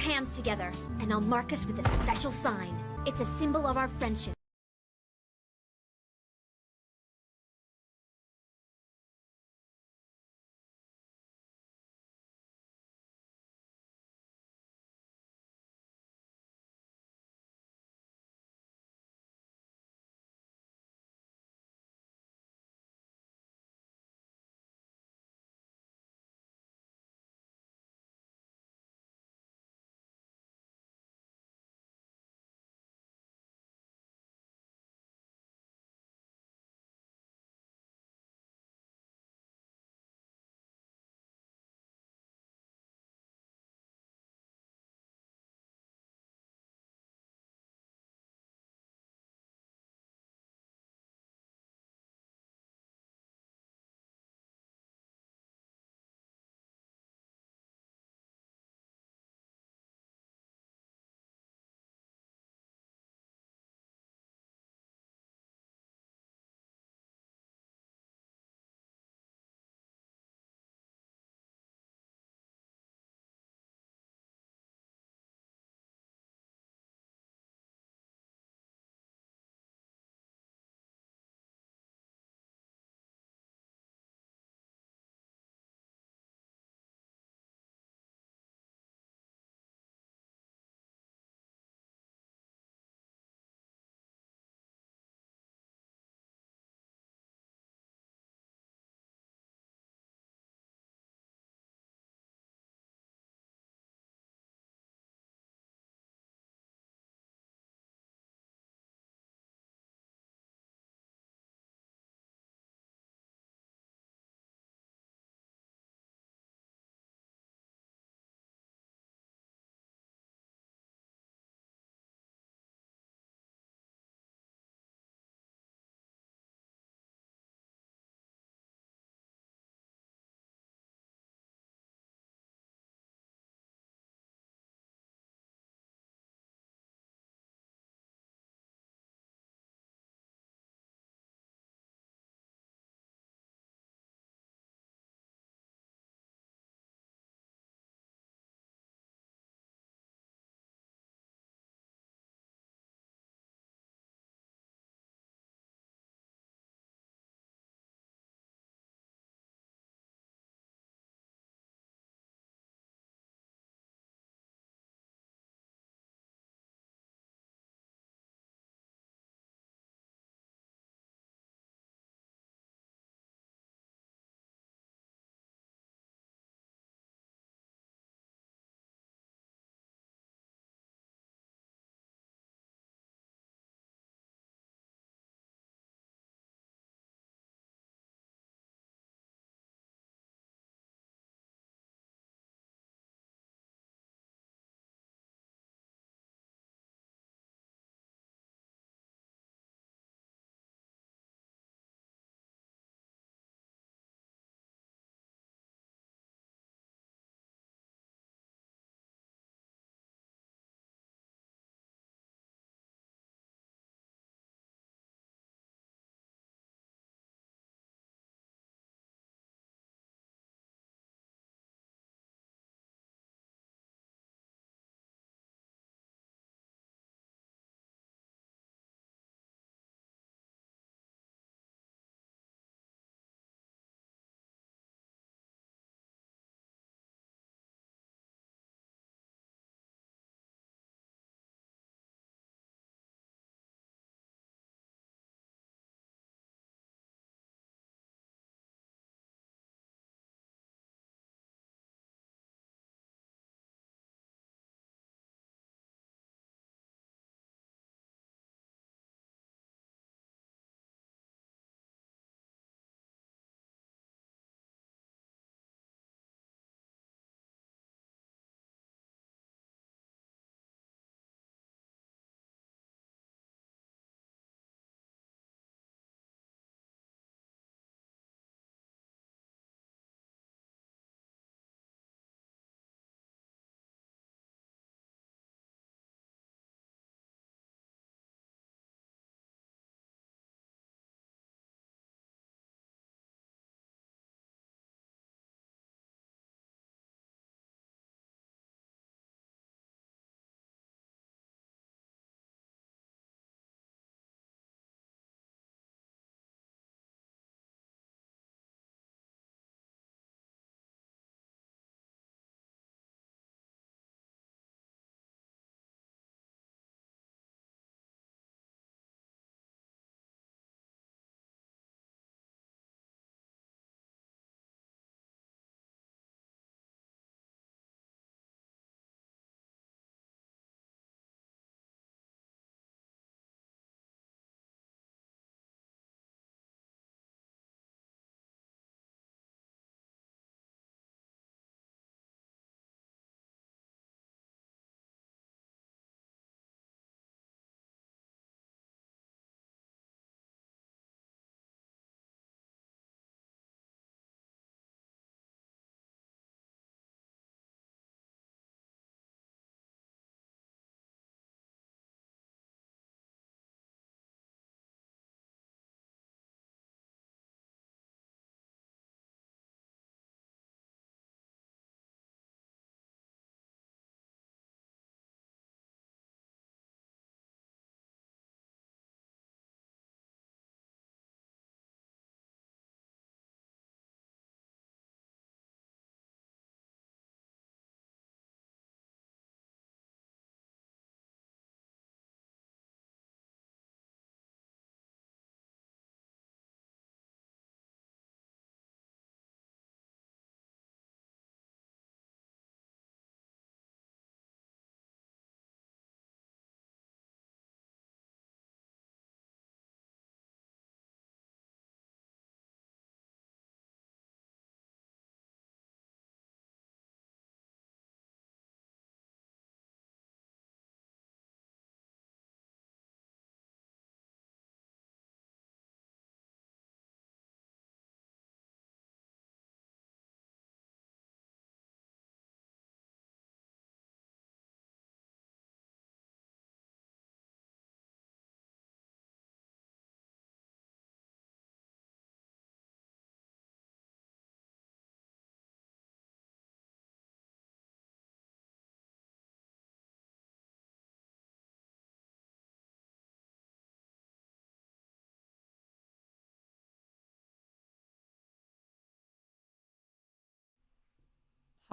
hands together, and I'll mark us with a special sign. It's a symbol of our friendship.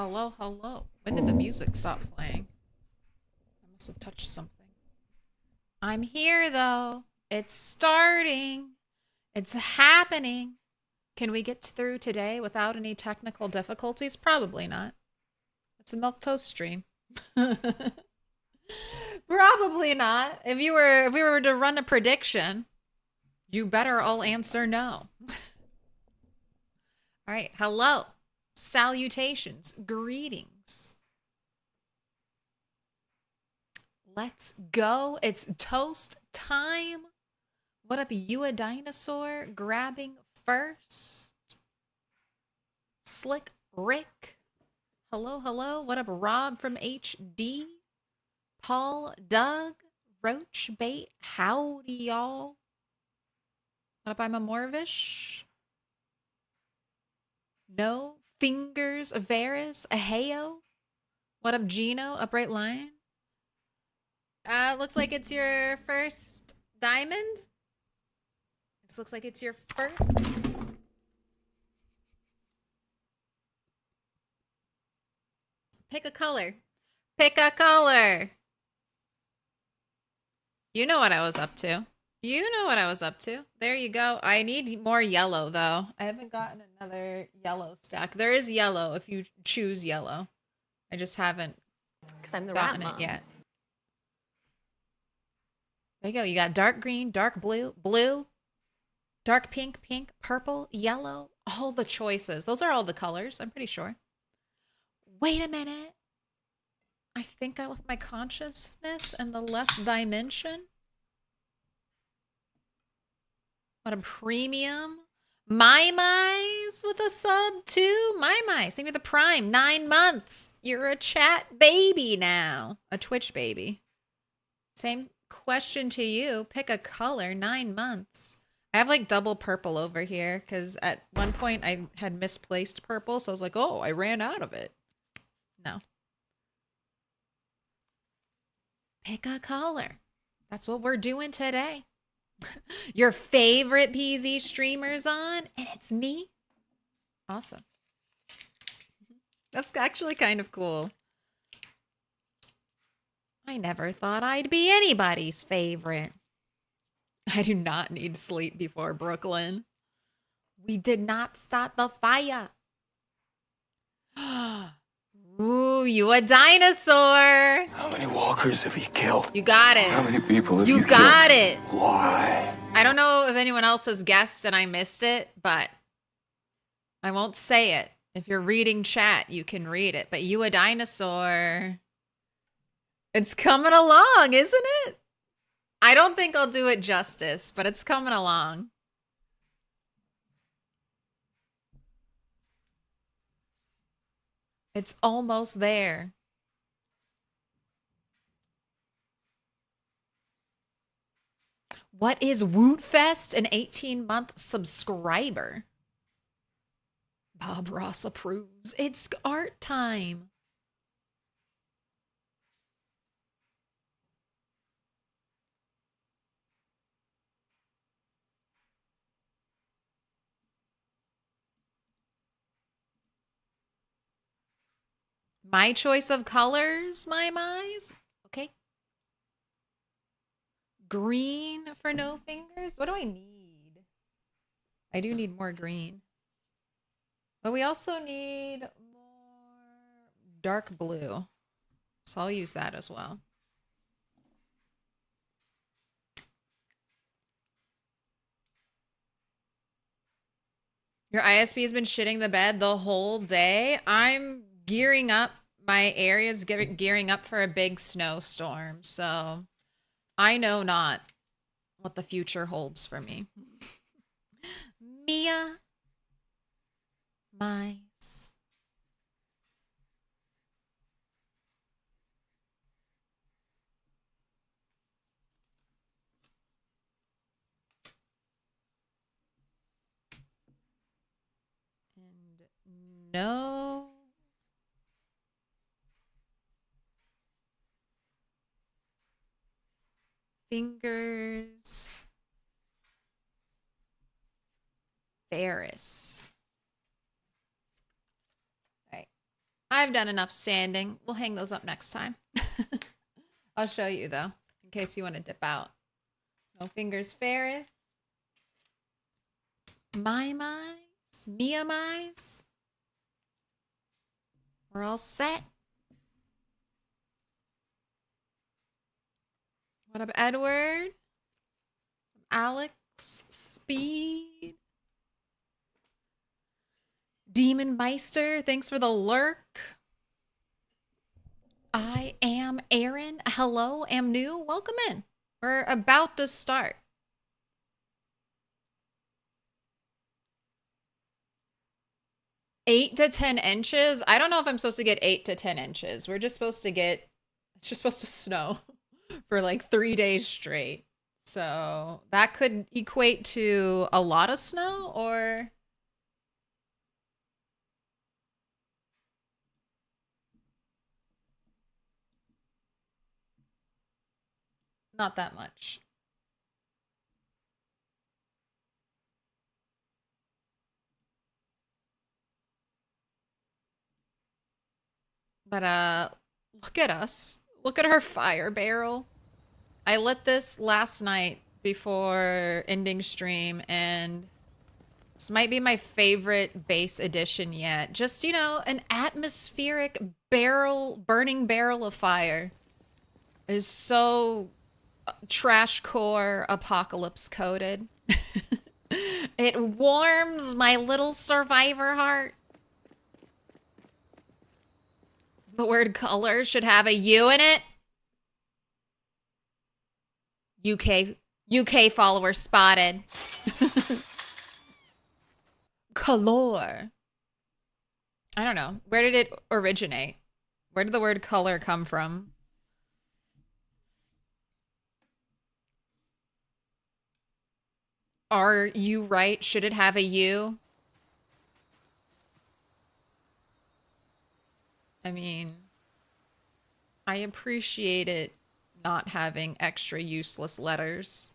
Hello, hello. When did the music stop playing? I must have touched something. I'm here though. It's starting. It's happening. Can we get through today without any technical difficulties? Probably not. It's a Milquetoast stream. Probably not. If we were to run a prediction, you better all answer no. All right, hello. Salutations, greetings. Let's go. It's toast time. What up, you a dinosaur? Grabbing first. Slick Rick. Hello, hello. What up, Rob from HD? Paul, Doug, Roach Bait. Howdy, y'all. What up, I'm a Morvish? No. Fingers, Varus, Aheo. What up, Gino? Upright Lion. Looks like it's your first diamond. This looks like it's your first. Pick a color. Pick a color. You know what I was up to. You know what I was up to. There you go. I need more yellow, though. I haven't gotten another yellow stack. There is yellow if you choose yellow. I just haven't gotten it yet. There you go. You got dark green, dark blue, blue, dark pink, pink, purple, yellow. All the choices. Those are all the colors, I'm pretty sure. Wait a minute. I think I left my consciousness in the left dimension. What a premium. My with a sub too. My same with the prime. 9 months. You're a chat baby now. A Twitch baby. Same question to you. Pick a color. 9 months. I have like double purple over here because at one point I had misplaced purple. So I was like, oh, I ran out of it. No. Pick a color. That's what we're doing today. Your favorite PZ streamers on, and it's me. Awesome. That's actually kind of cool. I never thought I'd be anybody's favorite. I do not need sleep before Brooklyn. We did not start the fire. Ooh, you a dinosaur. How many walkers have you killed? You got it. How many people have you killed? You got it. Why? I don't know if anyone else has guessed and I missed it, but I won't say it. If you're reading chat, you can read it. But you a dinosaur. It's coming along, isn't it? I don't think I'll do it justice, but it's coming along. It's almost there. What is Wootfest? An 18-month subscriber. Bob Ross approves. It's art time. My choice of colors, my mice. Okay. Green for no fingers. What do I need? I do need more green. But we also need more dark blue. So I'll use that as well. Your ISP has been shitting the bed the whole day. I'm gearing up. My area's gearing up for a big snowstorm. So I know not what the future holds for me. Mia. Mice. And no. Fingers. Ferris. All right. I've done enough standing. We'll hang those up next time. I'll show you though, in case you want to dip out. No Fingers Ferris. My Mice. Mia Mice. We're all set. What up, Edward? Alex. Speed. Demon Meister, thanks for the lurk. I am Aaron. Hello, am new. Welcome in. We're about to start. Eight to 10 inches. I don't know if I'm supposed to get 8 to 10 inches. We're just supposed to get, it's just supposed to snow for like 3 days straight. So that could equate to a lot of snow or... not that much. But look at us. Look at our fire barrel. I lit this last night before ending stream, and this might be my favorite base edition yet. Just, you know, an atmospheric barrel, burning barrel of fire is so trash core apocalypse coded. It warms my little survivor heart. The word color should have a U in it. UK follower spotted. Color. I don't know. Where did it originate? Where did the word color come from? Are you right? Should it have a U? I mean, I appreciate it not having extra useless letters.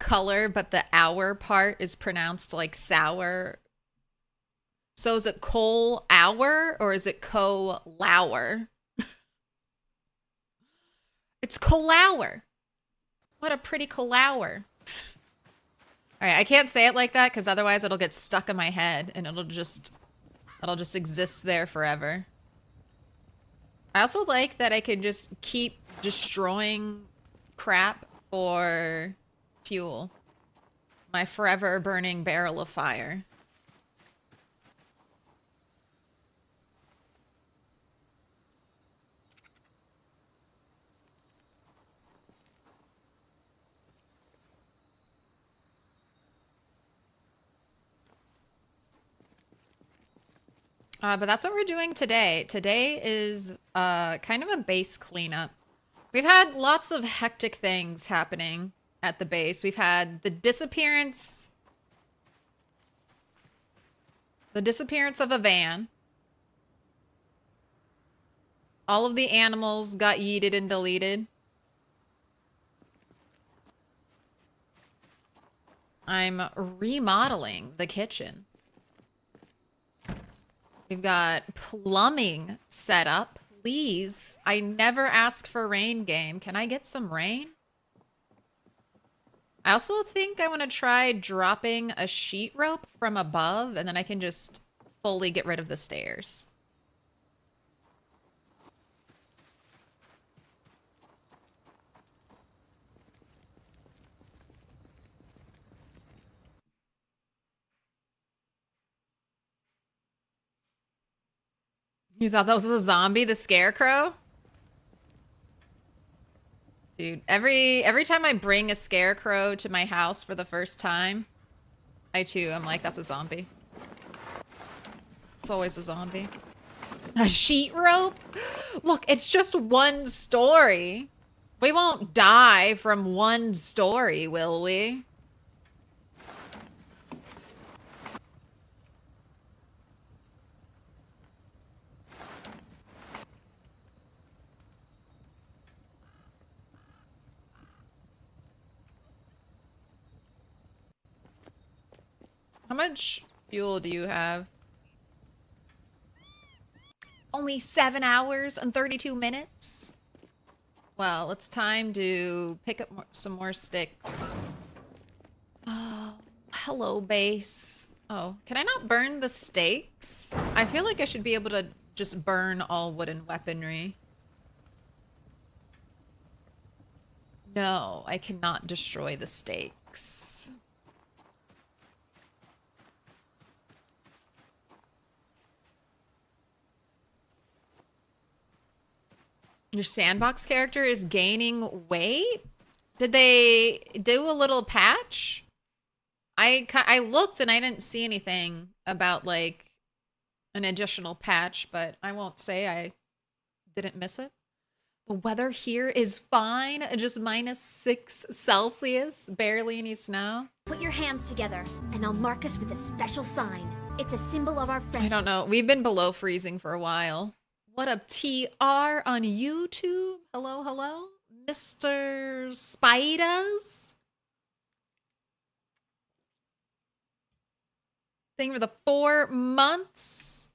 Color, but the hour part is pronounced like sour. So is it coal hour or is it co-lower? It's Colauer. What a pretty Colauer. All right, I can't say it like that because otherwise it'll get stuck in my head and it'll just exist there forever. I also like that I can just keep destroying crap for fuel. My forever burning barrel of fire. But that's what we're doing today. Today is kind of a base cleanup. We've had lots of hectic things happening at the base. We've had the disappearance of a van. All of the animals got yeeted and deleted. I'm remodeling the kitchen. We've got plumbing set up. Please, I never ask for rain game. Can I get some rain? I also think I want to try dropping a sheet rope from above, and then I can just fully get rid of the stairs. You thought that was the zombie, the scarecrow? Dude, every time I bring a scarecrow to my house for the first time, I'm like, that's a zombie. It's always a zombie. A sheet rope? Look, it's just one story. We won't die from one story, will we? How much fuel do you have? Only 7 hours and 32 minutes? Well, it's time to pick up some more sticks. Oh, hello, base. Oh, can I not burn the stakes? I feel like I should be able to just burn all wooden weaponry. No, I cannot destroy the stakes. Your sandbox character is gaining weight? Did they do a little patch? I looked and I didn't see anything about like an additional patch, but I won't say I didn't miss it. The weather here is fine, just -6 Celsius, barely any snow. Put your hands together, and I'll mark us with a special sign. It's a symbol of our friendship. I don't know. We've been below freezing for a while. What up, TR on YouTube? Hello, hello? Mr. Spiders? Thing for the 4 months?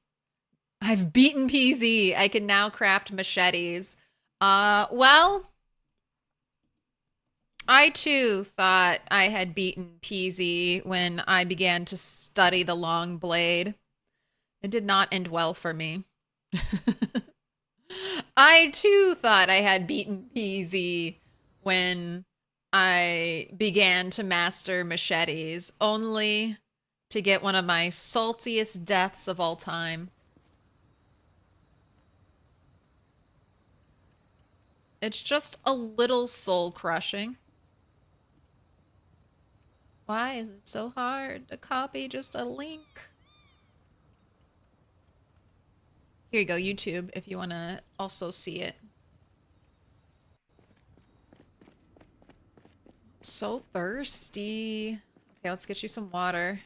I've beaten PZ. I can now craft machetes. Well, I too thought I had beaten PZ when I began to study the long blade. It did not end well for me. I too thought I had beaten PZ when I began to master machetes, only to get one of my saltiest deaths of all time. It's just a little soul-crushing. Why is it so hard to copy just a link? Here you go, YouTube, if you want to also see it. So thirsty. Okay, let's get you some water.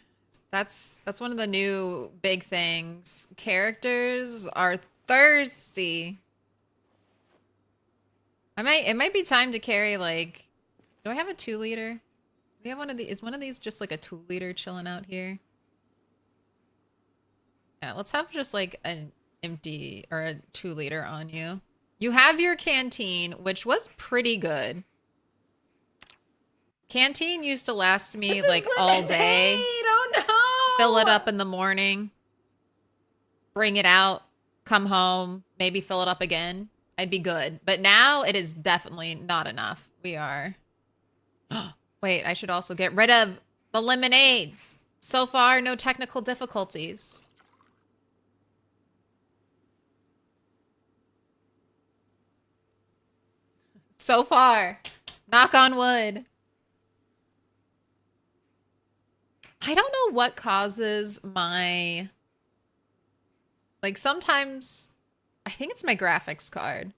That's one of the new big things. Characters are thirsty. It might be time to carry like, do I have a 2-liter? Do we have one of these? Is one of these just like a 2-liter chilling out here? Yeah, let's have just like an empty or a 2-liter on you. You have your canteen, which was pretty good. Canteen used to last me like all day. Oh no! Fill it up in the morning. Bring it out. Come home. Maybe fill it up again. I'd be good. But now it is definitely not enough. We are... Wait, I should also get rid of the lemonades. So far, no technical difficulties. So far. Knock on wood. I don't know what causes my... Like, sometimes... I think it's my graphics card.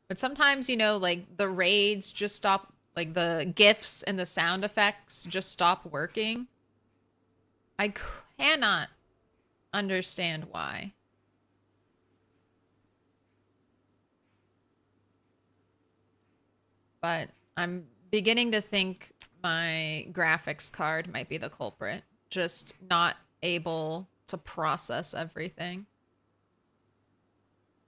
But sometimes, you know, like, the raids just stop... Like, the GIFs and the sound effects just stop working. I cannot understand why. But I'm beginning to think my graphics card might be the culprit. Just not able to process everything.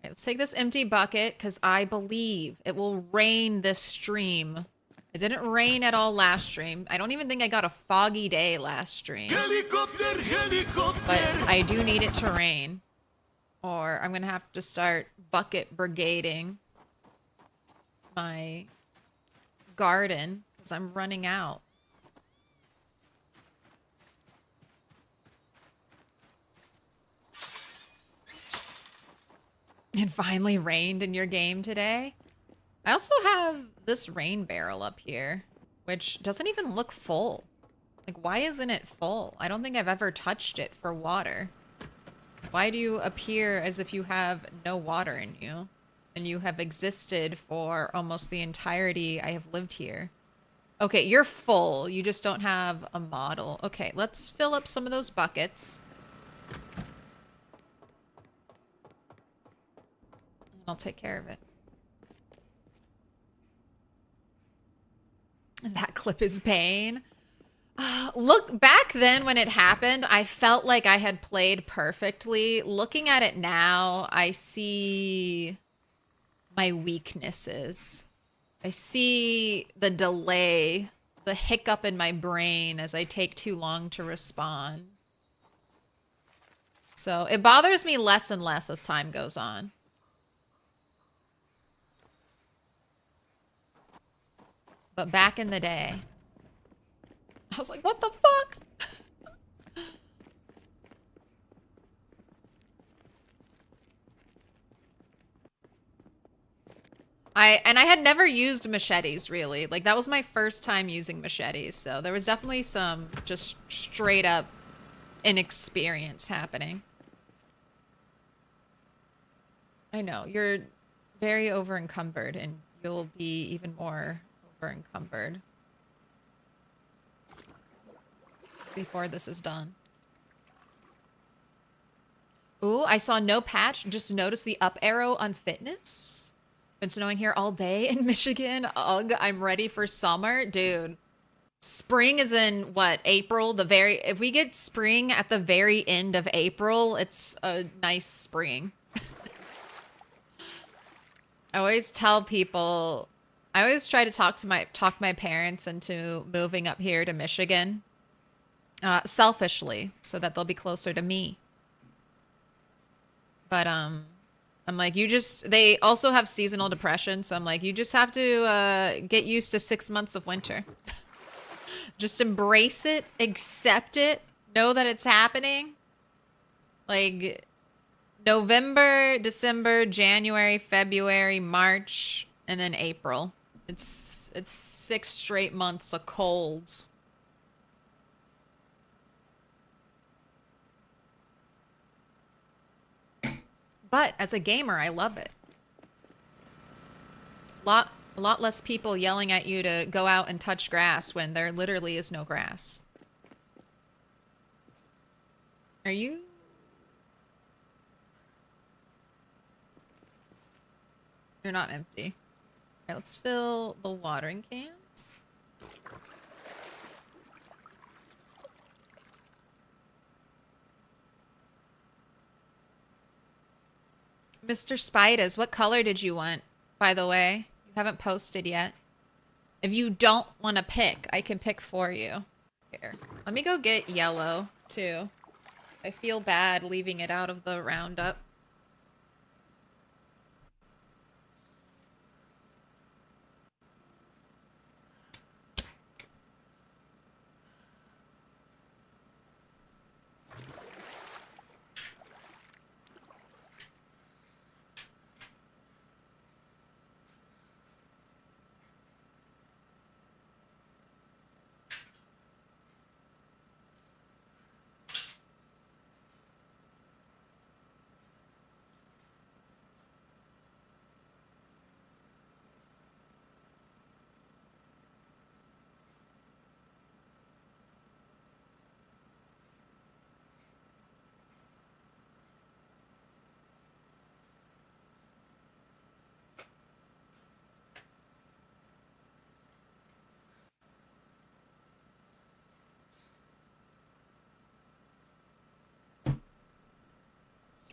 Okay, let's take this empty bucket because I believe it will rain this stream. It didn't rain at all last stream. I don't even think I got a foggy day last stream. Helicopter, helicopter. But I do need it to rain. Or I'm going to have to start bucket brigading my garden because I'm running out. It finally rained in your game today. I also have this rain barrel up here, which doesn't even look full. Like, why isn't it full? I don't think I've ever touched it for water. Why do you appear as if you have no water in you? And you have existed for almost the entirety I have lived here. Okay, you're full. You just don't have a model. Okay, let's fill up some of those buckets. I'll take care of it. That clip is pain. Look, back then when it happened, I felt like I had played perfectly. Looking at it now, I see my weaknesses. I see the delay, the hiccup in my brain as I take too long to respond. So it bothers me less and less as time goes on. But back in the day, I was like, what the fuck? I had never used machetes, really. Like, that was my first time using machetes, so there was definitely some just straight up inexperience happening. I know, you're very over encumbered, and you'll be even more over encumbered before this is done. Ooh, I saw no patch. Just noticed the up arrow on fitness. Been snowing here all day in Michigan. Ugh, I'm ready for summer. Dude, spring is in what, April? If we get spring at the very end of April, it's a nice spring. I always tell people, I always try to talk my parents into moving up here to Michigan. Selfishly, so that they'll be closer to me. But I'm like, they also have seasonal depression, so I'm like, you just have to get used to 6 months of winter. Just embrace it, accept it, know that it's happening. Like, November, December, January, February, March, and then April. It's 6 straight months of cold. But as a gamer, I love it. A lot less people yelling at you to go out and touch grass when there literally is no grass. Are you? You're not empty. All right, let's fill the watering cans. Mr. Spiders, what color did you want, by the way? You haven't posted yet. If you don't want to pick, I can pick for you. Here, let me go get yellow, too. I feel bad leaving it out of the roundup.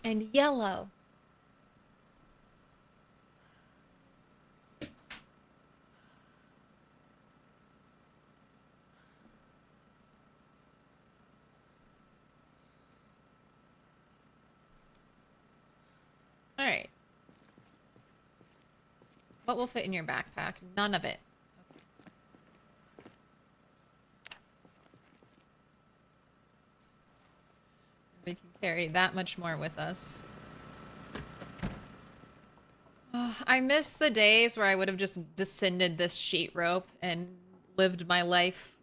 And yellow. All right. What will fit in your backpack? None of it. We can carry that much more with us. Oh, I miss the days where I would have just descended this sheet rope and lived my life.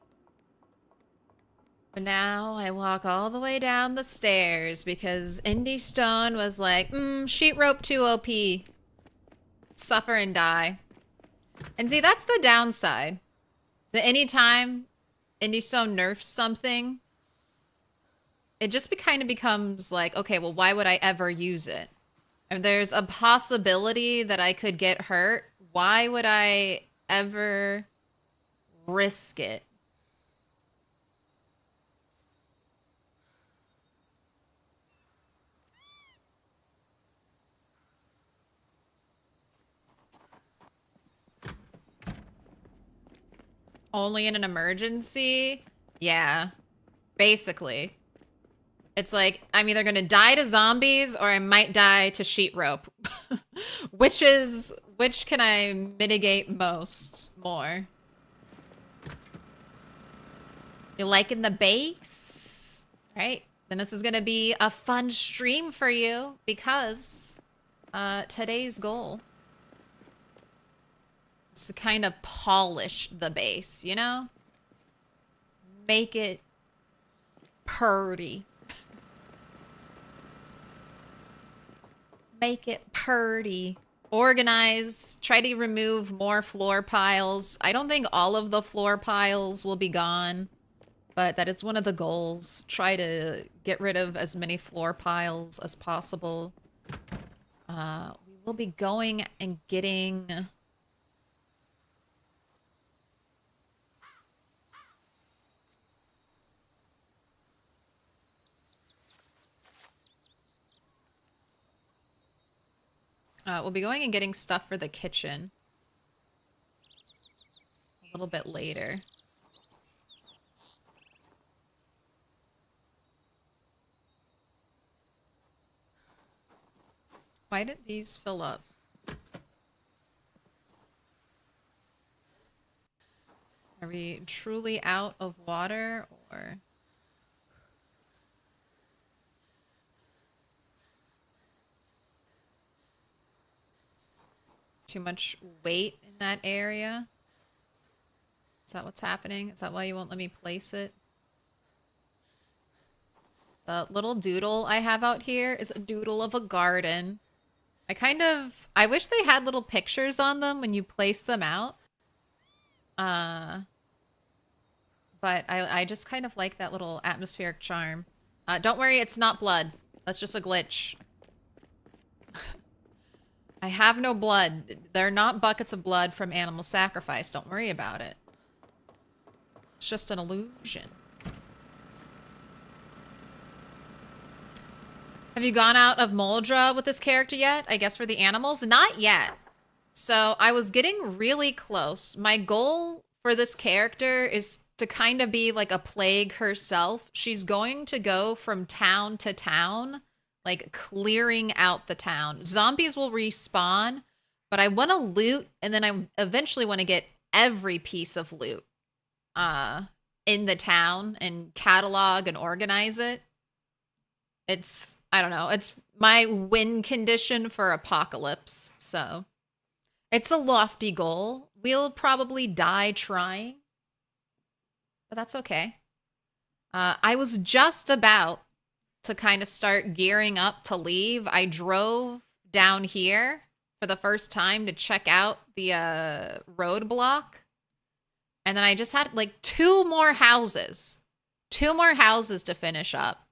But now I walk all the way down the stairs because Indy Stone was like, sheet rope too OP. Suffer and die. And see, that's the downside. That anytime Indy Stone nerfs something, it just kind of becomes like, okay, well, why would I ever use it? If there's a possibility that I could get hurt, why would I ever risk it? Only in an emergency? Yeah. Basically. It's like, I'm either gonna die to zombies or I might die to sheet rope. Which can I mitigate more? You liking the base? Right? Then this is gonna be a fun stream for you because today's goal is to kind of polish the base, you know? Make it purty. Make it purty. Organize. Try to remove more floor piles. I don't think all of the floor piles will be gone, but that is one of the goals. Try to get rid of as many floor piles as possible. We will be going and getting... we'll be going and getting stuff for the kitchen a little bit later. Why did these fill up? Are we truly out of water or... too much weight in that area? Is that what's happening? Is that why you won't let me place it? The little doodle I have out here is a doodle of a garden. I wish they had little pictures on them when you place them out. But I just kind of like that little atmospheric charm. Don't worry, it's not blood. That's just a glitch. I have no blood. They're not buckets of blood from animal sacrifice. Don't worry about it. It's just an illusion. Have you gone out of Muldraugh with this character yet? I guess for the animals? Not yet. So I was getting really close. My goal for this character is to kind of be like a plague herself. She's going to go from town to town, like clearing out the town. Zombies will respawn, but I want to loot, and then I eventually want to get every piece of loot in the town and catalog and organize it. It's, I don't know, it's my win condition for apocalypse, so it's a lofty goal. We'll probably die trying, but that's okay. I was just about to kind of start gearing up to leave. I drove down here for the first time to check out the roadblock. And then I just had like two more houses to finish up.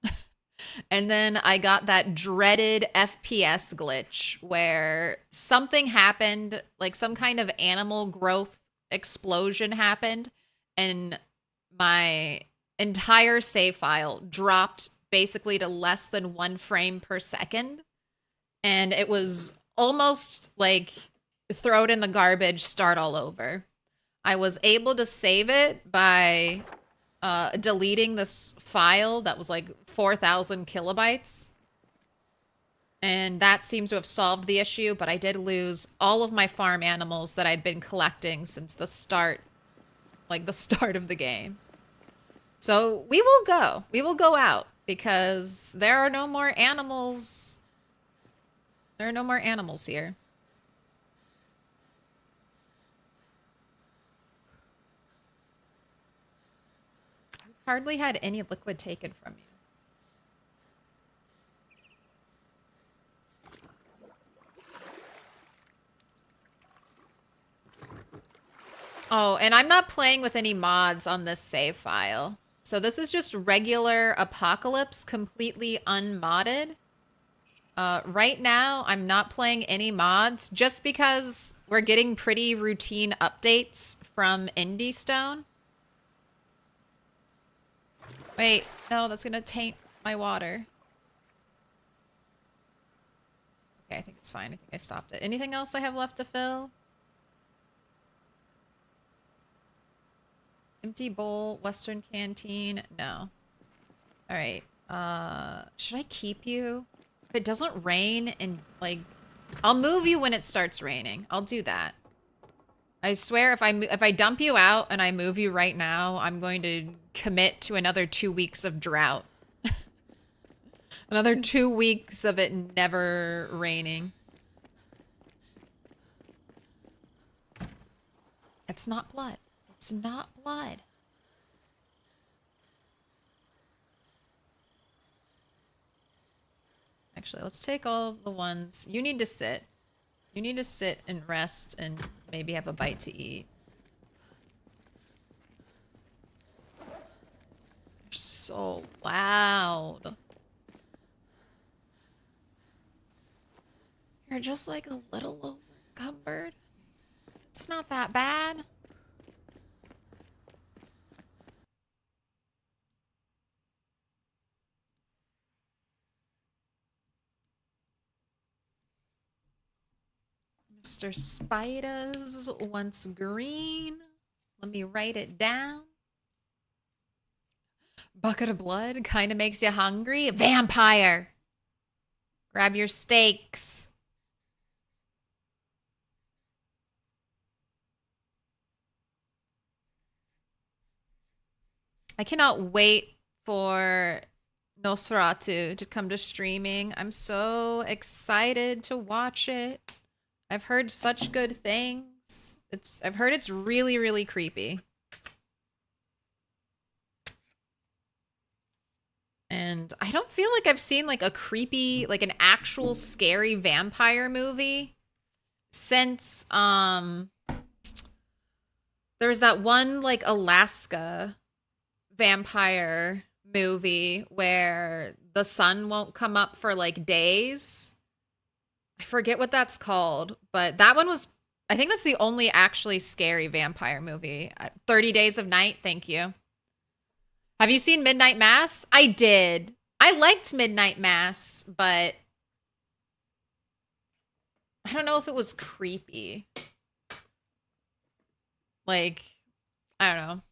And then I got that dreaded FPS glitch where something happened, like some kind of animal growth explosion happened, and my entire save file dropped basically to less than 1 frame per second. And it was almost like throw it in the garbage, start all over. I was able to save it by deleting this file that was like 4,000 kilobytes. And that seems to have solved the issue, but I did lose all of my farm animals that I'd been collecting since the start, like the start of the game. So we will go out because there are no more animals. There are no more animals here. I've hardly had any liquid taken from you. Oh, and I'm not playing with any mods on this save file. So this is just regular Apocalypse, completely unmodded. Right now, I'm not playing any mods just because we're getting pretty routine updates from Indie Stone. Wait, no, that's gonna taint my water. Okay, I think it's fine. I think I stopped it. Anything else I have left to fill? Empty bowl, Western canteen. No. All right. Should I keep you? If it doesn't rain and like, I'll move you when it starts raining. I'll do that. I swear if I dump you out and I move you right now, I'm going to commit to another 2 weeks of drought. Another 2 weeks of it never raining. It's not blood. It's not blood. Actually, let's take all the ones. You need to sit. You need to sit and rest and maybe have a bite to eat. You're so loud. You're just like a little overcumbered. It's not that bad. Mr. Spiders wants green. Let me write it down. Bucket of blood kind of makes you hungry. Vampire. Grab your steaks. I cannot wait for Nosferatu to come to streaming. I'm so excited to watch it. I've heard such good things. I've heard it's really, really creepy. And I don't feel like I've seen like a creepy, like an actual scary vampire movie since there was that one like Alaska vampire movie where the sun won't come up for like days. I forget what that's called, but that one was, I think that's the only actually scary vampire movie. 30 Days of Night, thank you. Have you seen Midnight Mass? I did. I liked Midnight Mass, but I don't know if it was creepy. Like, I don't know.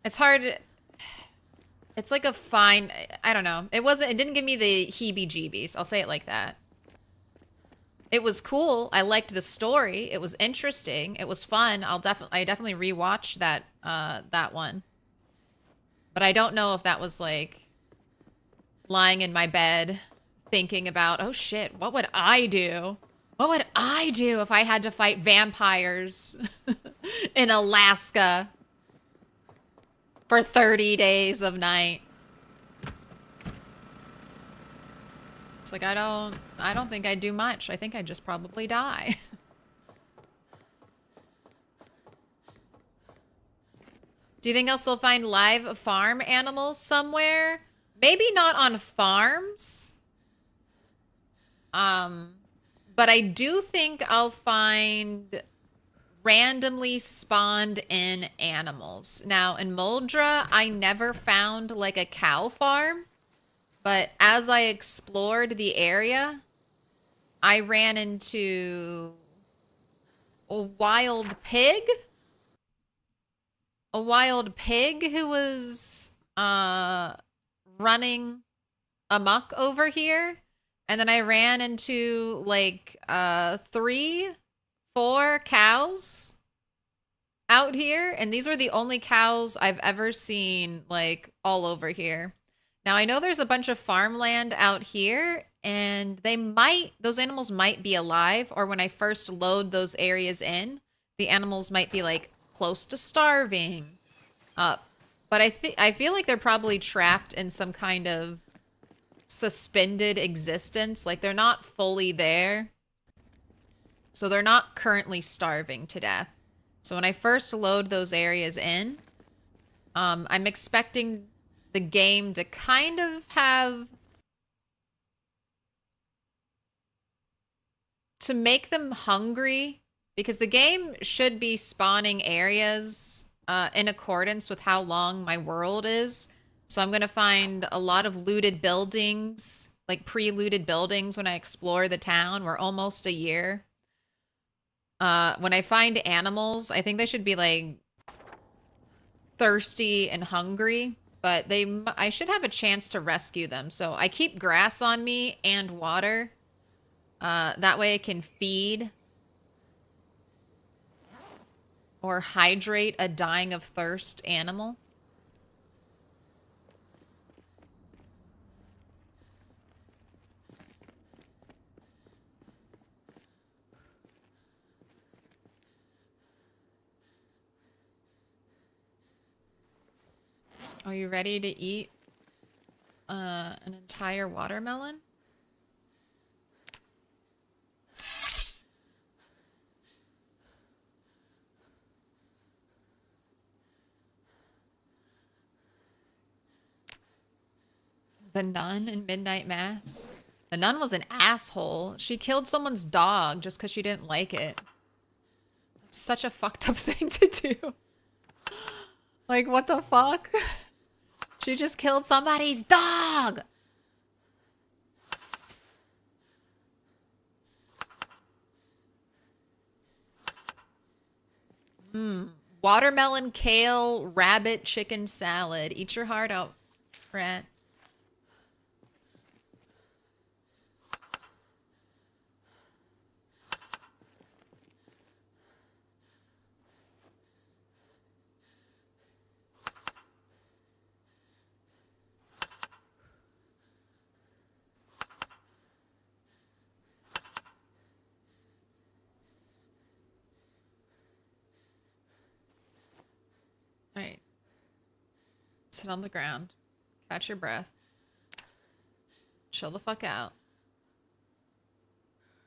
It's hard. It's like a fine, I don't know. It didn't give me the heebie-jeebies. I'll say it like that. It was cool. I liked the story. It was interesting. It was fun. I definitely rewatched that one. But I don't know if that was like lying in my bed thinking about, oh shit, what would I do? What would I do if I had to fight vampires in Alaska for 30 days of night? It's like, I don't think I'd do much. I think I'd just probably die. Do you think I'll still find live farm animals somewhere? Maybe not on farms. But I do think I'll find randomly spawned in animals. Now, in Muldraugh, I never found like a cow farm. But as I explored the area, I ran into a wild pig. A wild pig who was running amok over here. And then I ran into like 3, 4 cows out here. And these were the only cows I've ever seen like all over here. Now, I know there's a bunch of farmland out here, and those animals might be alive, or when I first load those areas in, the animals might be, like, close to starving. But I feel like they're probably trapped in some kind of suspended existence. Like, they're not fully there, so they're not currently starving to death. So when I first load those areas in, I'm expecting the game to kind of to make them hungry, because the game should be spawning areas in accordance with how long my world is. So I'm going to find a lot of looted buildings, like pre-looted buildings when I explore the town. We're almost a year. When I find animals, I think they should be like thirsty and hungry, but I should have a chance to rescue them. So I keep grass on me and water. That way I can feed or hydrate a dying of thirst animal. Are you ready to eat an entire watermelon? The nun in Midnight Mass. The nun was an asshole. She killed someone's dog just because she didn't like it. That's such a fucked up thing to do. Like, what the fuck? She just killed somebody's dog! Watermelon, kale, rabbit, chicken salad. Eat your heart out, Frat. All right. Sit on the ground. Catch your breath. Chill the fuck out.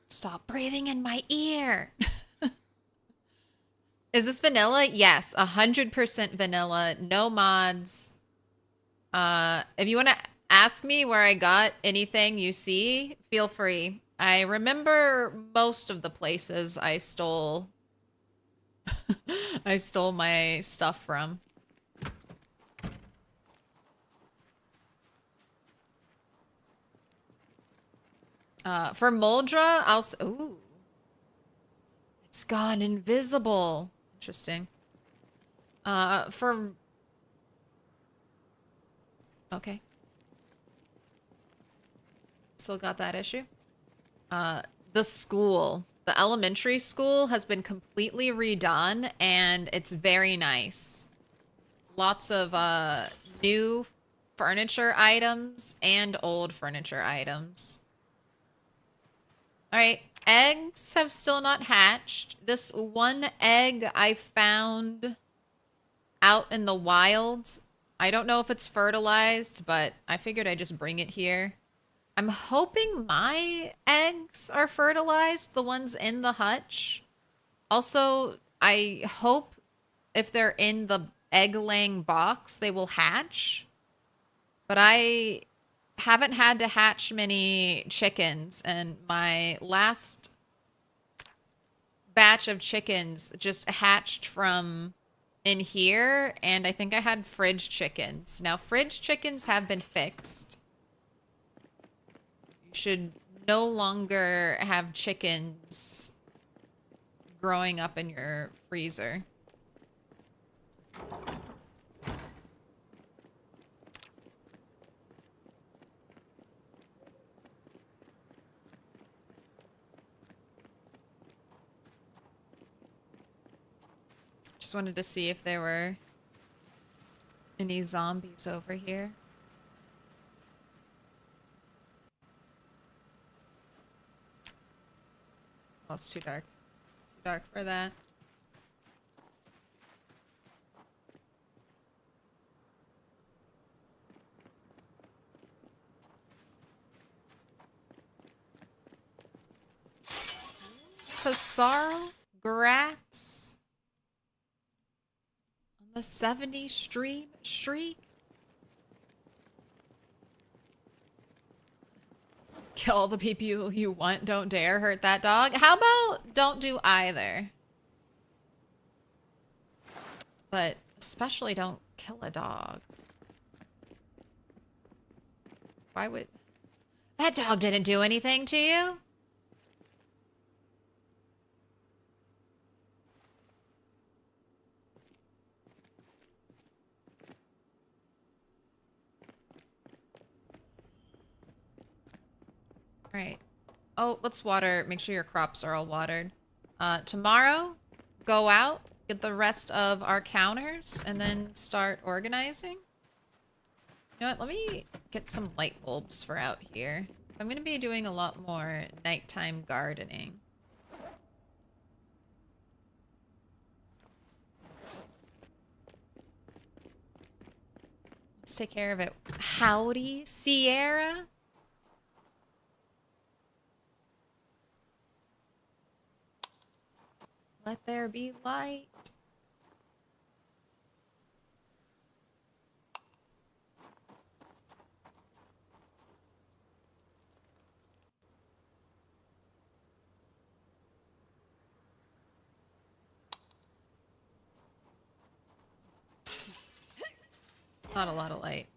Stop breathing in my ear. Is this vanilla? Yes, 100% vanilla. No mods. If you want to ask me where I got anything you see, feel free. I remember most of the places I stole I stole my stuff from. For Muldraugh, ooh. It's gone invisible. Interesting. Okay. Still got that issue. The school. The elementary school has been completely redone, and it's very nice. Lots of new furniture items and old furniture items. All right, eggs have still not hatched. This one egg I found out in the wild. I don't know if it's fertilized, but I figured I'd just bring it here. I'm hoping my eggs are fertilized, the ones in the hutch. Also, I hope if they're in the egg-laying box, they will hatch. But I haven't had to hatch many chickens, and my last batch of chickens just hatched from in here, and I think I had fridge chickens. Now, fridge chickens have been fixed. You should no longer have chickens growing up in your freezer. Just wanted to see if there were any zombies over here. Oh, it's too dark. Too dark for that. Casaro Grats on the 70 stream streak. Kill the people you want. Don't dare hurt that dog. How about don't do either? But especially don't kill a dog. Why would... That dog didn't do anything to you. Oh, let's water. Make sure your crops are all watered. Tomorrow, go out, get the rest of our counters, and then start organizing. You know what? Let me get some light bulbs for out here. I'm going to be doing a lot more nighttime gardening. Let's take care of it. Howdy, Sierra. Let there be light. Not a lot of light.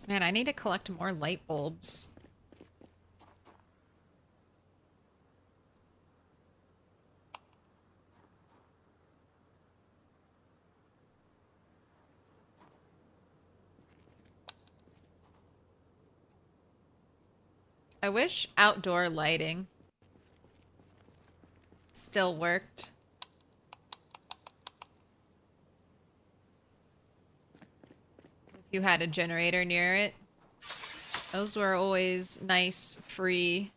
Man, I need to collect more light bulbs. I wish outdoor lighting still worked. If you had a generator near it. Those were always nice, free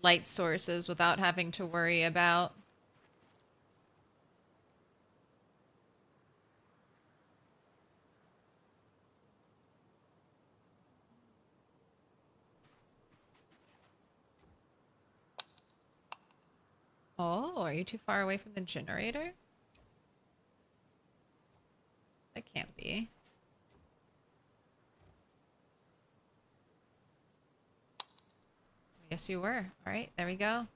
light sources without having to worry about. Oh, are you too far away from the generator? That can't be. Yes, you were. All right, there we go.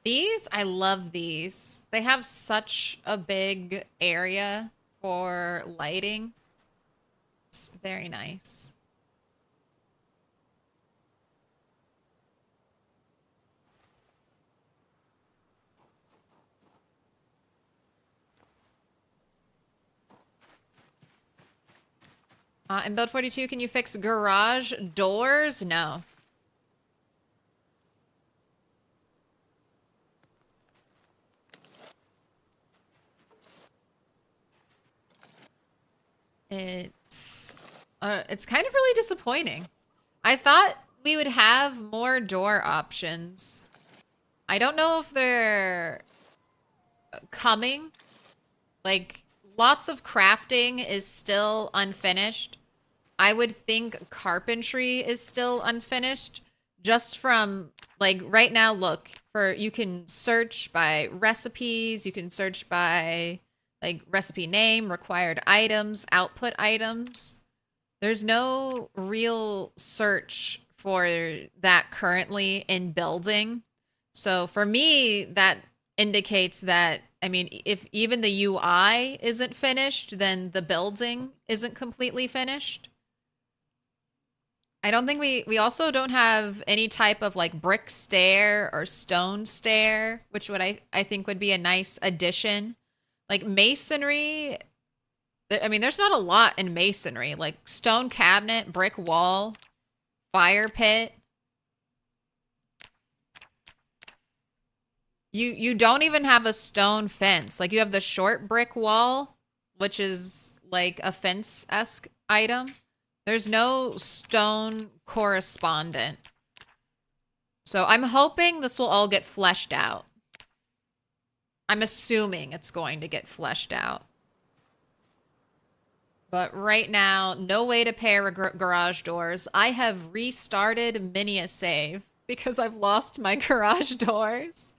These, I love these. They have such a big area for lighting. It's very nice. In Build 42, can you fix garage doors? No. It's kind of really disappointing. I thought we would have more door options. I don't know if they're coming. Like, lots of crafting is still unfinished. I would think carpentry is still unfinished. Just from, like, right now, look, you can search by recipes, you can search by, like, recipe name, required items, output items. There's no real search for that currently in building. So for me, that indicates that, I mean, if even the UI isn't finished, then the building isn't completely finished. I don't think we also don't have any type of like brick stair or stone stair, which would I think would be a nice addition. Like masonry, I mean, there's not a lot in masonry, like stone cabinet, brick wall, fire pit. You don't even have a stone fence. Like you have the short brick wall, which is like a fence-esque item. There's no stone correspondent. So I'm hoping this will all get fleshed out. I'm assuming it's going to get fleshed out. But right now, no way to pair garage doors. I have restarted mini a save because I've lost my garage doors.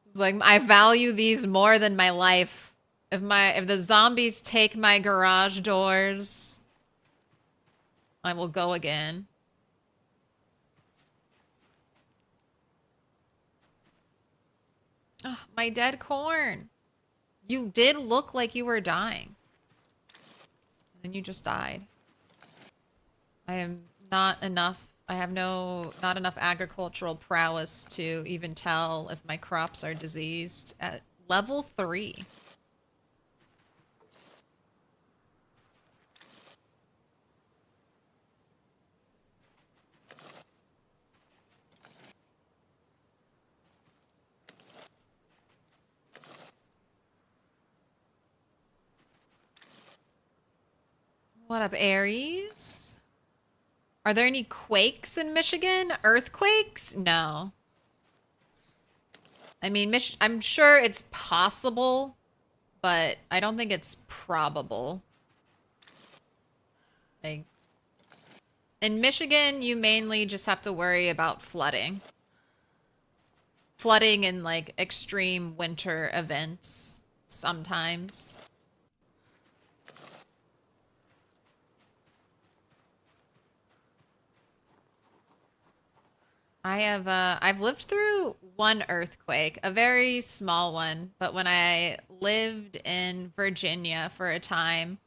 It's like, I value these more than my life. If the zombies take my garage doors, I will go again. Oh, my dead corn. You did look like you were dying. And then you just died. I am not enough. I have not enough agricultural prowess to even tell if my crops are diseased Level 3. What up, Aries? Are there any quakes in Michigan? Earthquakes? No. I mean, I'm sure it's possible, but I don't think it's probable. Like, in Michigan, you mainly just have to worry about flooding. Flooding in, like, extreme winter events sometimes. I've lived through one earthquake, a very small one, but when I lived in Virginia for a time,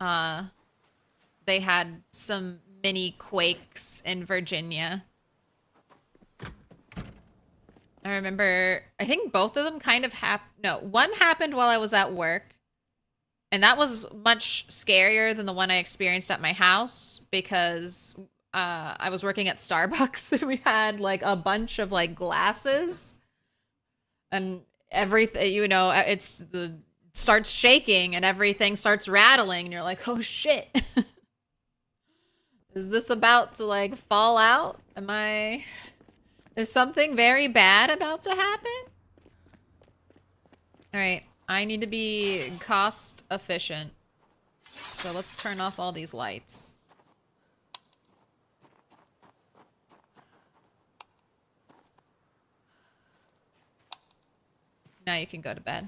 they had some mini quakes in Virginia. I remember, I think both of them kind of one happened while I was at work, and that was much scarier than the one I experienced at my house because I was working at Starbucks and we had like a bunch of like glasses and everything, you know, starts shaking and everything starts rattling and you're like, oh shit. Is this about to like fall out? Is something very bad about to happen? All right, I need to be cost efficient. So let's turn off all these lights. Now you can go to bed.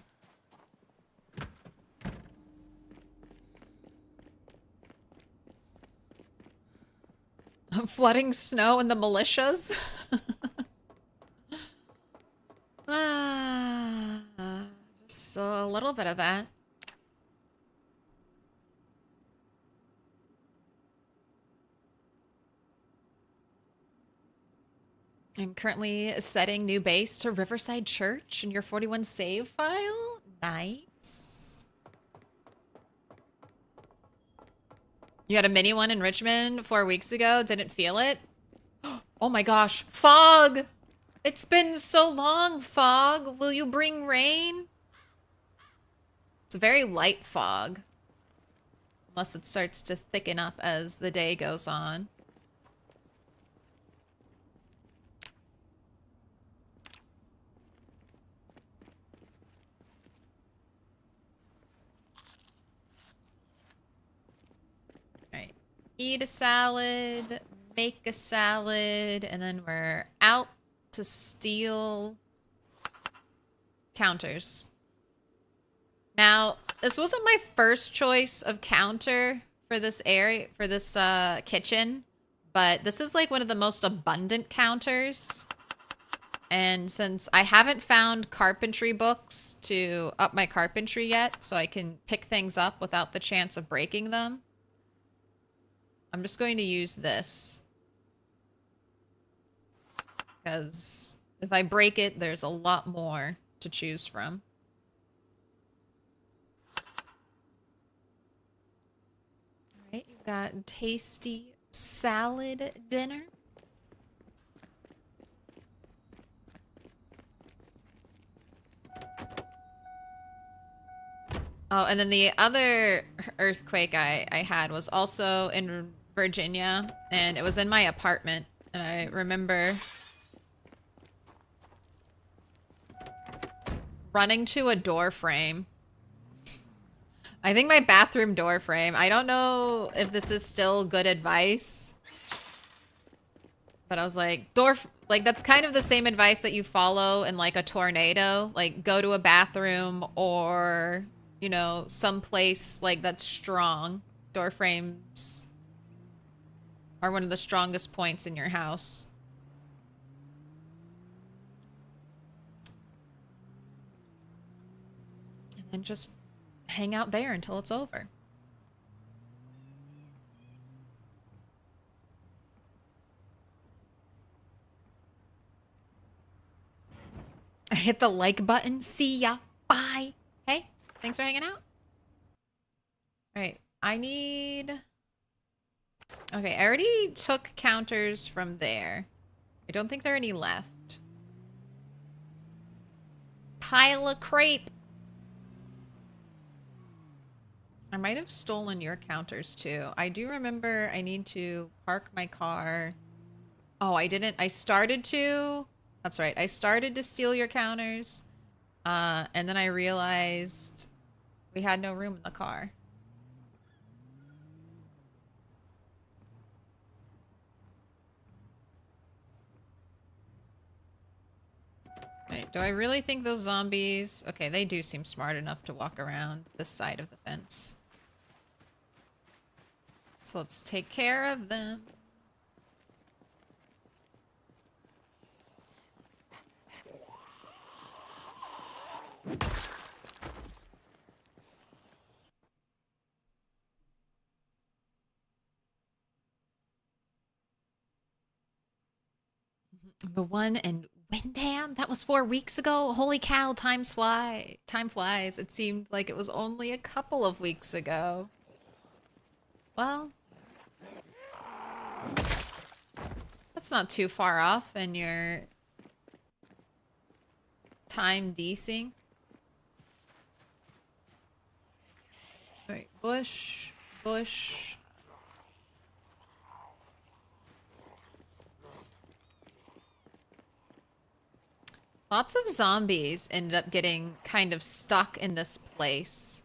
Flooding snow and the militias? Just a little bit of that. I'm currently setting new base to Riverside Church in your 41 save file. Nice. You had a mini one in Richmond 4 weeks ago. Didn't feel it. Oh my gosh. Fog. It's been so long, fog. Will you bring rain? It's a very light fog. Unless it starts to thicken up as the day goes on. Alright. Eat a salad, make a salad, and then we're out to steal counters. Now, this wasn't my first choice of counter for this area, for this kitchen, but this is like one of the most abundant counters. And since I haven't found carpentry books to up my carpentry yet, so I can pick things up without the chance of breaking them, I'm just going to use this. Because if I break it, there's a lot more to choose from. Alright, you've got tasty salad dinner. Oh, and then the other earthquake I had was also in Virginia, and it was in my apartment. And I remember running to a door frame. I think my bathroom door frame. I don't know if this is still good advice, but I was like, like that's kind of the same advice that you follow in like a tornado. Like go to a bathroom or, you know, someplace like that's strong. Door frames are one of the strongest points in your house. And then just hang out there until it's over. I hit the like button. See ya. Bye. Hey, thanks for hanging out. All right, I need... Okay, I already took counters from there. I don't think there are any left. Pile of crepe. I might have stolen your counters too. I do remember I need to park my car. Oh, I didn't. I started to. That's right. I started to steal your counters. And then I realized we had no room in the car. Right, do I really think those zombies... Okay, they do seem smart enough to walk around this side of the fence. So let's take care of them. The one in Windham? That was 4 weeks ago? Holy cow, time flies. It seemed like it was only a couple of weeks ago. Well, that's not too far off in your time desync. Alright, bush, bush. Lots of zombies ended up getting kind of stuck in this place.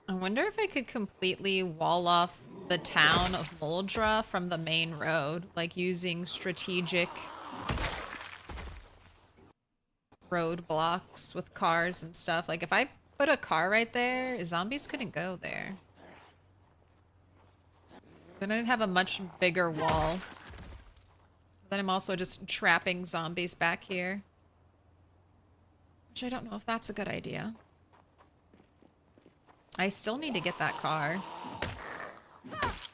I wonder if I could completely wall off the town of Muldraugh from the main road, like using strategic roadblocks with cars and stuff. Like if I put a car right there, zombies couldn't go there. Then I'd have a much bigger wall. Then I'm also just trapping zombies back here. Which I don't know if that's a good idea. I still need to get that car.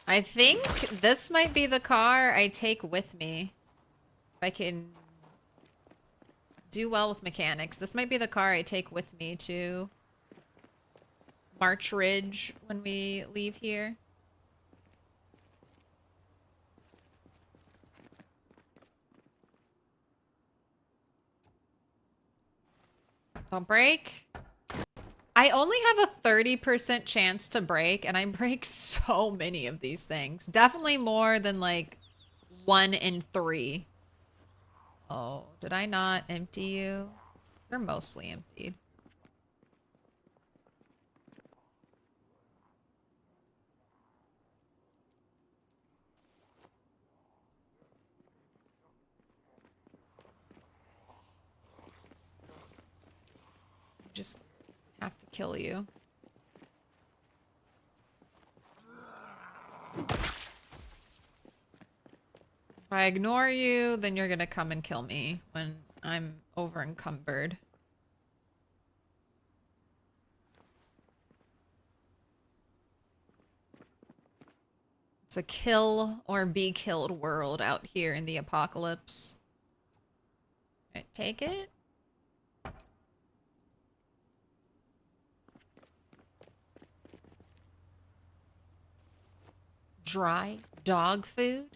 I think this might be the car I take with me. If I can do well with mechanics. This might be the car I take with me to March Ridge when we leave here. Don't break. I only have a 30% chance to break, and I break so many of these things. Definitely more than like 1 in 3. Oh, did I not empty you? You're mostly emptied. Just have to kill you. If I ignore you, then you're gonna come and kill me when I'm over encumbered. It's a kill or be killed world out here in the apocalypse. Alright, take it. Dry dog food.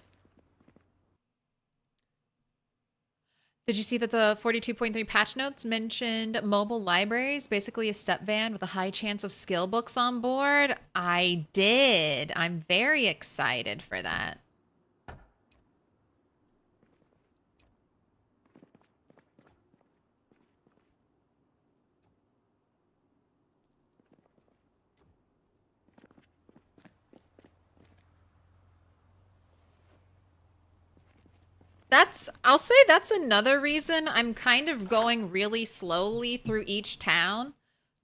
Did you see that the 42.3 patch notes mentioned mobile libraries, basically a step van with a high chance of skill books on board? I did. I'm very excited for that. I'll say that's another reason I'm kind of going really slowly through each town.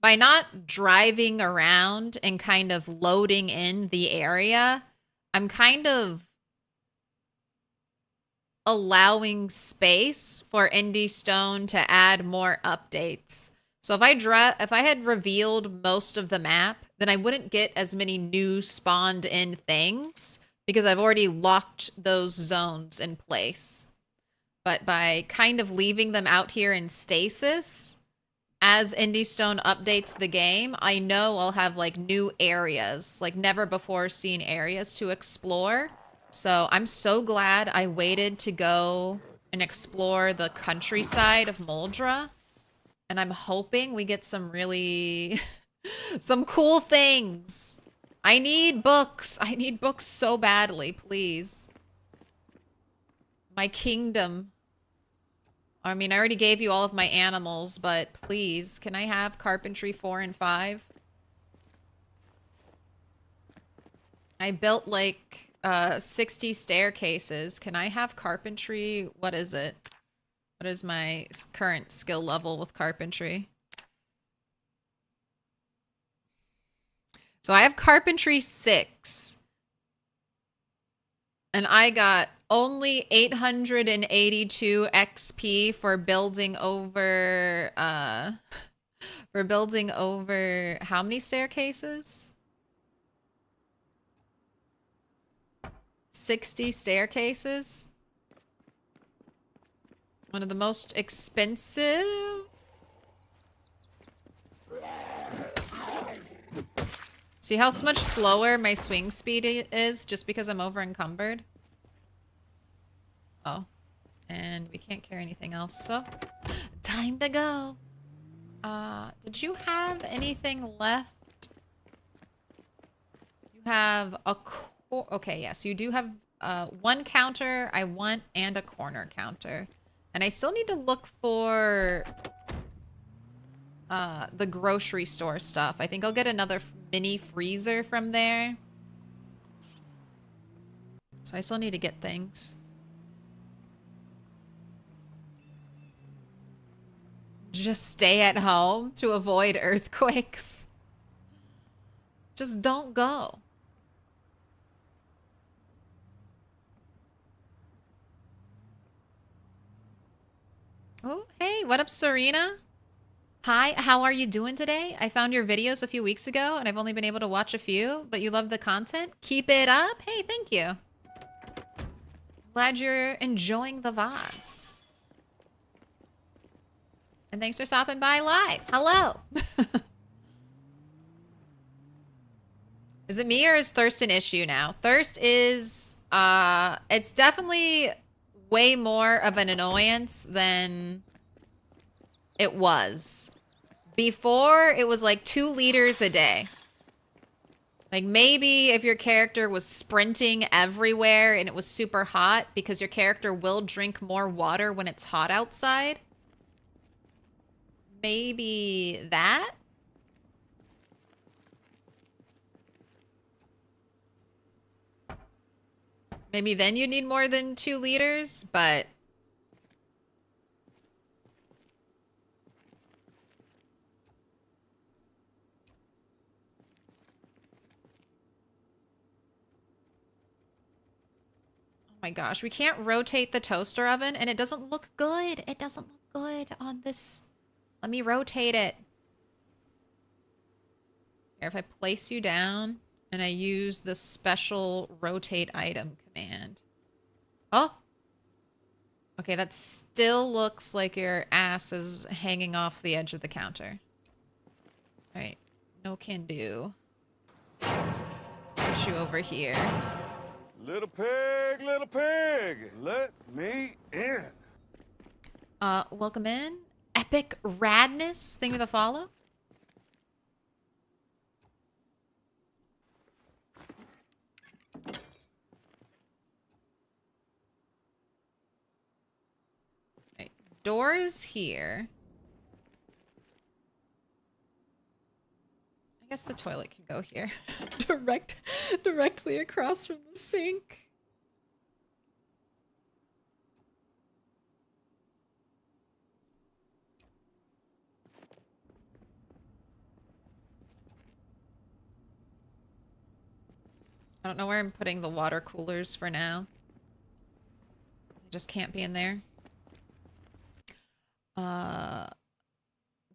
By not driving around and kind of loading in the area, I'm kind of allowing space for Indie Stone to add more updates. So if I had revealed most of the map, then I wouldn't get as many new spawned in things. because I've already locked those zones in place. But by kind of leaving them out here in stasis, as IndieStone updates the game, I know I'll have like new areas, like never before seen areas to explore. So I'm so glad I waited to go and explore the countryside of Muldraugh. And I'm hoping we get some really, some cool things. I need books. I need books so badly, please. My kingdom. I mean, I already gave you all of my animals, but please, can I have carpentry 4 and 5? I built like 60 staircases. Can I have carpentry? What is it? What is my current skill level with carpentry? So I have carpentry 6. And I got only 882 XP for building over how many staircases? 60 staircases. One of the most expensive. See how much slower my swing speed is just because I'm over encumbered? Oh. And we can't carry anything else, so time to go. Did you have anything left? You have a okay, yes, you do have one counter I want and a corner counter. And I still need to look for the grocery store stuff. I think I'll get another mini freezer from there. So I still need to get things. Just stay at home to avoid earthquakes. Just don't go. Oh, hey, what up, Serena? Hi, how are you doing today? I found your videos a few weeks ago, and I've only been able to watch a few, but you love the content. Keep it up. Hey, thank you. Glad you're enjoying the VODs. And thanks for stopping by live. Hello. Is it me or is thirst an issue now? Thirst is, it's definitely way more of an annoyance than it was. Before, it was like 2 liters a day. Like maybe if your character was sprinting everywhere and it was super hot, because your character will drink more water when it's hot outside. Maybe that? Maybe then you need more than 2 liters, but... my gosh, we can't rotate the toaster oven and it doesn't look good. It doesn't look good on this. Let me rotate it. Here, if I place you down and I use the special rotate item command. Oh! Okay, that still looks like your ass is hanging off the edge of the counter. Alright, no can do. Put you over here. Little pig, let me in. Welcome in. Epic Radness. Thank you for the follow. Right. Doors here. I guess the toilet can go here. Directly across from the sink. I don't know where I'm putting the water coolers for now. They just can't be in there.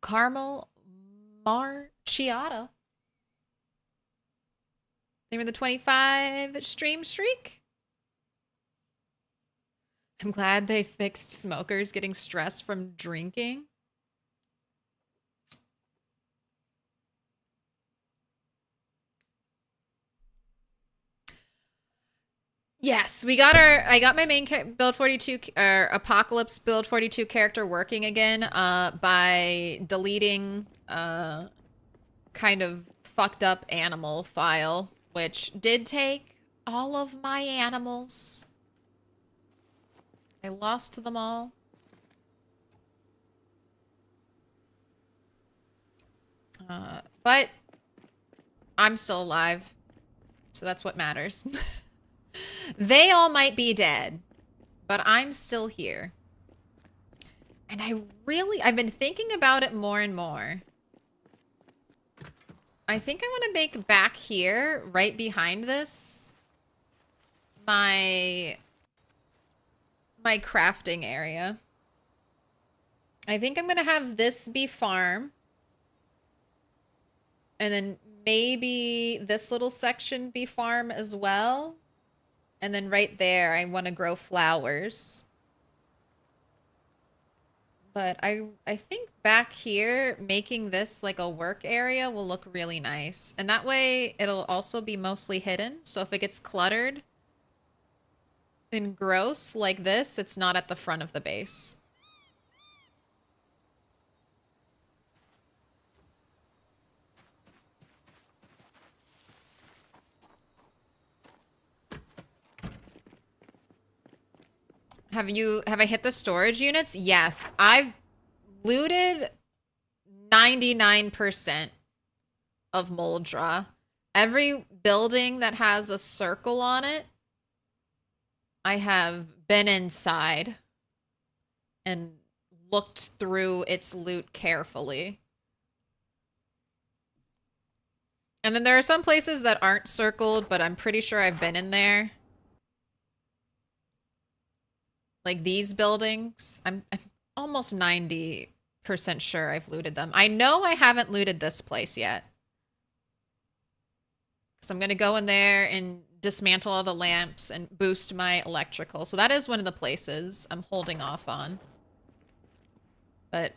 Caramel Marciata. Thank Remember the 25 stream streak? I'm glad they fixed smokers getting stressed from drinking. Yes, I got my main build 42 Apocalypse build 42 character working again by deleting kind of fucked up animal file, which did take all of my animals. I lost them all. But I'm still alive, so that's what matters. They all might be dead, but I'm still here. And I've been thinking about it more and more. I think I want to make back here, right behind this, my crafting area. I think I'm going to have this be farm. And then maybe this little section be farm as well. And then right there, I want to grow flowers. But I think back here, making this like a work area will look really nice. And that way, it'll also be mostly hidden. So if it gets cluttered and gross like this, it's not at the front of the base. Have I hit the storage units? Yes. I've looted 99% of Muldraugh. Every building that has a circle on it, I have been inside and looked through its loot carefully. And then there are some places that aren't circled, but I'm pretty sure I've been in there. Like these buildings, I'm almost 90% sure I've looted them. I know I haven't looted this place yet. So I'm going to go in there and dismantle all the lamps and boost my electrical. So that is one of the places I'm holding off on. But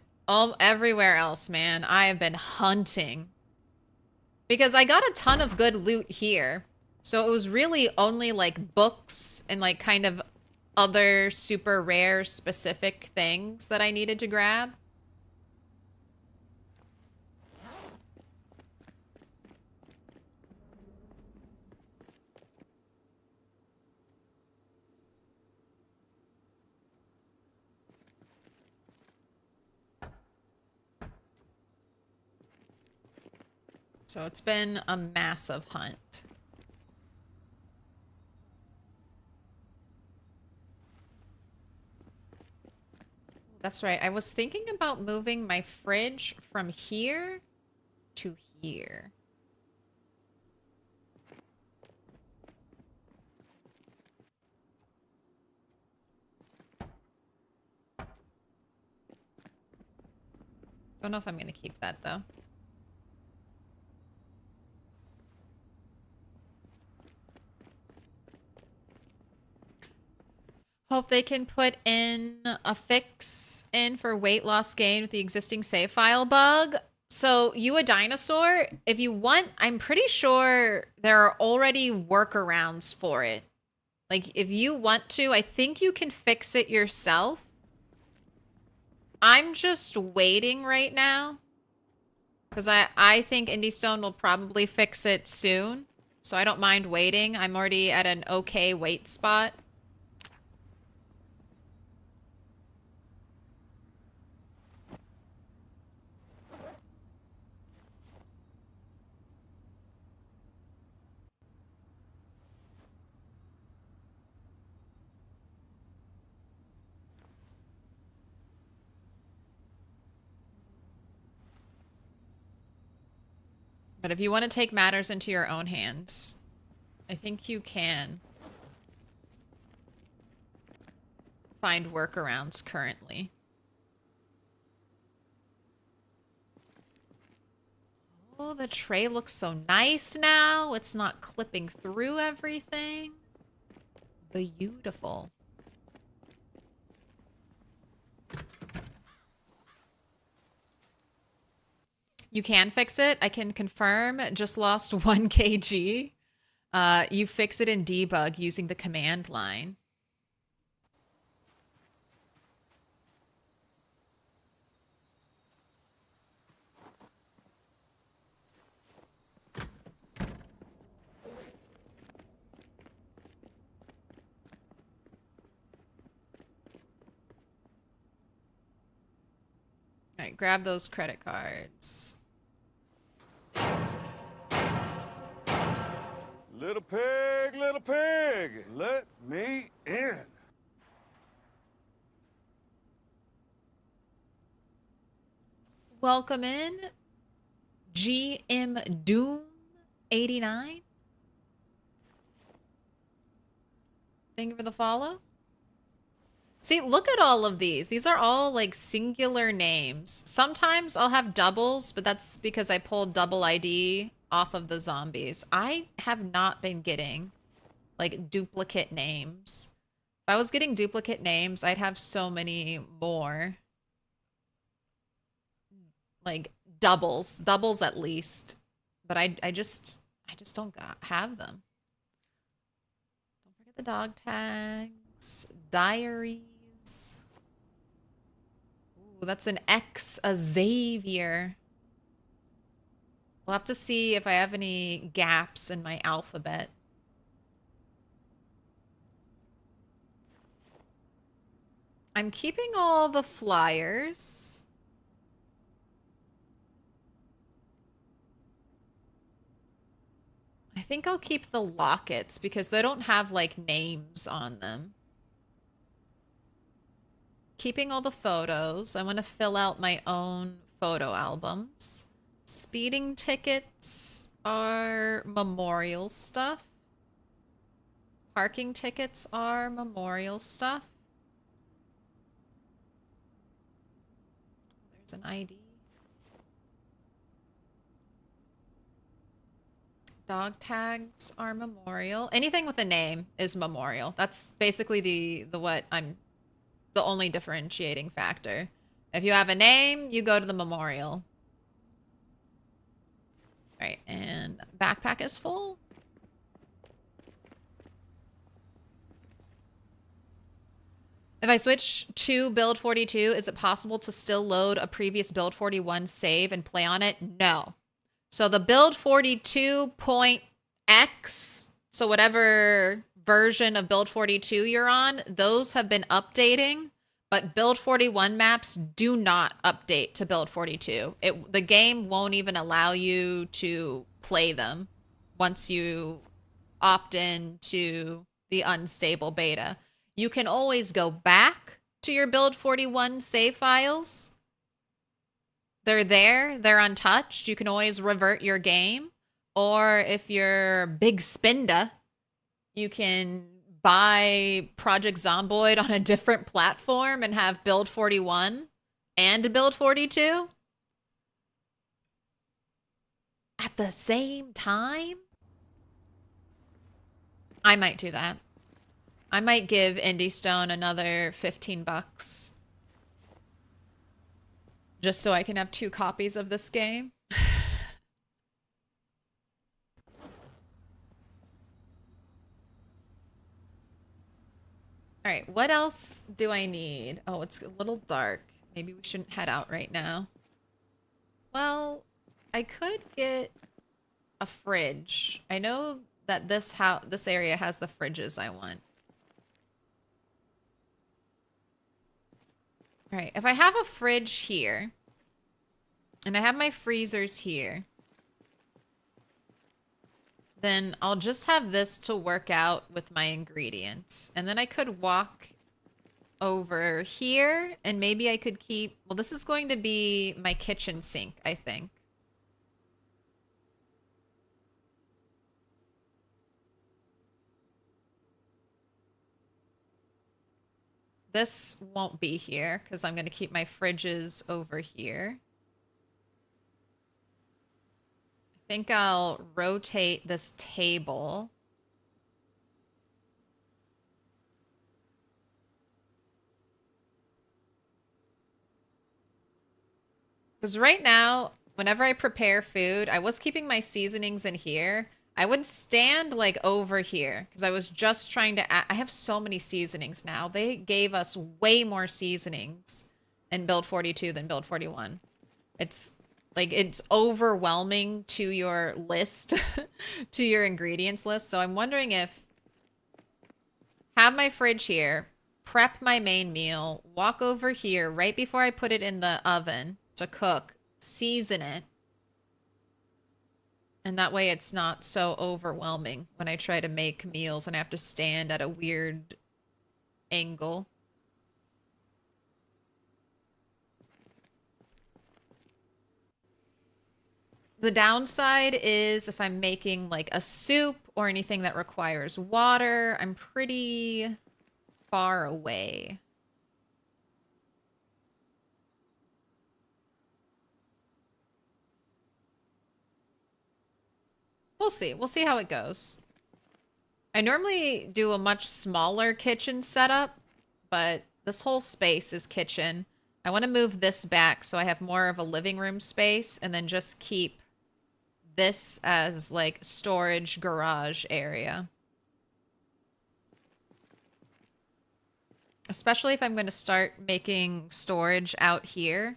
everywhere else, man, I have been hunting. Because I got a ton of good loot here. So it was really only like books and like kind of other super rare specific things that I needed to grab. So it's been a massive hunt. That's right. I was thinking about moving my fridge from here to here. Don't know if I'm going to keep that, though. Hope they can put in a fix in for weight loss gain with the existing save file bug. So, you a dinosaur, if you want, I'm pretty sure there are already workarounds for it. Like, if you want to, I think you can fix it yourself. I'm just waiting right now. Because I think IndieStone will probably fix it soon. So I don't mind waiting. I'm already at an okay wait spot. But if you want to take matters into your own hands, I think you can find workarounds currently. Oh, the tray looks so nice now. It's not clipping through everything. Beautiful. You can fix it. I can confirm. Just lost 1 kg. You fix it in debug using the command line. All right, grab those credit cards. Little pig, let me in. Welcome in, GM Doom 89. Thank you for the follow. See, look at all of these. These are all like singular names. Sometimes I'll have doubles, but that's because I pulled double ID off of the zombies. I have not been getting like duplicate names. If I was getting duplicate names, I'd have so many more. Like doubles at least. But I just don't have them. Don't forget the dog tags, diaries. Ooh, that's an X, a Xavier. We'll have to see if I have any gaps in my alphabet. I'm keeping all the flyers. I think I'll keep the lockets because they don't have like names on them. Keeping all the photos. I want to fill out my own photo albums. Speeding tickets are memorial stuff. Parking tickets are memorial stuff. There's an ID. Dog tags are memorial. Anything with a name is memorial. That's basically the only differentiating factor. If you have a name, you go to the memorial. All right, and backpack is full. If I switch to build 42, is it possible to still load a previous build 41 save and play on it? No. So the build 42.x, so whatever version of build 42 you're on, those have been updating, but build 41 maps do not update to build 42. The game won't even allow you to play them once you opt in to the unstable beta. You can always go back to your build 41 save files. They're there. They're untouched. You can always revert your game. Or if you're big spender, you can buy Project Zomboid on a different platform and have build 41 and build 42 at the same time. I might do that. I might give Indie Stone another 15 bucks. Just so I can have 2 copies of this game. All right, what else do I need? Oh, it's a little dark. Maybe we shouldn't head out right now. Well, I could get a fridge. I know that this area has the fridges I want. All right, if I have a fridge here, and I have my freezers here, then I'll just have this to work out with my ingredients. And then I could walk over here, and maybe I could keep... Well, this is going to be my kitchen sink, I think. This won't be here because I'm going to keep my fridges over here. think I'll rotate this table. Because right now, whenever I prepare food, I was keeping my seasonings in here. I would stand like over here because I was just trying to I have so many seasonings now. They gave us way more seasonings in build 42 than build 41. It's like it's overwhelming to your list, to your ingredients list. So I'm wondering if have my fridge here, prep my main meal, walk over here right before I put it in the oven to cook, season it. And that way it's not so overwhelming when I try to make meals and I have to stand at a weird angle. The downside is if I'm making like a soup or anything that requires water, I'm pretty far away. We'll see. We'll see how it goes. I normally do a much smaller kitchen setup, but this whole space is kitchen. I want to move this back so I have more of a living room space and then just keep this as like storage garage area. Especially if I'm going to start making storage out here.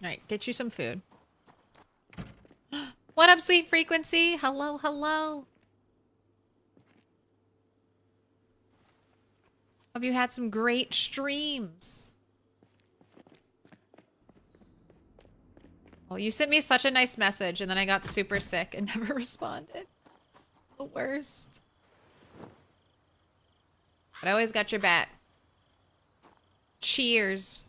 All right, get you some food. What up, Sweet Frequency? Hello, hello. Hope you had some great streams. Oh, you sent me such a nice message, and then I got super sick and never responded. The worst. But I always got your back. Cheers.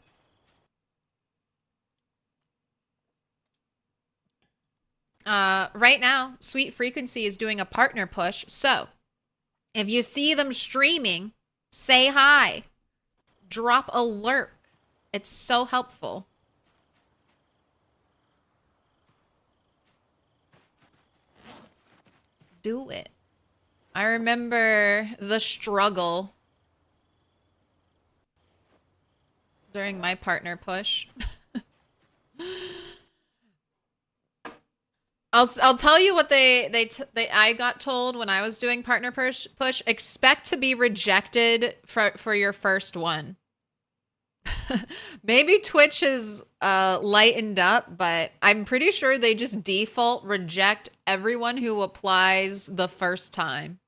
Right now, Sweet Frequency is doing a partner push. So, if you see them streaming, say hi. Drop a lurk. It's so helpful. Do it. I remember the struggle during my partner push. I'll tell you what I got told when I was doing partner push. Expect to be rejected for your first one. Maybe Twitch has lightened up, but I'm pretty sure they just default reject everyone who applies the first time.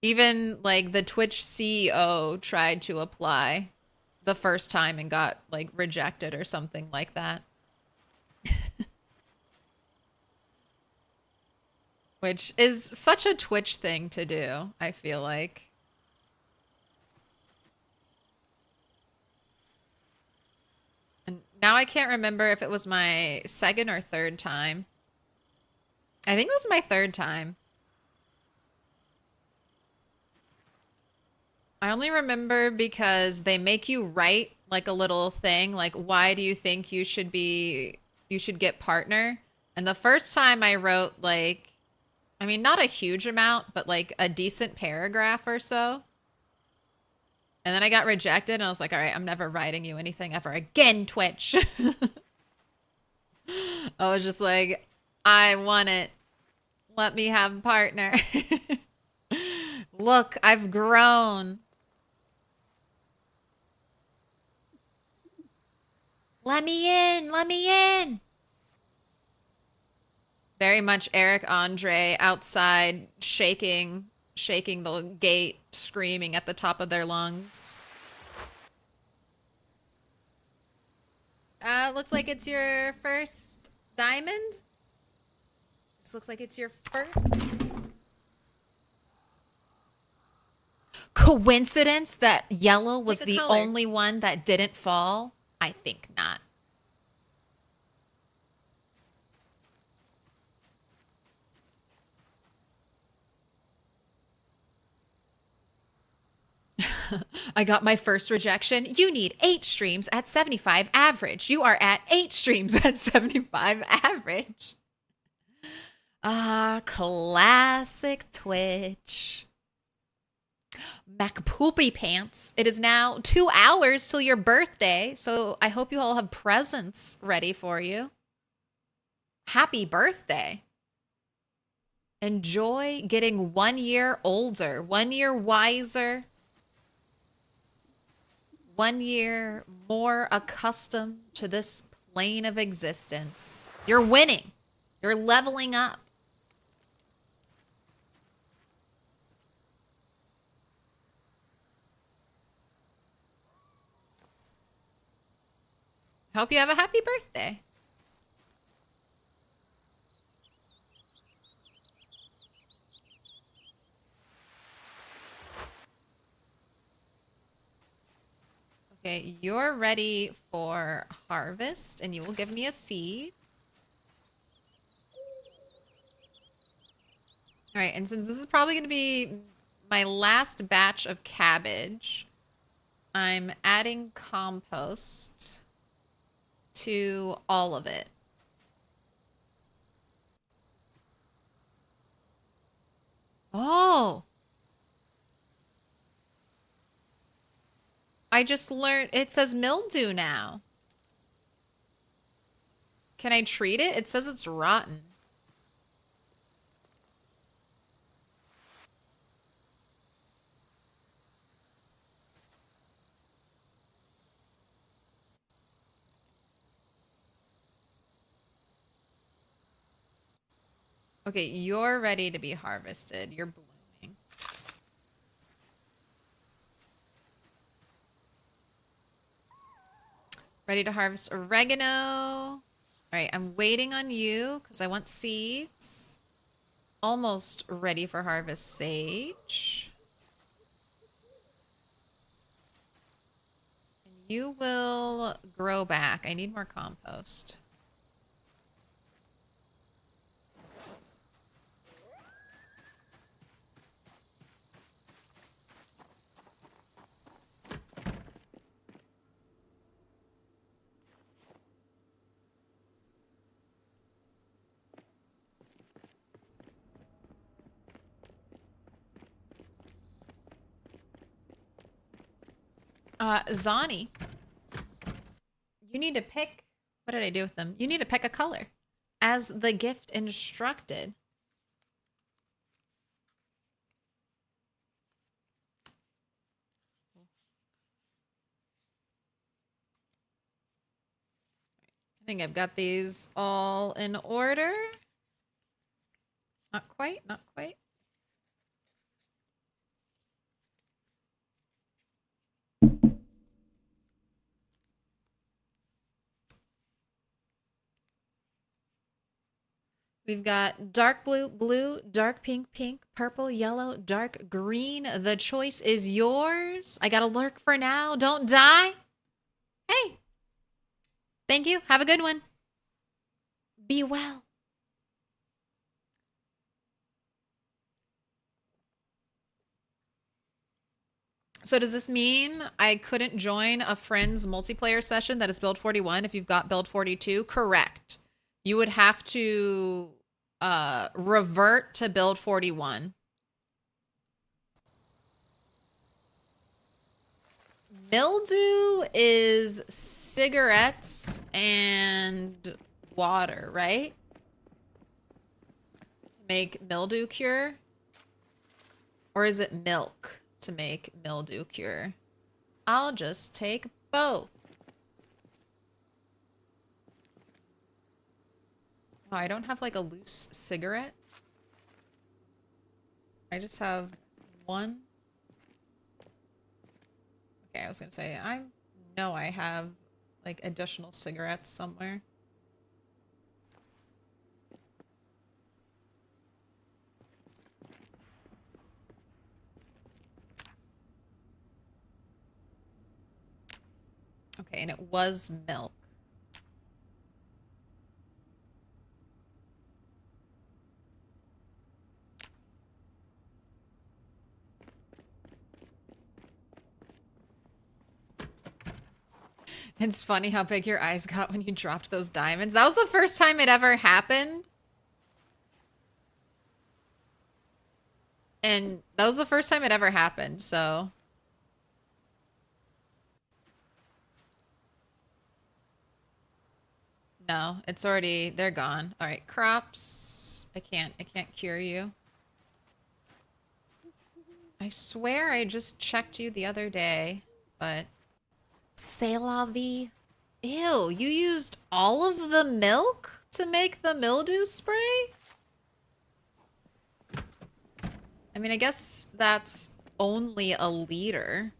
Even like the Twitch CEO tried to apply the first time and got like rejected or something like that. Which is such a Twitch thing to do, I feel like. And now I can't remember if it was my second or third time. I think it was my third time. I only remember because they make you write like a little thing, like, why do you think you should get partner? And the first time I wrote like, I mean, not a huge amount, but like a decent paragraph or so. And then I got rejected and I was like, all right, I'm never writing you anything ever again, Twitch. I was just like, I want it. Let me have a partner. Look, I've grown. Let me in. Let me in. Very much Eric Andre outside shaking the gate, screaming at the top of their lungs. Looks like it's your first diamond. This looks like it's your first. Coincidence that yellow was the only one that didn't fall? I think not. I got my first rejection. You need 8 streams at 75 average. You are at 8 streams at 75 average. Ah, classic Twitch. Macpoopy pants. It is now 2 hours till your birthday, so I hope you all have presents ready for you. Happy birthday. Enjoy getting 1 year older, 1 year wiser, 1 year more accustomed to this plane of existence. You're winning. You're leveling up. Hope you have a happy birthday. Okay, you're ready for harvest, and you will give me a seed. All right, and since this is probably going to be my last batch of cabbage, I'm adding compost to all of it. Oh! I just learned it says mildew now. Can I treat it? It says it's rotten. Okay, you're ready to be harvested. You're blooming. Ready to harvest oregano. All right, I'm waiting on you because I want seeds. Almost ready for harvest sage. And you will grow back. I need more compost. Zani, you need to pick, what did I do with them? You need to pick a color as the gift instructed. I think I've got these all in order. Not quite, not quite. We've got dark blue, blue, dark pink, pink, purple, yellow, dark green. The choice is yours. I got to lurk for now. Don't die. Hey. Thank you. Have a good one. Be well. So does this mean I couldn't join a friend's multiplayer session that is build 41 if you've got build 42? Correct. You would have to revert to build 41. Mildew is cigarettes and water, right? To make mildew cure? Or is it milk to make mildew cure? I'll just take both. Oh, I don't have like a loose cigarette. I just have one. Okay, I was gonna say, I know I have like additional cigarettes somewhere. Okay, and it was milk. It's funny how big your eyes got when you dropped those diamonds. That was the first time it ever happened. And that was the first time it ever happened, so. No, it's already, they're gone. All right, crops. I can't cure you. I swear I just checked you the other day, but. C'est la vie. Ew, you used all of the milk to make the mildew spray? I mean, I guess that's only a liter.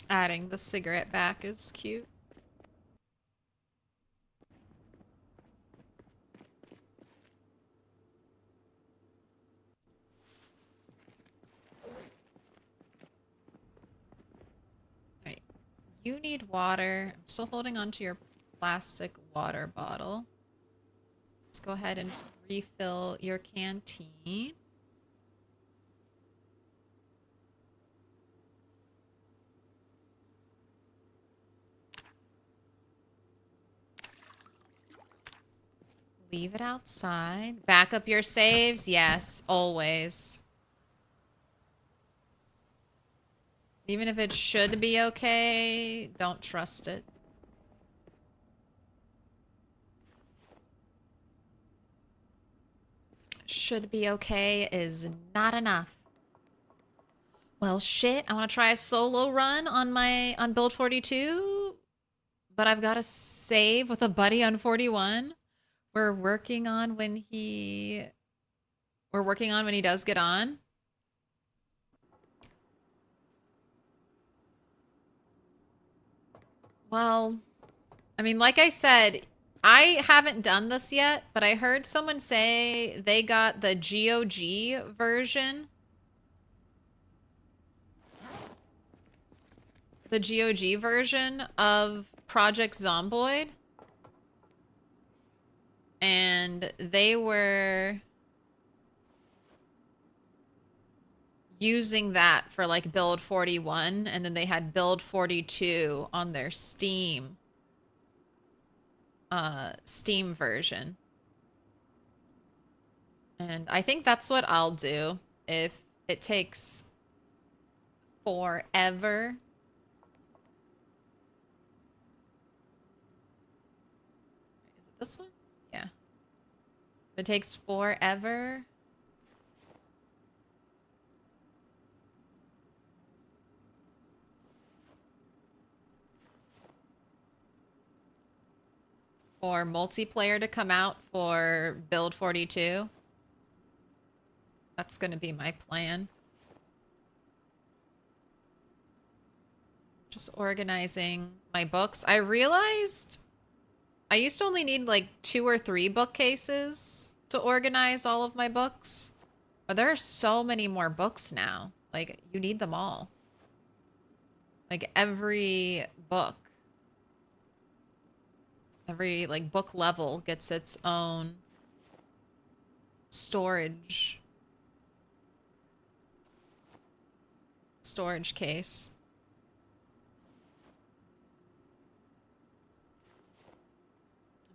Adding the cigarette back is cute. Right. You need water. I'm still holding onto your plastic water bottle. Let's go ahead and refill your canteen. Leave it outside. Back up your saves. Yes, always. Even if it should be okay, don't trust it. Should be okay is not enough. Well, shit, I want to try a solo run on build 42, but I've got to save with a buddy on 41. We're working on when he does get on. Well, I mean, like I said, I haven't done this yet, but I heard someone say they got the GOG version. The GOG version of Project Zomboid. And they were using that for like build 41, and then they had build 42 on their Steam version. And I think that's what I'll do if it takes forever. Is it this one? Yeah. If it takes forever. For multiplayer to come out for build 42. That's going to be my plan. Just organizing my books. I realized I used to only need like 2 or 3 bookcases to organize all of my books. But there are so many more books now. Like, you need them all. Like, every book. Every, like, book level gets its own storage case.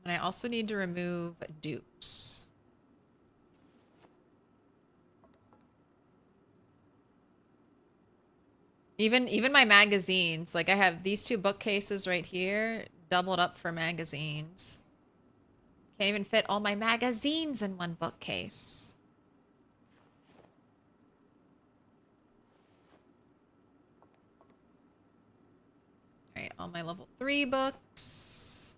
And I also need to remove dupes. Even my magazines, like I have these 2 bookcases right here, doubled up for magazines. Can't even fit all my magazines in one bookcase. All right, all my level 3 books.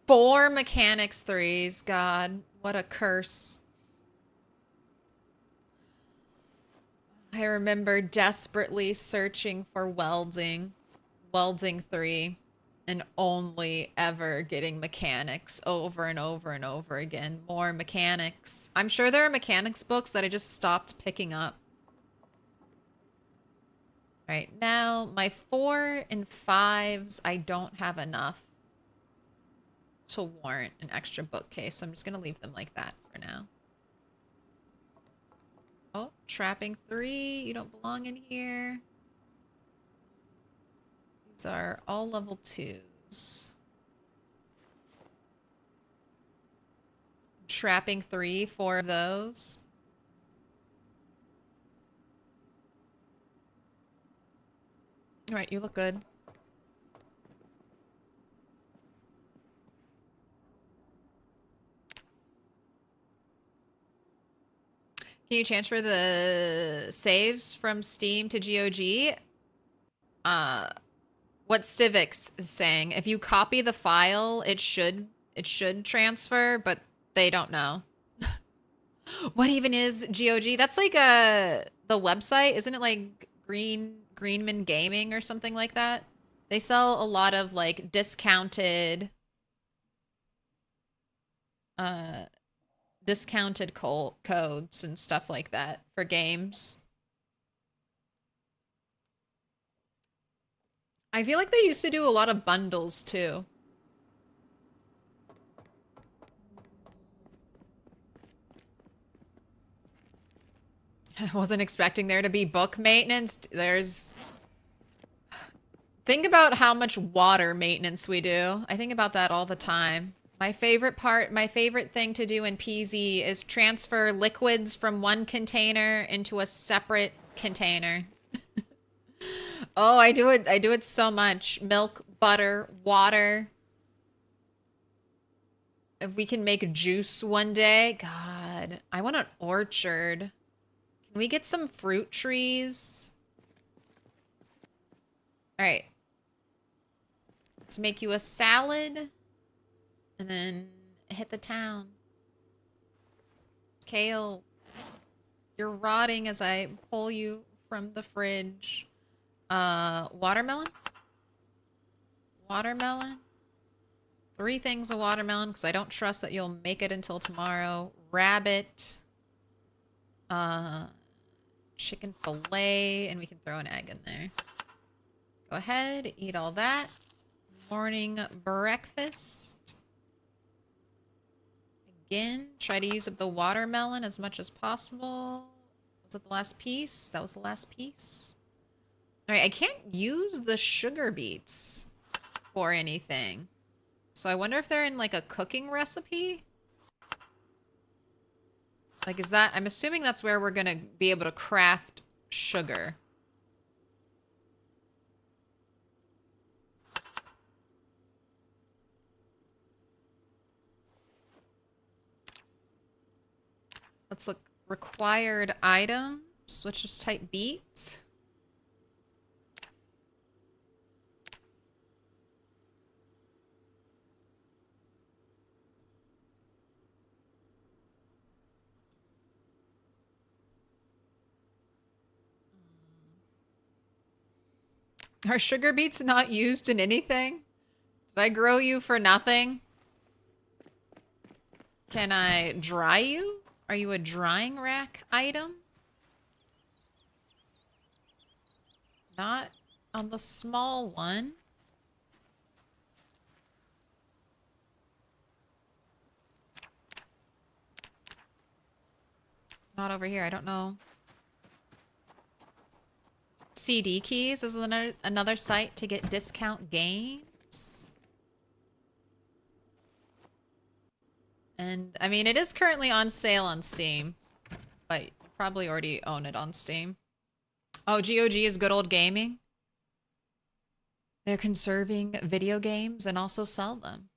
4 mechanics 3s. God, what a curse. I remember desperately searching for welding 3, and only ever getting mechanics over and over and over again. More mechanics. I'm sure there are mechanics books that I just stopped picking up. All right, now my 4 and 5s, I don't have enough to warrant an extra bookcase. So I'm just going to leave them like that for now. Oh, trapping 3. You don't belong in here. These are all level 2s. Trapping 3, 4 of those. All right, you look good. Can you transfer the saves from Steam to GOG? What Stivix is saying, if you copy the file, it should transfer, but they don't know. What even is GOG? That's like the website, isn't it? Like Greenman Gaming or something like that. They sell a lot of like discounted codes and stuff like that for games. I feel like they used to do a lot of bundles too. I wasn't expecting there to be book maintenance. Think about how much water maintenance we do. I think about that all the time. My favorite thing to do in PZ is transfer liquids from one container into a separate container. Oh, I do it so much. Milk, butter, water. If we can make juice one day. God, I want an orchard. Can we get some fruit trees? All right. Let's make you a salad. And then hit the town. Kale. You're rotting as I pull you from the fridge. Watermelon? Watermelon? 3 things of watermelon, because I don't trust that you'll make it until tomorrow. Rabbit. Chicken fillet, and we can throw an egg in there. Go ahead, eat all that. Morning breakfast. Again, try to use up the watermelon as much as possible. Was it the last piece? That was the last piece. All right, I can't use the sugar beets for anything. So I wonder if they're in like a cooking recipe. Like, is that... I'm assuming that's where we're going to be able to craft sugar. Let's look. Required items. Let's just type beet. Are sugar beets not used in anything? Did I grow you for nothing? Can I dry you? Are you a drying rack item? Not on the small one. Not over here, I don't know. CD keys is another site to get discount games. And, I mean, it is currently on sale on Steam. But you probably already own it on Steam. Oh, GOG is good old gaming. They're conserving video games and also sell them.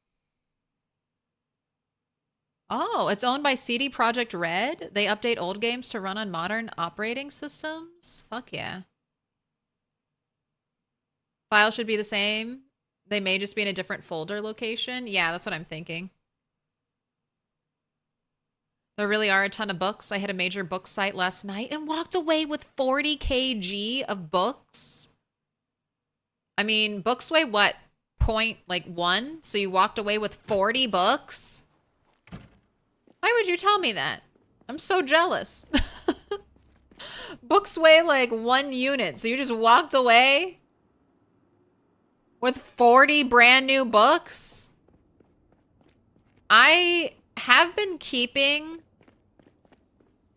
Oh, it's owned by CD Projekt Red. They update old games to run on modern operating systems. Fuck yeah. File should be the same They may just be in a different folder location. Yeah, that's what I'm thinking. There really are a ton of books. I hit a major book site last night and walked away with 40 kg of books. I mean, books weigh what? Point like 1? So you walked away with 40 books? Why would you tell me that? I'm so jealous. Books weigh like 1 unit, so you just walked away with 40 brand new books? I have been keeping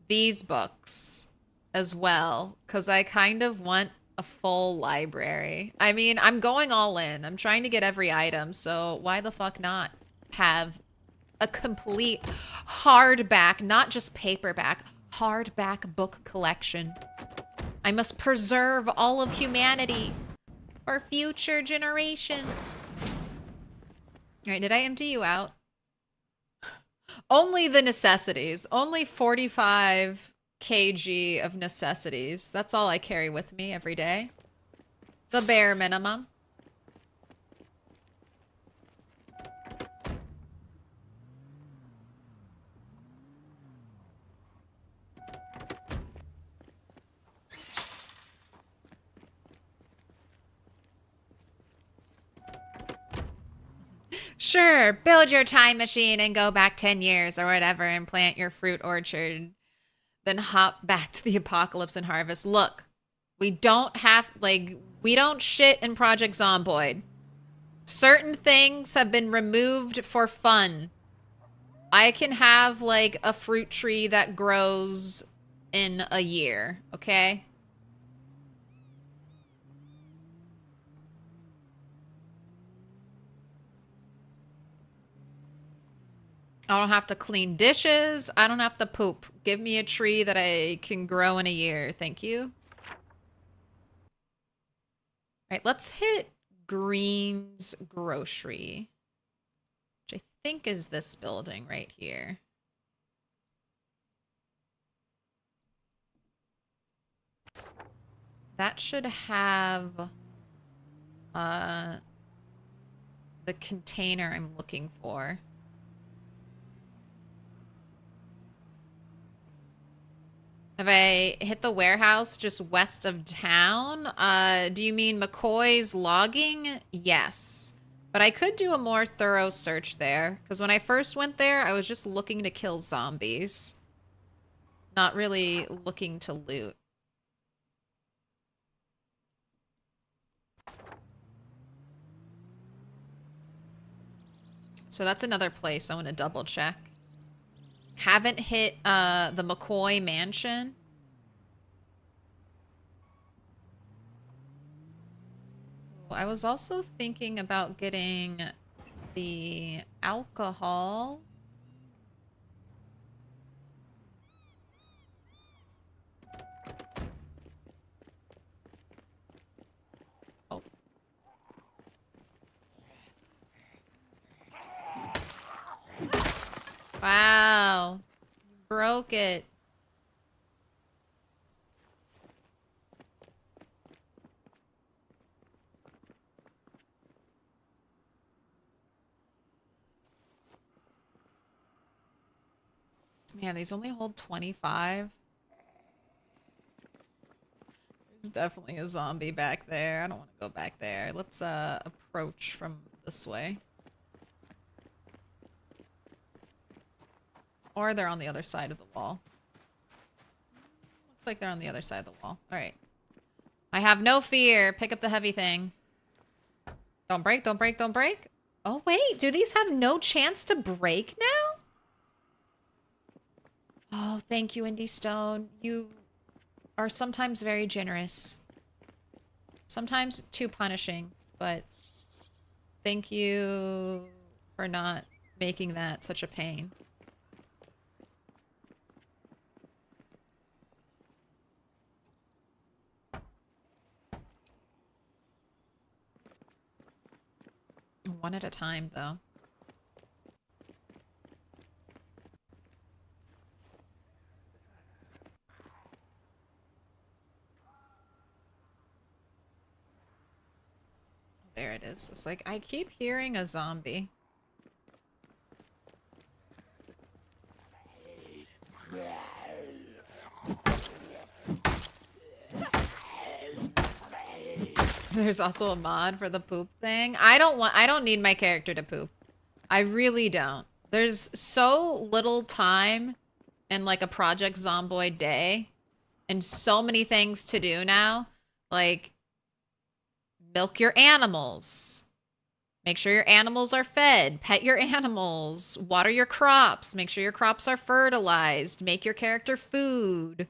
these books as well because I kind of want a full library. I mean, I'm going all in. I'm trying to get every item, so why the fuck not have a complete hardback, not just paperback, hardback book collection. I must preserve all of humanity for future generations. All right, did I empty you out? Only the necessities. Only 45 kg of necessities. That's all I carry with me every day. The bare minimum. Sure, build your time machine and go back 10 years or whatever and plant your fruit orchard. Then hop back to the apocalypse and harvest. Look, we don't have, like, we don't shit in Project Zomboid. Certain things have been removed for fun. I can have, like, a fruit tree that grows in a year, okay? I don't have to clean dishes. I don't have to poop. Give me a tree that I can grow in a year. Thank you. All right, let's hit Green's Grocery, which I think is this building right here. That should have the container I'm looking for. Have I hit the warehouse just west of town? Do you mean McCoy's logging? Yes. But I could do a more thorough search there, because when I first went there, I was just looking to kill zombies. Not really looking to loot. So that's another place I want to double check. Haven't hit the McCoy mansion. I was also thinking about getting the alcohol. Oh. Wow. You broke it. Man, these only hold 25. There's definitely a zombie back there. I don't want to go back there. Let's approach from this way. Or they're on the other side of the wall. Looks like they're on the other side of the wall. All right. I have no fear. Pick up the heavy thing. Don't break, don't break, don't break. Oh, wait. Do these have no chance to break now? Oh, thank you, Indy Stone. You are sometimes very generous. Sometimes too punishing, but thank you for not making that such a pain. One at a time, though. There it is. It's like, I keep hearing a zombie. There's also a mod for the poop thing. I don't need my character to poop. I really don't. There's so little time in like a Project Zomboid day and so many things to do now. Like, milk your animals. Make sure your animals are fed. Pet your animals. Water your crops. Make sure your crops are fertilized. Make your character food.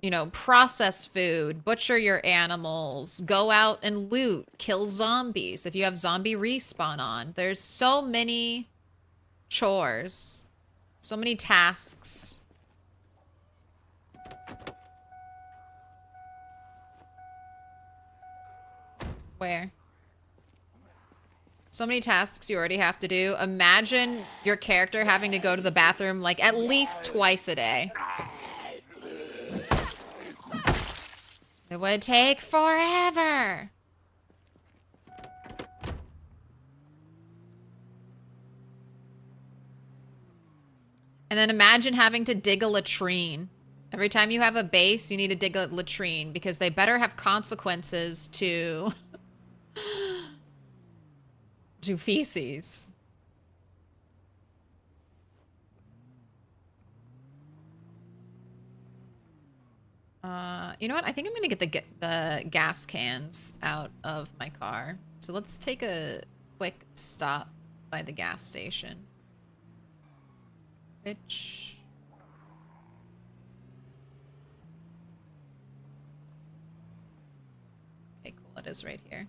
You know, process food. Butcher your animals. Go out and loot. Kill zombies if you have zombie respawn on. There's so many chores. So many tasks. Where? So many tasks you already have to do. Imagine your character having to go to the bathroom like at least twice a day. It would take forever. And then imagine having to dig a latrine. Every time you have a base, you need to dig a latrine because they better have consequences to feces. You know what? I think I'm gonna get the gas cans out of my car. So let's take a quick stop by the gas station. Which... Okay, cool. It is right here.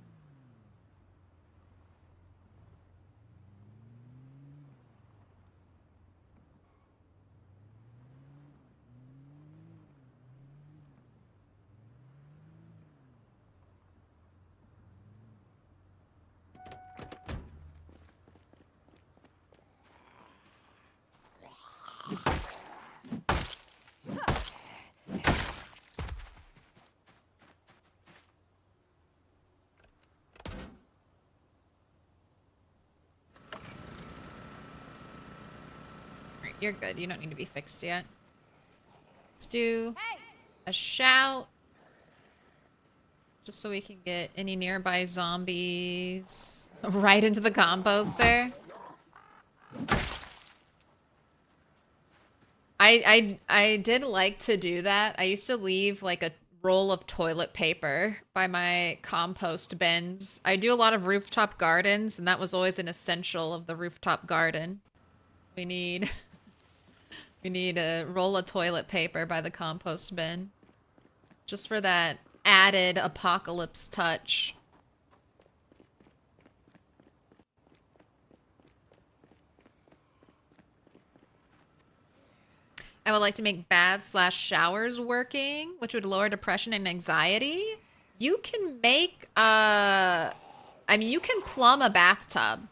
You're good. You don't need to be fixed yet. Let's do a shout. Just so we can get any nearby zombies right into the composter. I did like to do that. I used to leave like a roll of toilet paper by my compost bins. I do a lot of rooftop gardens, and that was always an essential of the rooftop garden. We need a roll of toilet paper by the compost bin. Just for that added apocalypse touch. I would like to make baths/showers working, which would lower depression and anxiety. You can make, I mean, you can plumb a bathtub.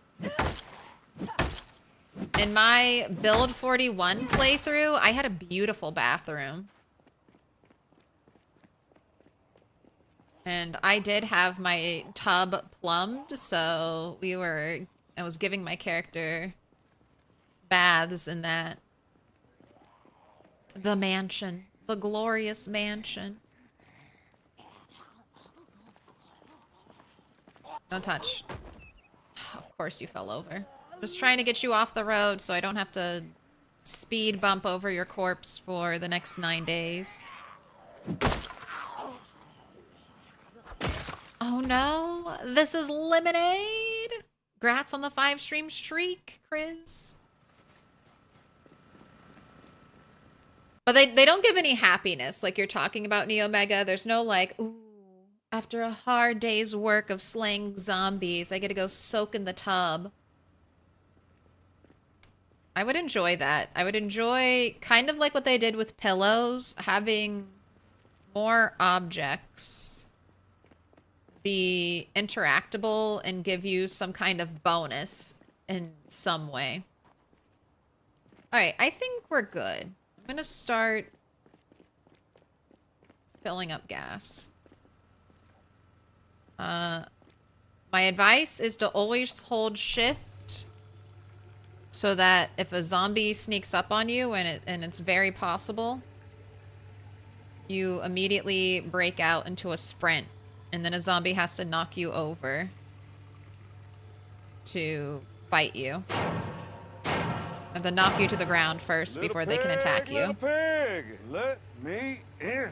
In my Build 41 playthrough, I had a beautiful bathroom. And I did have my tub plumbed, so I was giving my character baths in that. The mansion. The glorious mansion. Don't touch. Of course you fell over. Just trying to get you off the road so I don't have to speed bump over your corpse for the next 9 days. Oh no, this is lemonade. Grats on the 5-stream streak, Chris. But they don't give any happiness like you're talking about, Neomega. There's no like, ooh, after a hard day's work of slaying zombies, I get to go soak in the tub. I would enjoy that. I would enjoy kind of like what they did with pillows, having more objects be interactable and give you some kind of bonus in some way. All right, I think we're good. I'm gonna start filling up gas. My advice is to always hold shift so that if a zombie sneaks up on you, and it's very possible, you immediately break out into a sprint, and then a zombie has to knock you over to bite you. Have to knock you to the ground first before they can attack you. Little pig, let me in.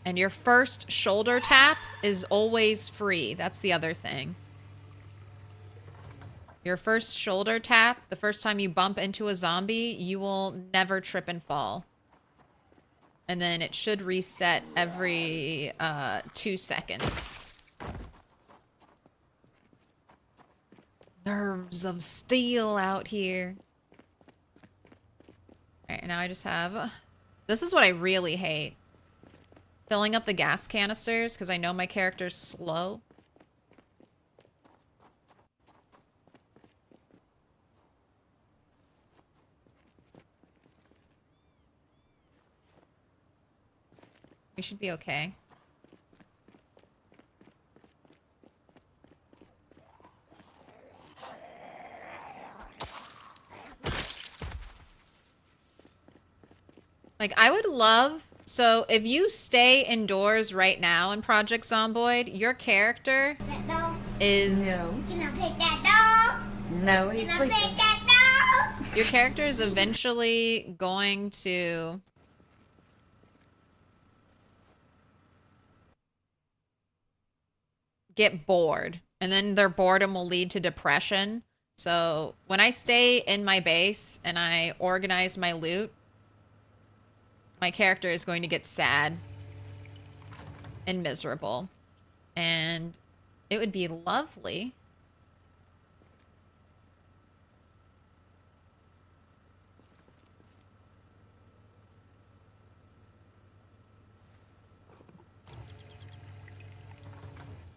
And your first shoulder tap is always free. That's the other thing. Your first shoulder tap, the first time you bump into a zombie, you will never trip and fall. And then it should reset every 2 seconds. Nerves of steel out here. Alright, now I just have... This is what I really hate. Filling up the gas canisters, because I know my character's slow. We should be okay. Like, I would love... So, if you stay indoors right now in Project Zomboid, your character is... No. Can I pet that dog? No, he's Can I sleeping. pet that dog? Your character is eventually going to... get bored. And then their boredom will lead to depression. So, when I stay in my base and I organize my loot, my character is going to get sad and miserable. And it would be lovely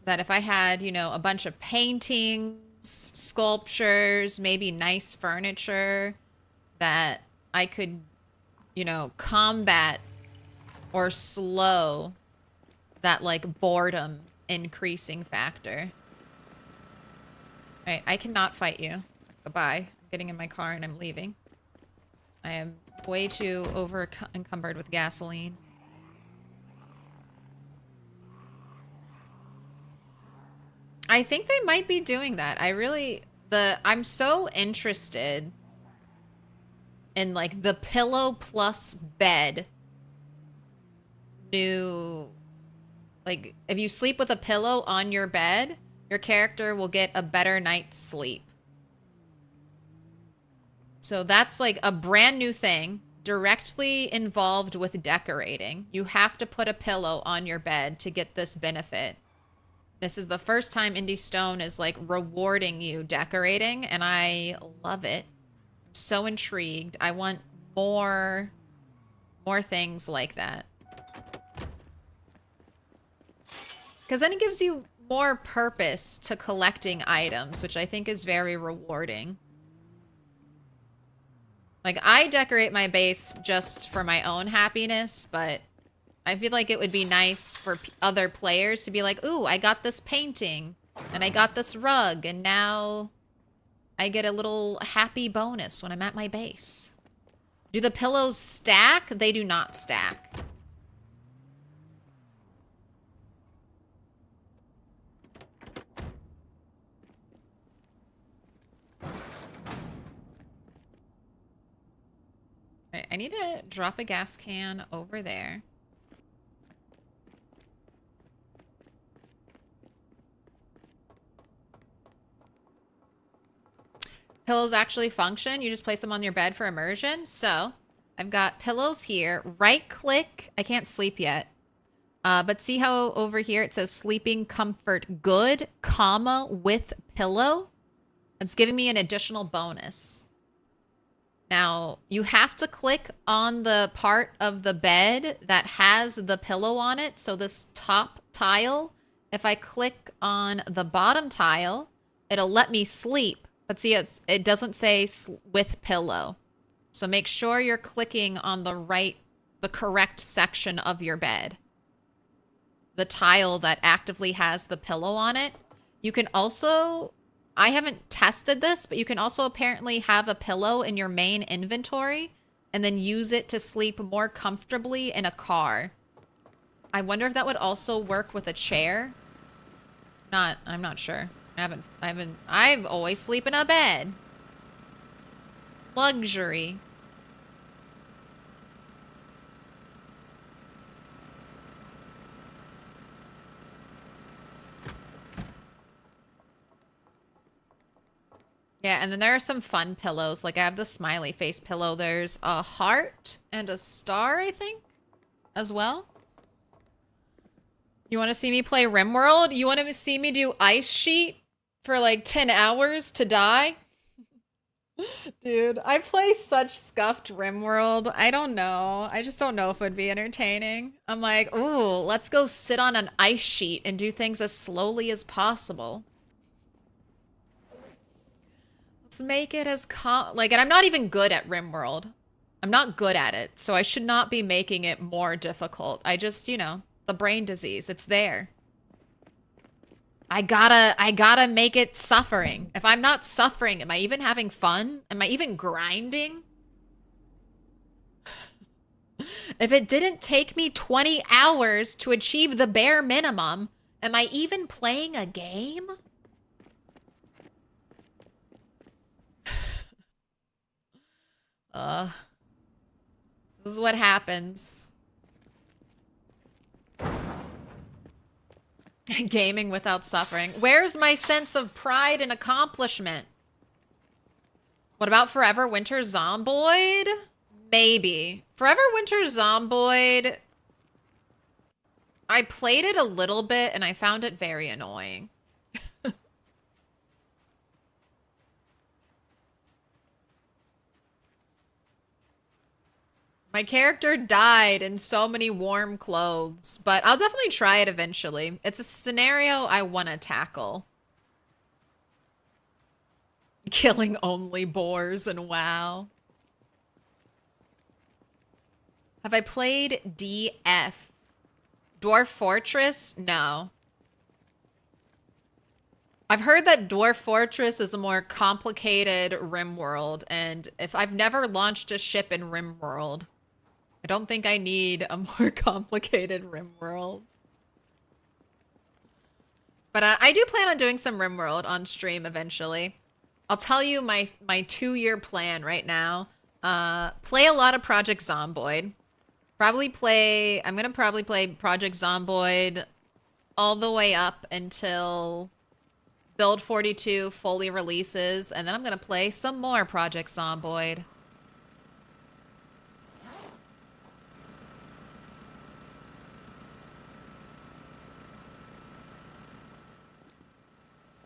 that if I had, you know, a bunch of paintings, sculptures, maybe nice furniture, that I could, you know, combat or slow that, like, boredom increasing factor. Alright, I cannot fight you. Goodbye. I'm getting in my car and I'm leaving. I am way too encumbered with gasoline. I think they might be doing that. I'm so interested in, like, the pillow plus bed new, like, if you sleep with a pillow on your bed, your character will get a better night's sleep. So that's, like, a brand new thing directly involved with decorating. You have to put a pillow on your bed to get this benefit. This is the first time Indie Stone is, like, rewarding you decorating, and I love it. I'm so intrigued. I want more things like that. Because then it gives you more purpose to collecting items, which I think is very rewarding. Like, I decorate my base just for my own happiness, but I feel like it would be nice for other players to be like, ooh, I got this painting, and I got this rug, and now I get a little happy bonus when I'm at my base. Do the pillows stack? They do not stack. Alright, I need to drop a gas can over there. Pillows actually function. You just place them on your bed for immersion. So I've got pillows here. Right click. I can't sleep yet. But see how over here it says sleeping comfort good, comma, with pillow? It's giving me an additional bonus. Now, you have to click on the part of the bed that has the pillow on it. So this top tile, if I click on the bottom tile, it'll let me sleep. But see, it doesn't say with pillow. So make sure you're clicking on the correct section of your bed. The tile that actively has the pillow on it. You can also, I haven't tested this, but you can also apparently have a pillow in your main inventory and then use it to sleep more comfortably in a car. I wonder if that would also work with a chair. I'm not sure. I've always sleep in a bed. Luxury. Yeah, and then there are some fun pillows. Like I have the smiley face pillow. There's a heart and a star, I think, as well. You want to see me play RimWorld? You want to see me do Ice Sheet for like 10 hours to die? Dude, I play such scuffed RimWorld. I don't know. I just don't know if it would be entertaining. I'm like, ooh, let's go sit on an ice sheet and do things as slowly as possible. Let's make it as and I'm not even good at RimWorld. I'm not good at it, so I should not be making it more difficult. I just, you know, the brain disease, it's there. I gotta make it suffering. If I'm not suffering, am I even having fun? Am I even grinding? If it didn't take me 20 hours to achieve the bare minimum, am I even playing a game? This is what happens. Gaming without suffering. Where's my sense of pride and accomplishment? What about Forever Winter Zomboid? Maybe. Forever Winter Zomboid, I played it a little bit and I found it very annoying. My character died in so many warm clothes, but I'll definitely try it eventually. It's a scenario I want to tackle. Killing only boars and WoW. Have I played DF? Dwarf Fortress? No. I've heard that Dwarf Fortress is a more complicated RimWorld, and if I've never launched a ship in RimWorld, I don't think I need a more complicated RimWorld. But I do plan on doing some RimWorld on stream eventually. I'll tell you my 2-year plan right now. Play a lot of Project Zomboid. I'm gonna probably play Project Zomboid all the way up until Build 42 fully releases, and then I'm gonna play some more Project Zomboid.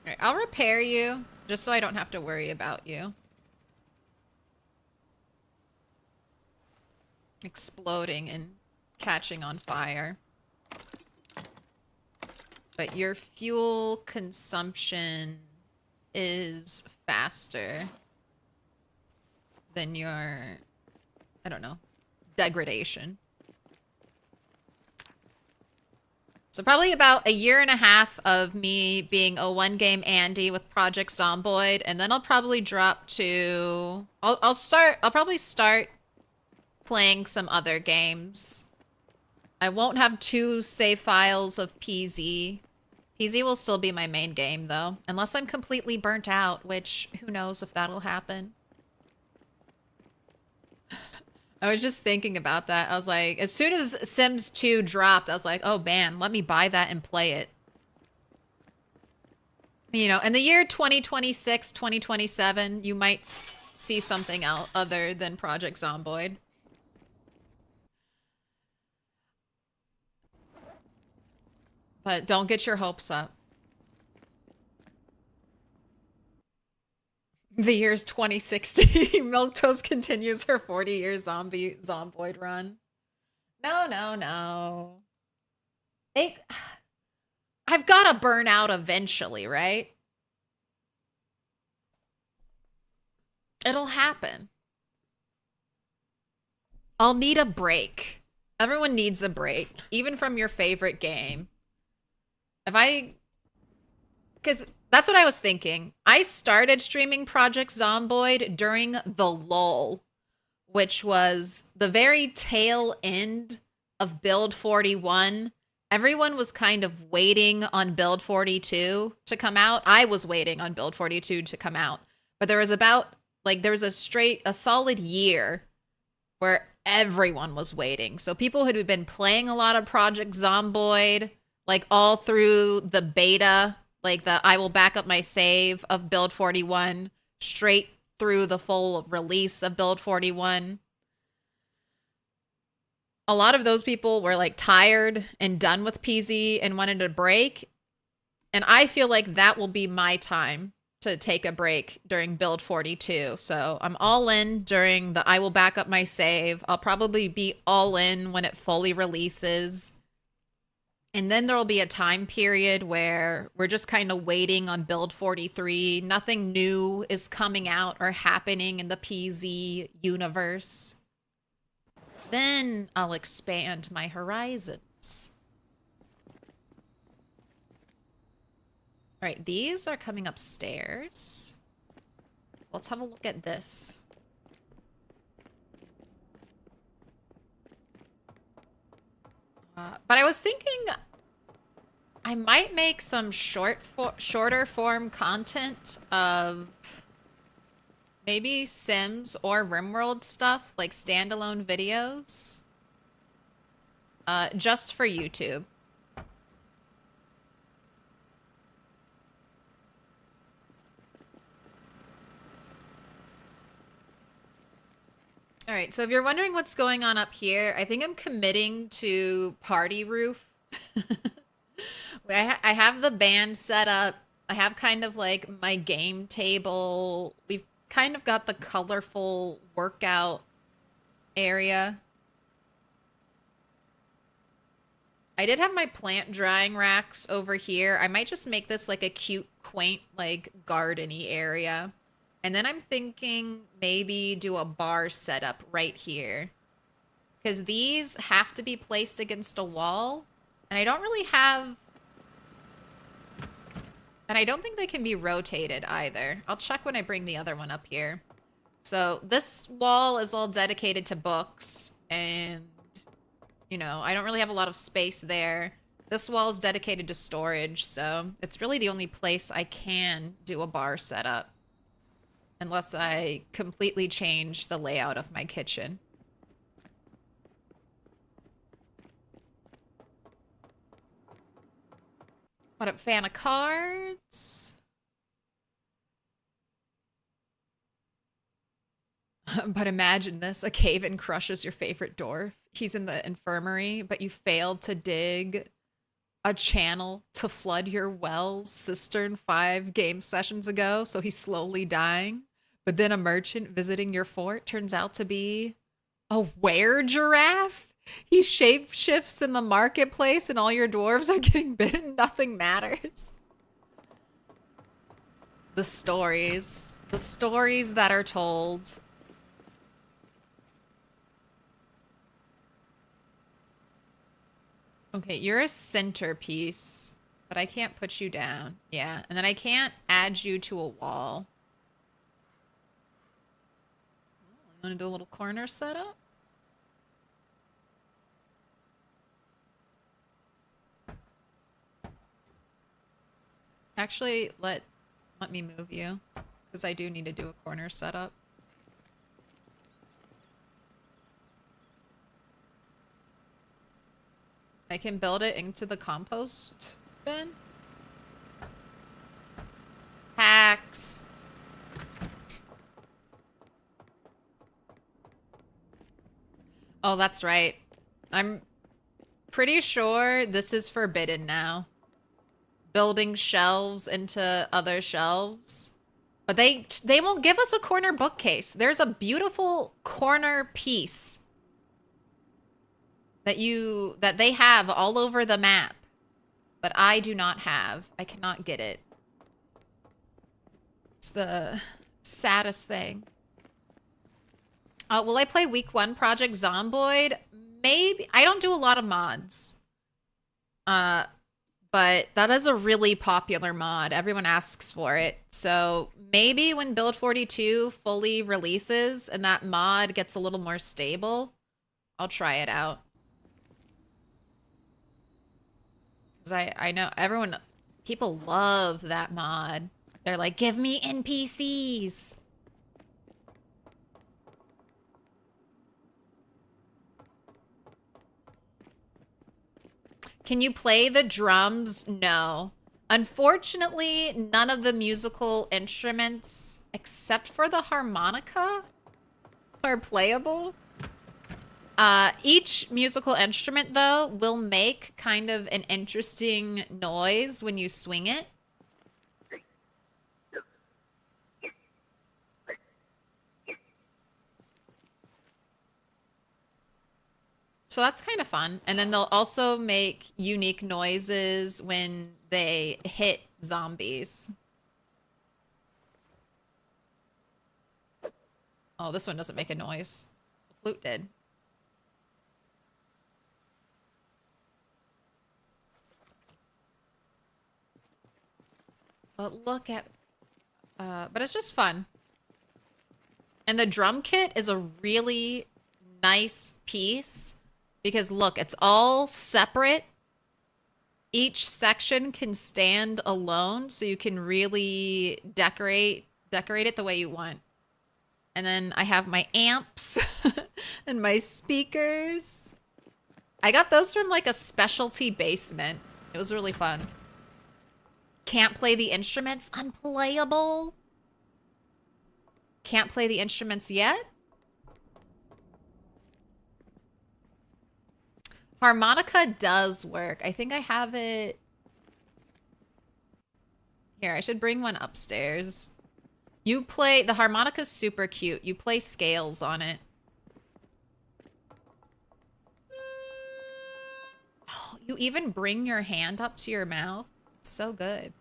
All right, I'll repair you, just so I don't have to worry about you exploding and catching on fire. But your fuel consumption is faster than your, I don't know, degradation. So probably about 1.5 years of me being a one-game Andy with Project Zomboid, and then I'll probably drop to... I'll probably start playing some other games. I won't have 2 save files of PZ. PZ will still be my main game, though. Unless I'm completely burnt out, which who knows if that'll happen. I was just thinking about that. I was like, as soon as Sims 2 dropped, I was like, oh man, let me buy that and play it. You know, in the year 2026, 2027, you might see something else other than Project Zomboid. But don't get your hopes up. The year's 2060. Milquetoast continues her 40-year zomboid run. No. I've got to burn out eventually, right? It'll happen. I'll need a break. Everyone needs a break, even from your favorite game. because that's what I was thinking. I started streaming Project Zomboid during the lull, which was the very tail end of Build 41. Everyone was kind of waiting on Build 42 to come out. I was waiting on Build 42 to come out. But there was a solid year where everyone was waiting. So people who had been playing a lot of Project Zomboid, like all through the beta, like the I will back up my save of Build 41, straight through the full release of Build 41. A lot of those people were like tired and done with PZ and wanted a break. And I feel like that will be my time to take a break during Build 42. So I'm all in during the I will back up my save. I'll probably be all in when it fully releases. And then there'll be a time period where we're just kind of waiting on Build 43. Nothing new is coming out or happening in the PZ universe. Then I'll expand my horizons. All right, these are coming upstairs. Let's have a look at this. But I was thinking I might make some shorter form content of maybe Sims or RimWorld stuff, like standalone videos, just for YouTube. All right, so if you're wondering what's going on up here, I think I'm committing to Party Roof. I have the band set up. I have kind of like my game table. We've kind of got the colorful workout area. I did have my plant drying racks over here. I might just make this like a cute, quaint, like garden-y area. And then I'm thinking maybe do a bar setup right here. Because these have to be placed against a wall. And I don't really have... And I don't think they can be rotated either. I'll check when I bring the other one up here. So this wall is all dedicated to books. And, you know, I don't really have a lot of space there. This wall is dedicated to storage. So it's really the only place I can do a bar setup. Unless I completely change the layout of my kitchen. What up, fan of cards? But imagine this, a cave-in crushes your favorite dwarf. He's in the infirmary, but you failed to dig a channel to flood your well's cistern 5 game sessions ago, so he's slowly dying. But then a merchant visiting your fort turns out to be a were-giraffe? He shapeshifts in the marketplace and all your dwarves are getting bitten. Nothing matters. The stories that are told. Okay, you're a centerpiece, but I can't put you down. Yeah, and then I can't add you to a wall. You want to do a little corner setup? Actually, let me move you, because I do need to do a corner setup. I can build it into the compost bin. Hacks. Oh, that's right. I'm pretty sure this is forbidden now. Building shelves into other shelves. But they won't give us a corner bookcase. There's a beautiful corner piece that they have all over the map. But I do not have. I cannot get it. It's the saddest thing. Will I play week 1 Project Zomboid? Maybe. I don't do a lot of mods. But But that is a really popular mod. Everyone asks for it. So maybe when Build 42 fully releases and that mod gets a little more stable, I'll try it out. Because I know people love that mod. They're like, give me NPCs. Can you play the drums? No. Unfortunately, none of the musical instruments, except for the harmonica, are playable. Each musical instrument, though, will make kind of an interesting noise when you swing it. So that's kind of fun. And then they'll also make unique noises when they hit zombies. Oh, this one doesn't make a noise. The flute did. But look at... but it's just fun. And the drum kit is a really nice piece. Because look, it's all separate. Each section can stand alone, so you can really decorate it the way you want. And then I have my amps and my speakers. I got those from like a specialty basement. It was really fun. Can't play the instruments. Unplayable. Can't play the instruments yet. Harmonica does work. I think I have it. Here, I should bring one upstairs. You play... The harmonica's super cute. You play scales on it. Oh, you even bring your hand up to your mouth. It's so good.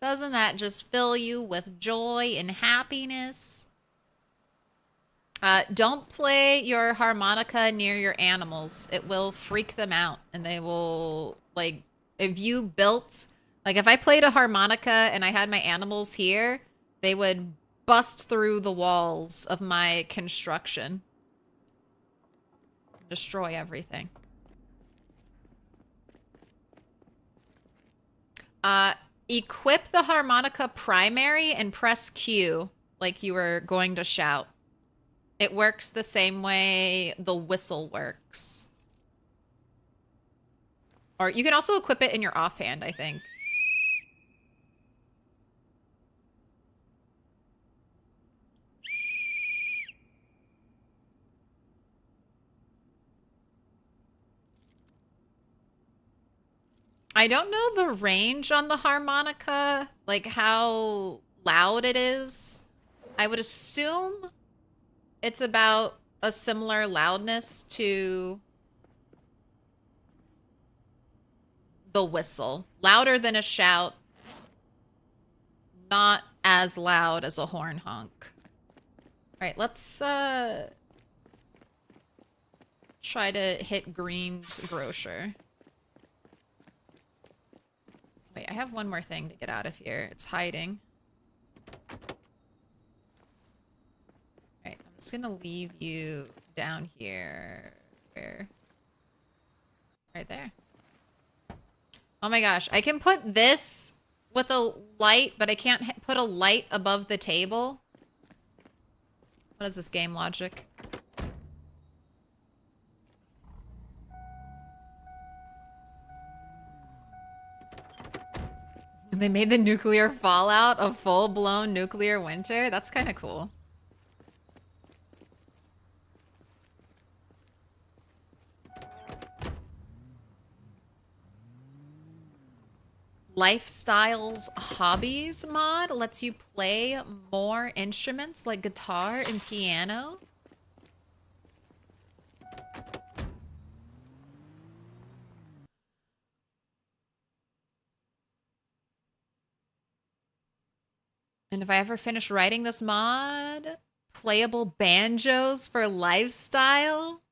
Doesn't that just fill you with joy and happiness? Don't play your harmonica near your animals. It will freak them out, and they will, like, if you built... Like, if I played a harmonica and I had my animals here, they would bust through the walls of my construction. Destroy everything. Equip the harmonica primary and press Q like you were going to shout. It works the same way the whistle works. Or you can also equip it in your offhand, I think. I don't know the range on the harmonica, like how loud it is. I would assume it's about a similar loudness to the whistle. Louder than a shout. Not as loud as a horn honk. All right, let's try to hit Green's grocer. Wait, I have one more thing to get out of here. It's hiding. Alright, I'm just gonna leave you down here. Where? Right there. Oh my gosh, I can put this with a light, but I can't put a light above the table. What is this game logic? They made the nuclear fallout a full-blown nuclear winter? That's kind of cool. Lifestyles Hobbies mod lets you play more instruments like guitar and piano. And if I ever finish writing this mod, playable banjos for lifestyle.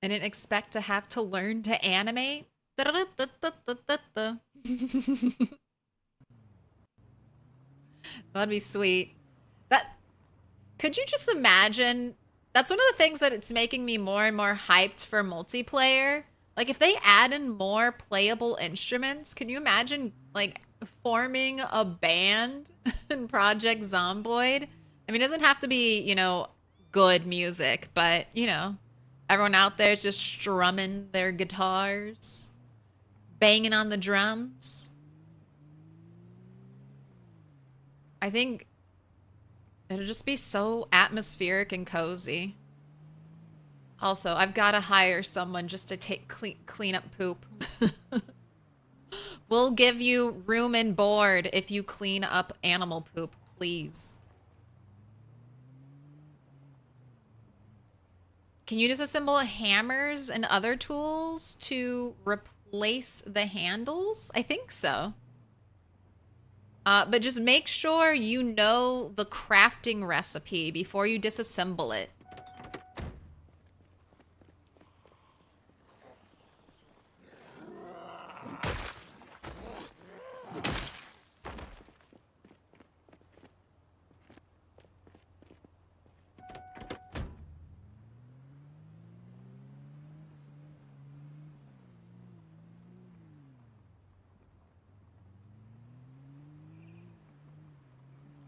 I didn't expect to have to learn to animate. That'd be sweet. Could you just imagine? That's one of the things that it's making me more and more hyped for multiplayer. Like if they add in more playable instruments, can you imagine like forming a band in Project Zomboid? I mean, it doesn't have to be, you know, good music, but you know, everyone out there is just strumming their guitars, banging on the drums. I think it'll just be so atmospheric and cozy. Also, I've got to hire someone just to clean up poop. We'll give you room and board if you clean up animal poop, please. Can you disassemble hammers and other tools to replace the handles? I think so. But just make sure you know the crafting recipe before you disassemble it.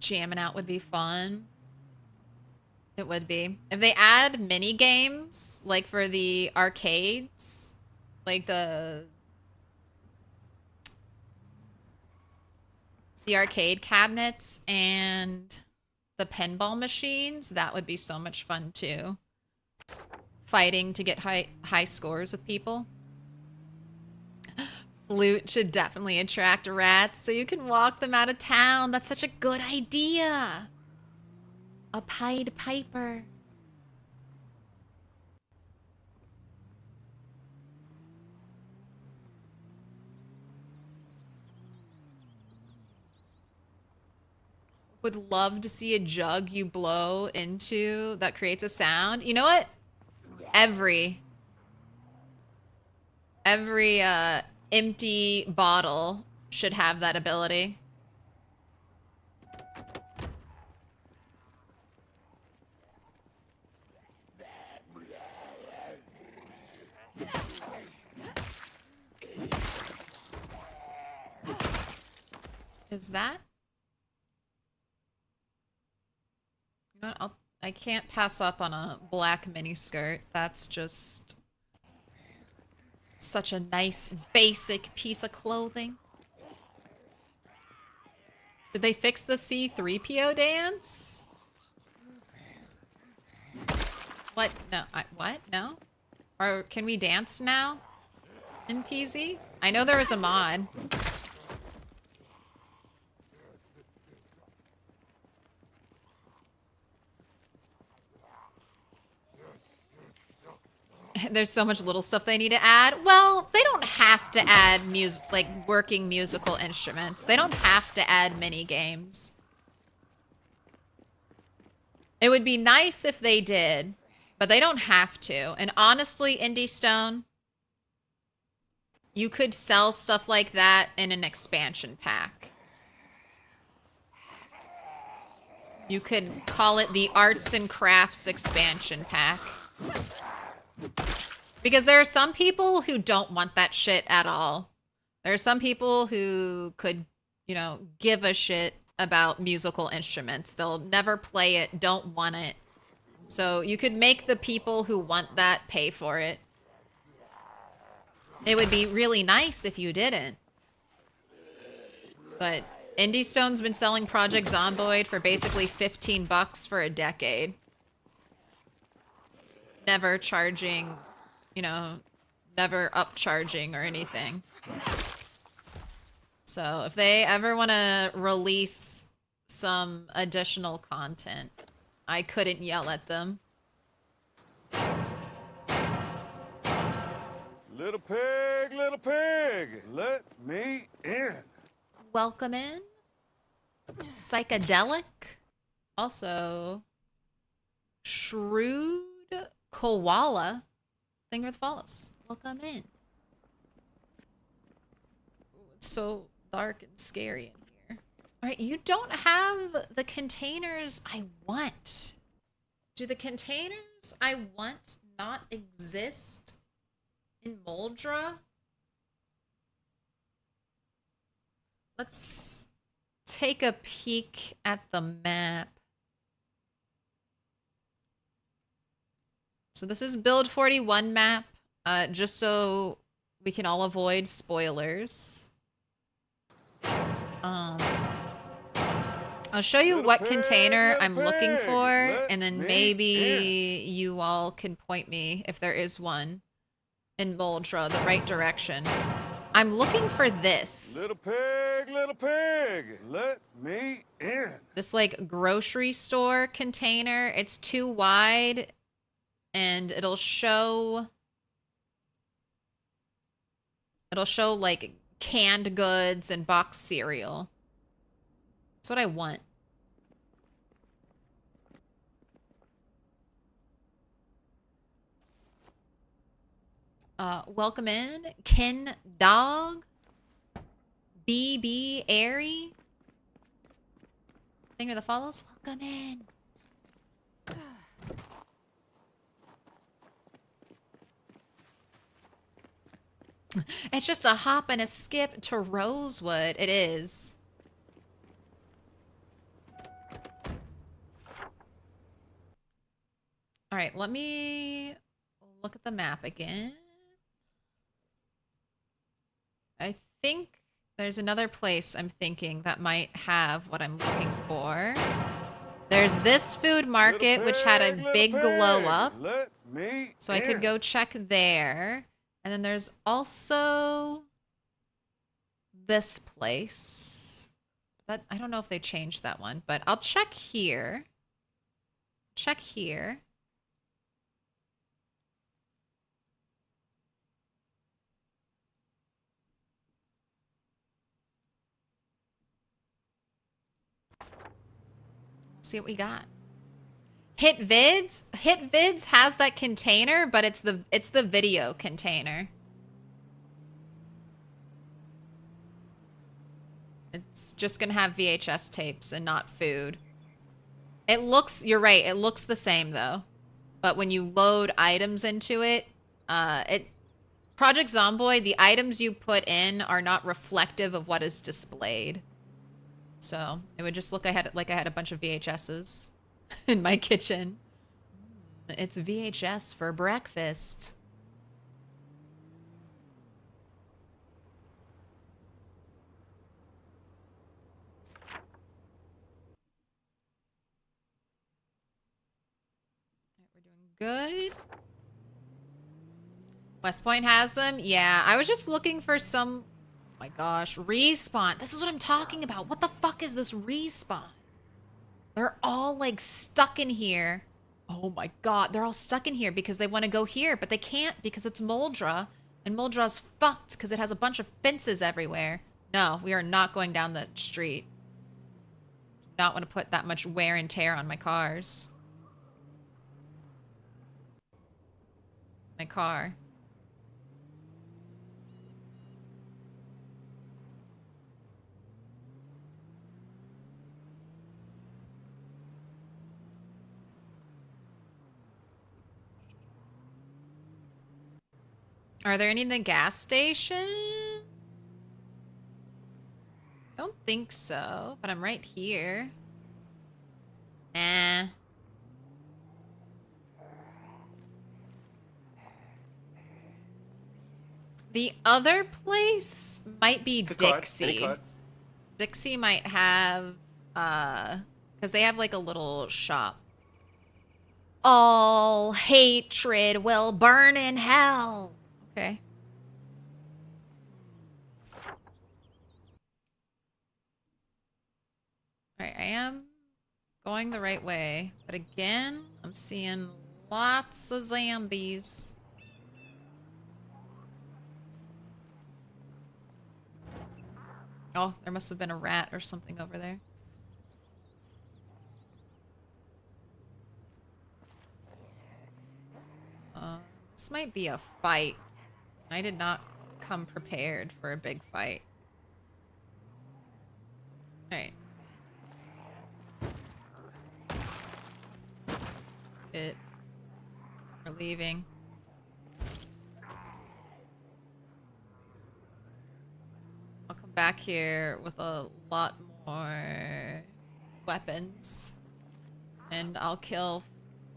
Jamming out would be fun. It would be. If they add mini games, like for the arcades, like the arcade cabinets and the pinball machines, that would be so much fun too. Fighting to get high scores with people. Flute should definitely attract rats so you can walk them out of town. That's such a good idea. A Pied Piper. Would love to see a jug you blow into that creates a sound. You know what? Every empty bottle should have that ability. Is that? You know what? I can't pass up on a black miniskirt. That's just such a nice, basic piece of clothing. Did they fix the C-3PO dance? What? No. What? No? Or can we dance now in PZ? I know there was a mod. There's so much little stuff they need to add. Well, they don't have to add like working musical instruments. They don't have to add mini games. It would be nice if they did, but they don't have to. And honestly, Indie Stone, you could sell stuff like that in an expansion pack. You could call it the Arts and Crafts expansion pack. Because there are some people who don't want that shit at all. There are some people who could, you know, give a shit about musical instruments. They'll never play it, don't want it. So you could make the people who want that pay for it. It would be really nice if you didn't. But Indie Stone's been selling Project Zomboid for basically $15 for a decade. Never charging, you know, never upcharging or anything. So if they ever want to release some additional content, I couldn't yell at them. Little pig, let me in. Welcome in. Psychedelic. Also, shrewd koala. Thing that follows. Welcome in. Ooh, it's so dark and scary in here. All right, you don't have the containers I want. Do the containers I want not exist in Muldraugh? Let's take a peek at the map. So this is build 41 map, just so we can all avoid spoilers. I'll show you what container I'm looking for, and then maybe you all can point me, if there is one, in Muldraugh, the right direction. I'm looking for this. Little pig, let me in. This, like, grocery store container. It's too wide, and it'll show, like, canned goods and boxed cereal. That's what I want. Welcome in, Ken Dog, BB Airy. Finger that follows. Welcome in. It's just a hop and a skip to Rosewood. It is. All right, let me look at the map again. I think there's another place I'm thinking that might have what I'm looking for. There's this food market, which had a big glow up. So I could go check there. And then there's also this place. That I don't know if they changed that one, but I'll check here. Check here. See what we got. Hit Vids has that container, but it's the video container. It's just gonna have VHS tapes and not food. It looks, you're right, it looks the same though. But when you load items into it, Project Zomboid, the items you put in are not reflective of what is displayed. So it would just look like I had a bunch of VHSs in my kitchen. It's VHS for breakfast. We're doing good. West Point has them? Yeah, I was just looking for some... Oh my gosh, respawn. This is what I'm talking about. What the fuck is this respawn? They're all like stuck in here. Oh my god, they're all stuck in here because they want to go here, but they can't because it's Muldraugh. And Muldraugh's fucked because it has a bunch of fences everywhere. No, we are not going down the street. Do not want to put that much wear and tear on my cars. My car. Are there any in the gas station? Don't think so, but I'm right here. Nah. The other place might be Dixie. Dixie might have, because they have like a little shop. All hatred will burn in hell. Okay. Alright, I am going the right way. But again, I'm seeing lots of zombies. Oh, there must have been a rat or something over there. This might be a fight. I did not come prepared for a big fight. Alright. We're leaving. I'll come back here with a lot more weapons. And I'll kill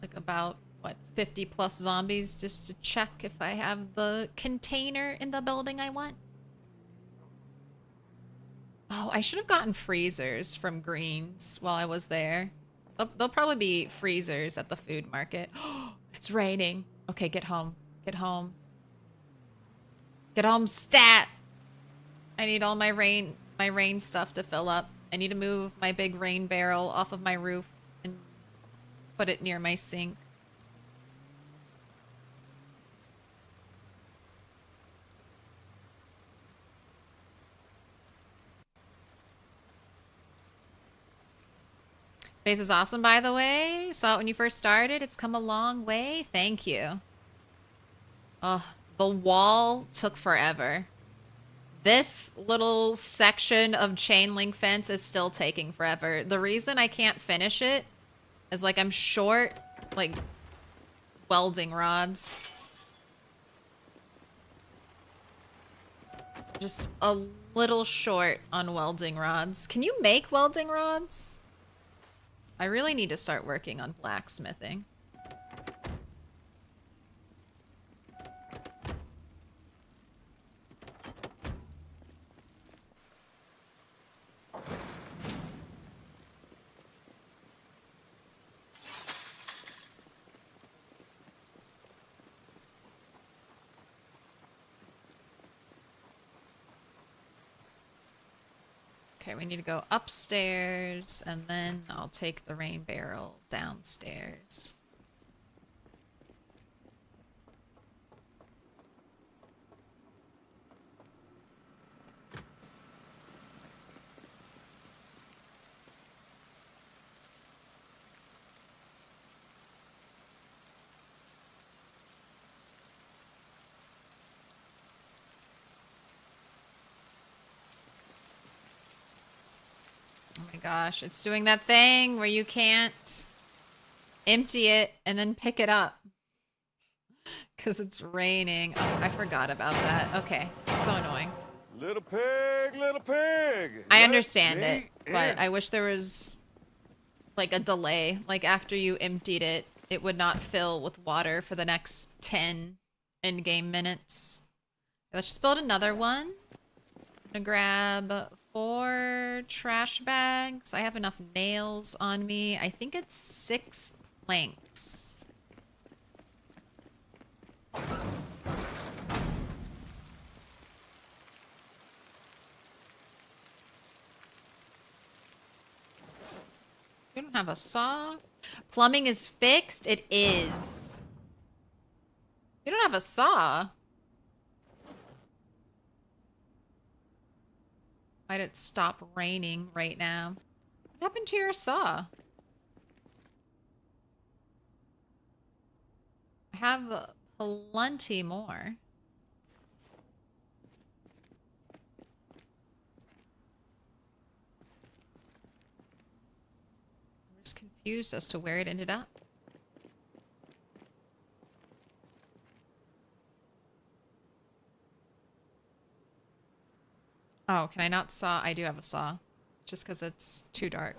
like about, what, 50 plus zombies just to check if I have the container in the building I want. Oh, I should have gotten freezers from Greens while I was there. There'll probably be freezers at the food market. It's raining. Okay, get home. Get home. Get home, stat! I need all my rain stuff to fill up. I need to move my big rain barrel off of my roof and put it near my sink. Base is awesome, by the way. Saw it when you first started. It's come a long way. Thank you. Oh, the wall took forever. This little section of chain link fence is still taking forever. The reason I can't finish it is like I'm short, like, welding rods. Just a little short on welding rods. Can you make welding rods? I really need to start working on blacksmithing. Okay, we need to go upstairs, and then I'll take the rain barrel downstairs. Oh my gosh, it's doing that thing where you can't empty it and then pick it up. Because it's raining. Oh, I forgot about that. Okay, it's so annoying. Little pig. I let understand me it, but in. I wish there was like a delay. Like after you emptied it, it would not fill with water for the next 10 in-game minutes. Let's just build another one. I'm gonna grab 4 trash bags. I have enough nails on me. I think it's 6 planks. You don't have a saw? Plumbing is fixed? It is. You don't have a saw? Why'd it stop raining right now? What happened to your saw? I have plenty more. I'm just confused as to where it ended up. Oh, can I not saw? I do have a saw. Just because it's too dark.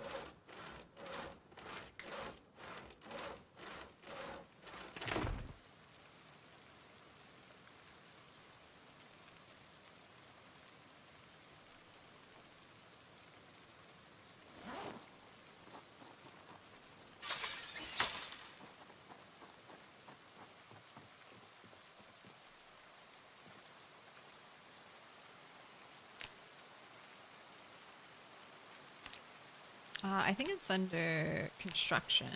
I think it's under construction.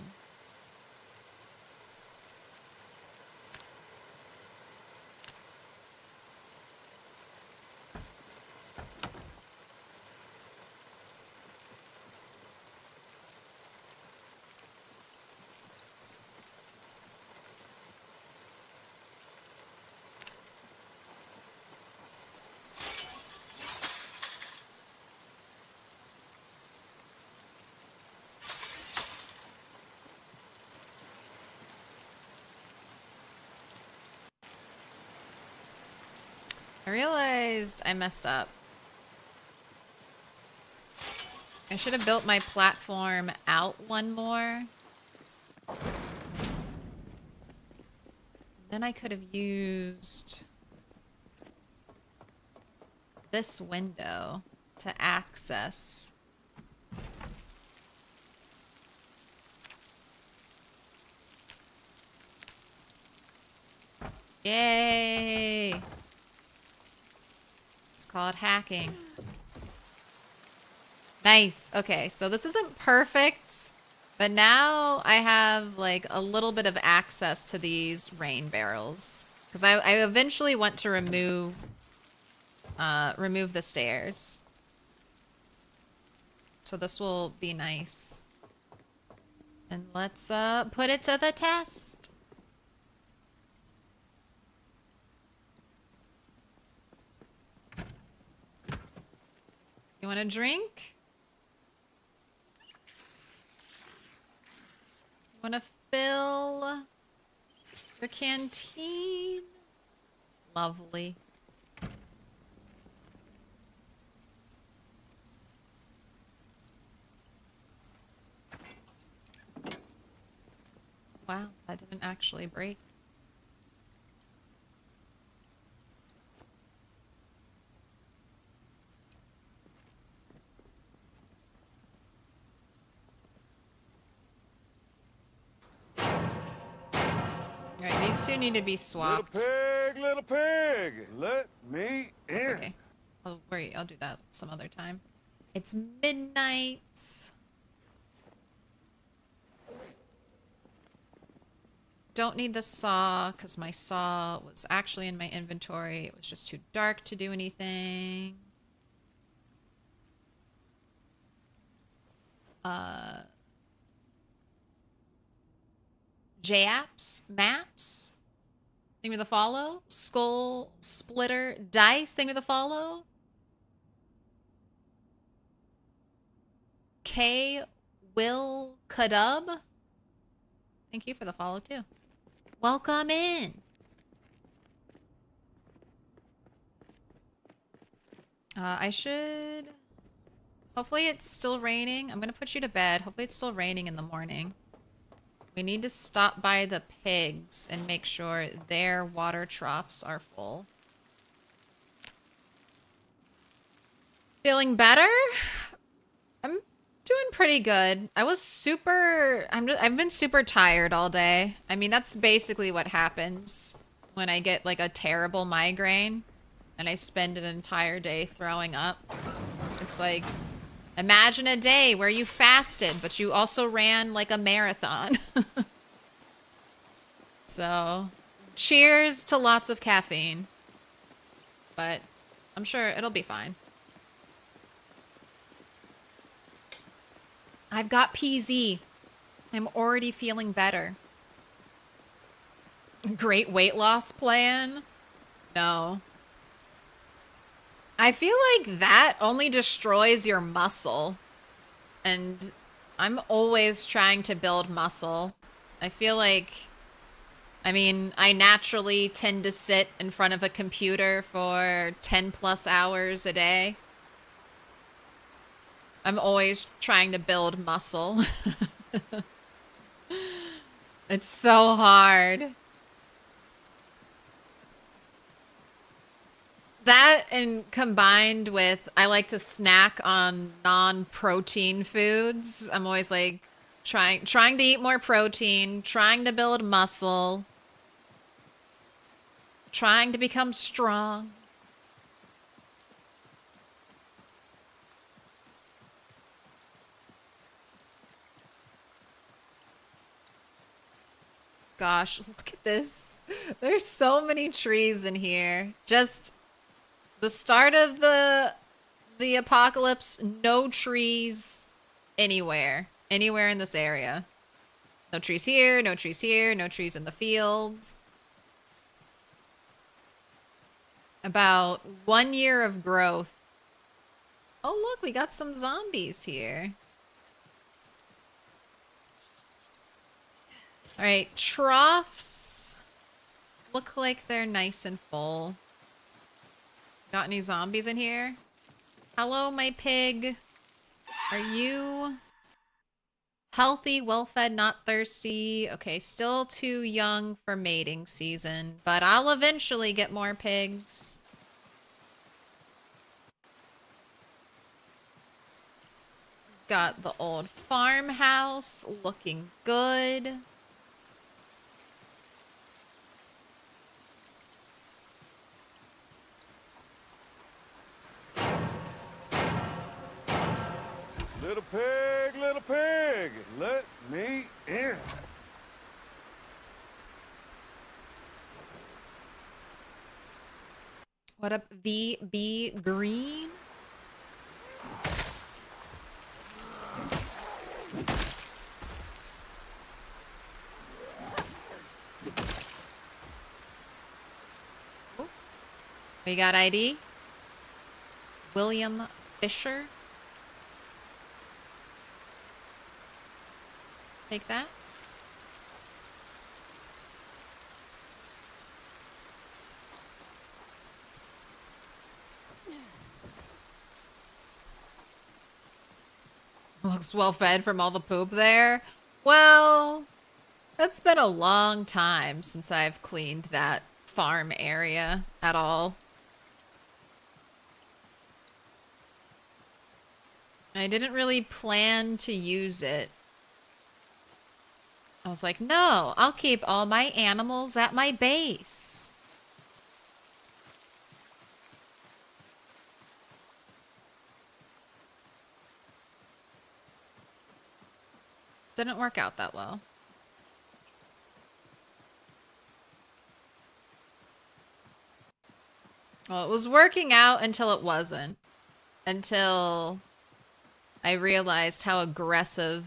I realized I messed up. I should have built my platform out one more. Then I could have used this window to access. Yay! It's called hacking. Nice. Okay, so this isn't perfect, but now I have like a little bit of access to these rain barrels. Because I eventually want to remove the stairs. So this will be nice. And let's put it to the test. You want a drink? You want to fill your canteen? Lovely. Wow, that didn't actually break. Alright, these two need to be swapped. Little pig, let me in. That's okay. Oh, wait, I'll do that some other time. It's midnight. Don't need the saw, because my saw was actually in my inventory. It was just too dark to do anything. J-apps, maps, thing with a follow, skull splitter, dice, thing with a follow. K Will Kadub, thank you for the follow too. Welcome in. I should. Hopefully it's still raining. I'm gonna put you to bed. Hopefully it's still raining in the morning. We need to stop by the pigs and make sure their water troughs are full. Feeling better? I'm doing pretty good. I've been super tired all day. I mean, that's basically what happens when I get like a terrible migraine and I spend an entire day throwing up. It's like, imagine a day where you fasted, but you also ran like a marathon. So, cheers to lots of caffeine. But I'm sure it'll be fine. I've got PZ. I'm already feeling better. Great weight loss plan? No. I feel like that only destroys your muscle. And I'm always trying to build muscle. I feel like, I mean, I naturally tend to sit in front of a computer for 10 plus hours a day. I'm always trying to build muscle. It's so hard. That and combined with I like to snack on non-protein foods. I'm always like trying to eat more protein, trying to build muscle, trying to become strong. Gosh, look at this. There's so many trees in here. Just the start of the apocalypse, no trees anywhere. Anywhere in this area. No trees here, no trees here, no trees in the fields. About 1 year of growth. Oh, look, we got some zombies here. All right, troughs look like they're nice and full. Got any zombies in here? Hello, my pig. Are you healthy, well-fed, not thirsty? Okay, still too young for mating season, but I'll eventually get more pigs. Got the old farmhouse looking good. Little pig, let me in. What up, VB Green? We got ID. William Fisher. Take that. Looks well fed from all the poop there. Well, it's been a long time since I've cleaned that farm area at all. I didn't really plan to use it. I was like, no, I'll keep all my animals at my base. Didn't work out that well. Well, it was working out until it wasn't. Until I realized how aggressive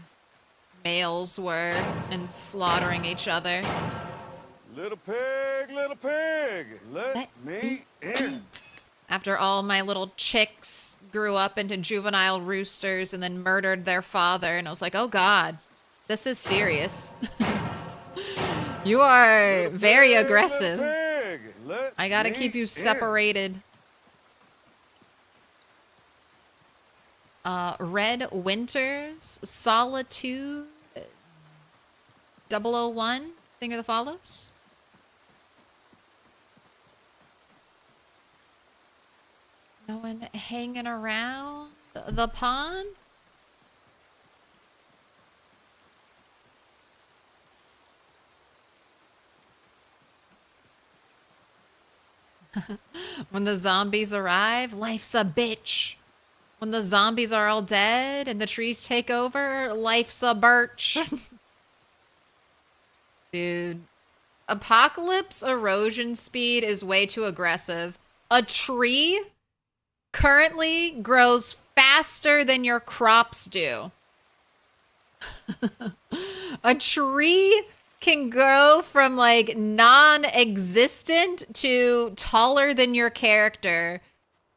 males were in slaughtering each other. Little pig, let me in. After all my little chicks grew up into juvenile roosters and then murdered their father, and I was like, oh God, this is serious. You are very aggressive. I gotta keep you separated. Red Winters, Solitude, 001, Thing of the Follows. No one hanging around the pond? When the zombies arrive, life's a bitch. When the zombies are all dead and the trees take over, life's a birch. Dude. Apocalypse erosion speed is way too aggressive. A tree currently grows faster than your crops do. A tree can go from like non-existent to taller than your character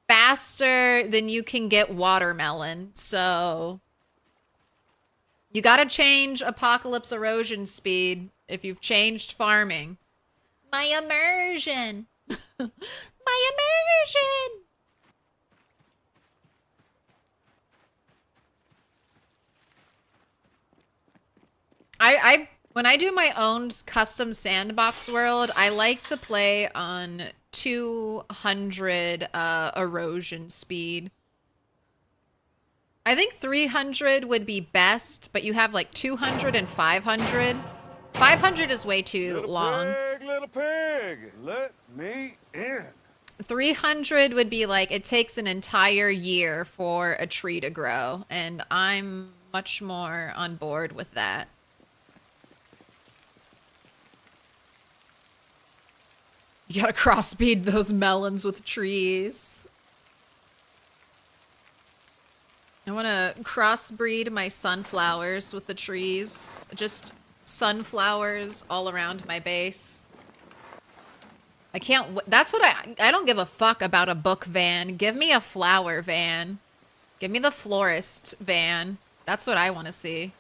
faster than you can get watermelon. So you gotta change apocalypse erosion speed if you've changed farming. My immersion. My immersion. When I do my own custom sandbox world, I like to play on 200 erosion speed. I think 300 would be best, but you have like 200 and 500. 500 is way too long. Little pig, let me in. 300 would be like, it takes an entire year for a tree to grow, and I'm much more on board with that. You gotta crossbreed those melons with trees. I wanna crossbreed my sunflowers with the trees. Just sunflowers all around my base. I can't, that's what I don't give a fuck about a book van. Give me a flower van. Give me the florist van. That's what I want to see.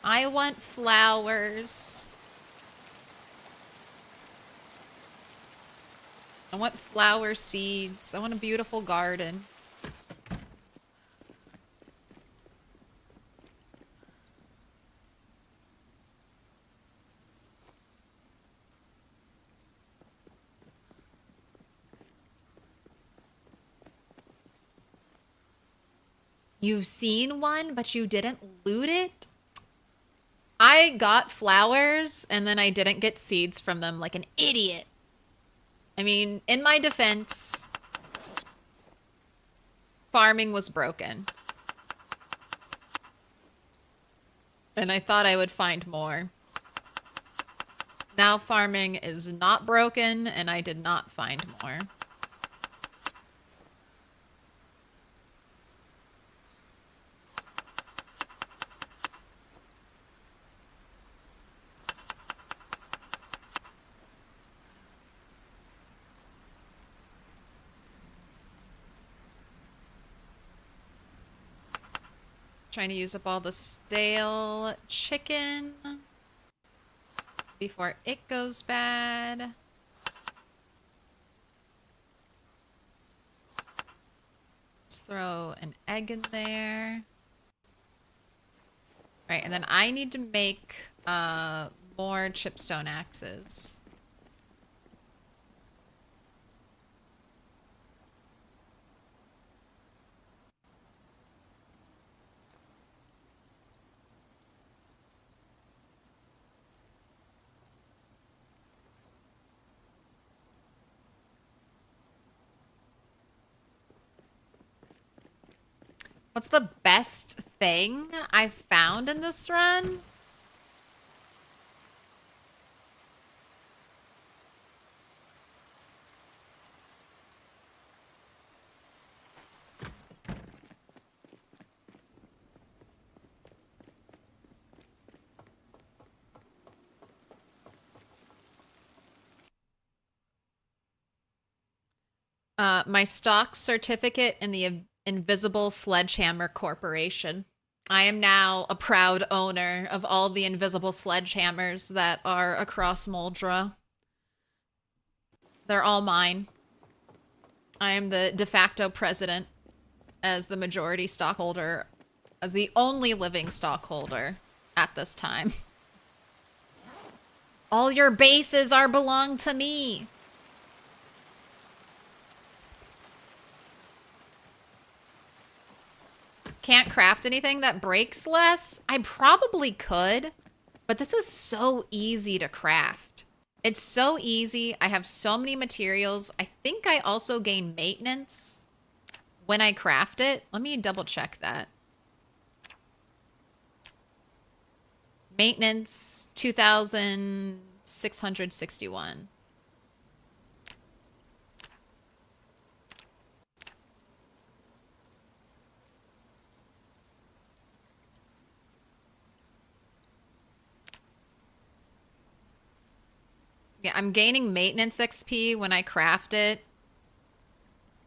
I want flowers. I want flower seeds. I want a beautiful garden. You've seen one, but you didn't loot it? I got flowers, and then I didn't get seeds from them like an idiot. I mean, in my defense, farming was broken. And I thought I would find more. Now farming is not broken, and I did not find more. Trying to use up all the stale chicken before it goes bad. Let's throw an egg in there. Right, and then I need to make more chipstone axes. What's the best thing I've found in this run? My stock certificate in the Invisible Sledgehammer Corporation. I am now a proud owner of all the invisible sledgehammers that are across Muldraugh. They're all mine. I am the de facto president as the majority stockholder, as the only living stockholder at this time. All your bases are belong to me. Can't craft anything that breaks less? I probably could, but this is so easy to craft. It's so easy. I have so many materials. I think I also gain maintenance when I craft it. Let me double check that. Maintenance 2,661. Yeah, I'm gaining maintenance XP when I craft it.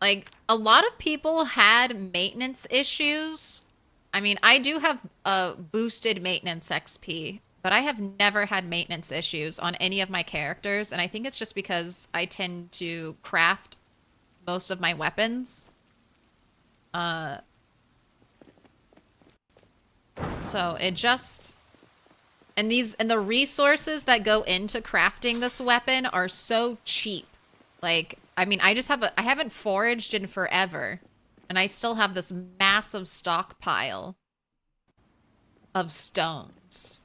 Like, a lot of people had maintenance issues. I mean, I do have a boosted maintenance XP, but I have never had maintenance issues on any of my characters, and I think it's just because I tend to craft most of my weapons. So it just... And the resources that go into crafting this weapon are so cheap. Like, I mean, I haven't foraged in forever, and I still have this massive stockpile of stones.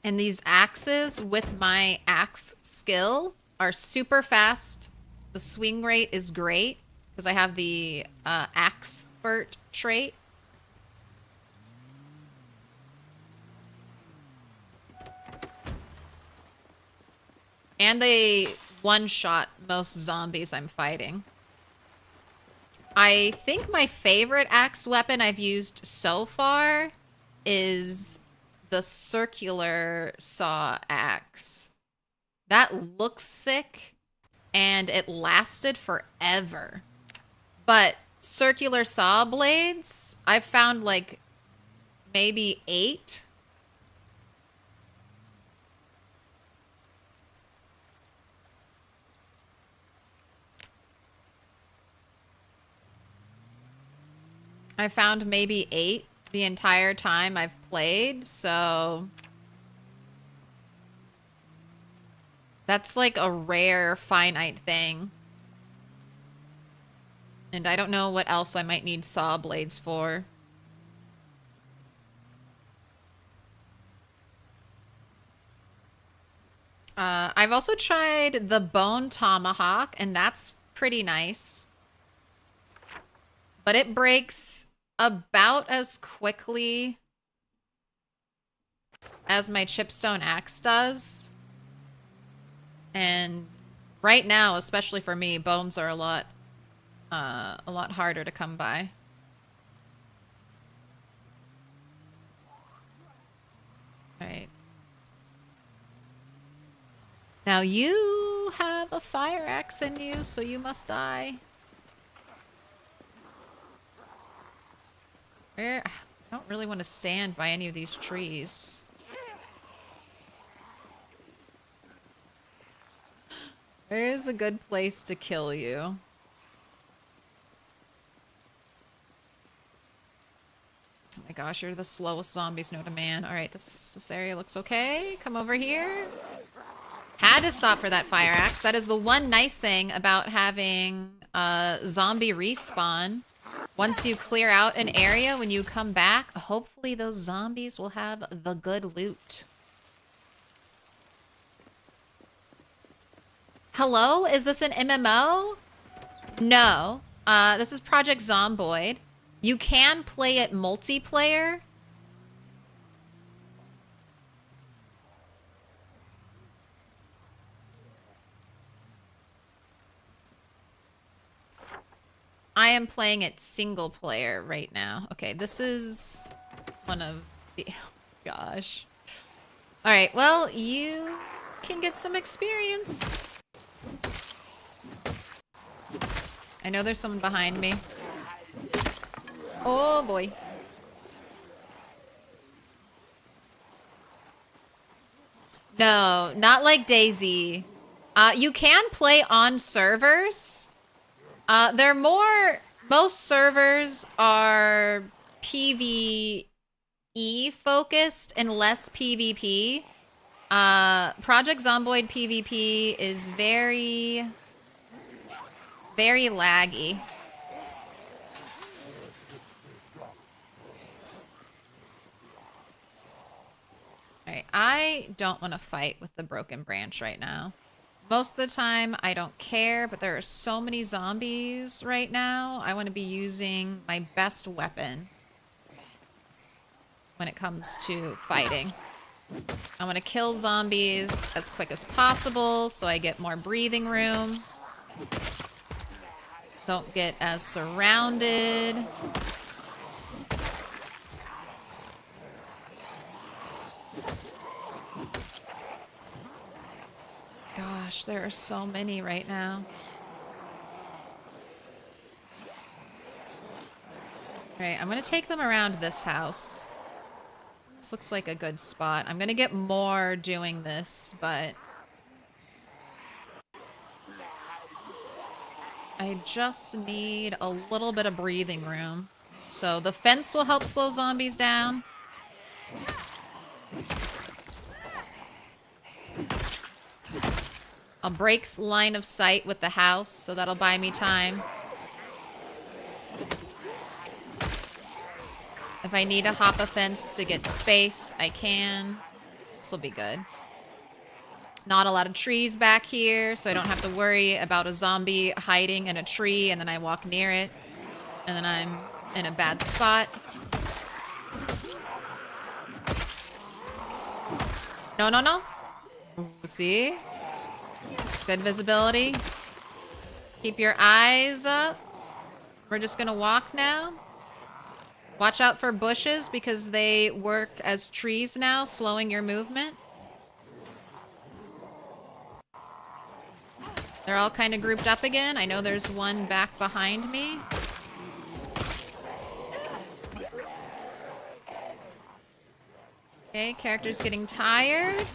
And these axes with my axe skill are super fast. The swing rate is great because I have the Axpert trait. And they one-shot most zombies I'm fighting. I think my favorite axe weapon I've used so far is the circular saw axe. That looks sick, and it lasted forever. But circular saw blades, I've found like maybe 8. I found maybe 8 the entire time I've played, so that's like a rare finite thing. And I don't know what else I might need saw blades for. I've also tried the bone tomahawk, and that's pretty nice. But it breaks about as quickly as my chipstone axe does. And right now, especially for me, bones are a lot harder to come by. All right. Now you have a fire axe in you, so you must die. Where? I don't really want to stand by any of these trees. Where's a good place to kill you? Oh my gosh, you're the slowest zombies known to man. Alright, this area looks okay. Come over here. Had to stop for that fire axe. That is the one nice thing about having a zombie respawn. Once you clear out an area, when you come back, hopefully those zombies will have the good loot. Hello? Is this an MMO? No. This is Project Zomboid. You can play it multiplayer. I am playing it single player right now. Okay, this is one of the... Oh, gosh. Alright, well, you can get some experience. I know there's someone behind me. Oh, boy. No, not like DayZ. You can play on servers. Most servers are PvE focused and less PvP. Project Zomboid PvP is very, very laggy. Alright, I don't want to fight with the broken branch right now. Most of the time, I don't care, but there are so many zombies right now. I want to be using my best weapon when it comes to fighting. I want to kill zombies as quick as possible so I get more breathing room. Don't get as surrounded. Gosh, there are so many right now. Alright, I'm gonna take them around this house. This looks like a good spot. I'm gonna get more doing this, but I just need a little bit of breathing room. So the fence will help slow zombies down. I'll break line of sight with the house, so that'll buy me time. If I need to hop a fence to get space, I can. This will be good. Not a lot of trees back here, so I don't have to worry about a zombie hiding in a tree and then I walk near it and then I'm in a bad spot. No, no, no. See? Good visibility. Keep your eyes up. We're just gonna walk now. Watch out for bushes because they work as trees now, slowing your movement. They're all kind of grouped up again. I know there's one back behind me. Okay, character's getting tired.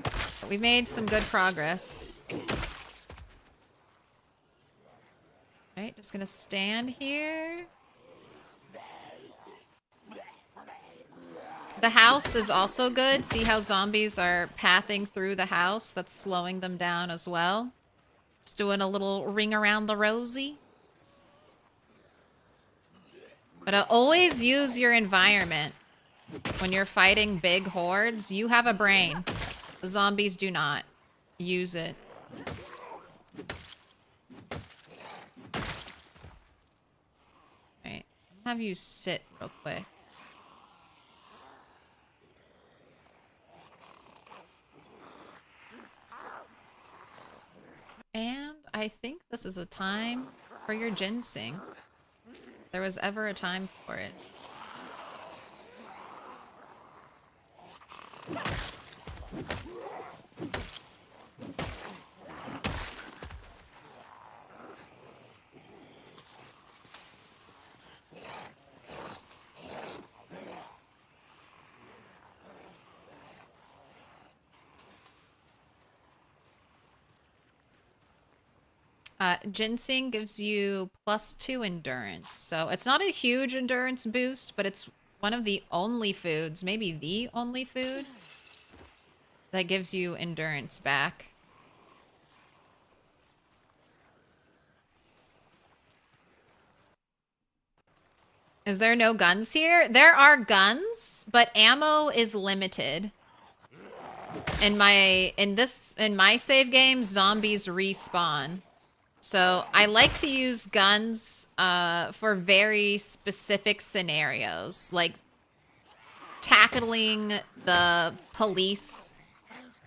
But we've made some good progress. Right, just gonna stand here. The house is also good. See how zombies are pathing through the house? That's slowing them down as well. Just doing a little ring around the rosy. But always use your environment. When you're fighting big hordes, you have a brain. The zombies do not. Use it. Right. Have you sit real quick. And I think this is a time for your ginseng. If there was ever a time for it. Ginseng gives you +2 endurance. So it's not a huge endurance boost, but it's one of the only foods, maybe the only food, that gives you endurance back. Is there no guns here? There are guns, but ammo is limited. In my save game, zombies respawn. So I like to use guns for very specific scenarios, like tackling the police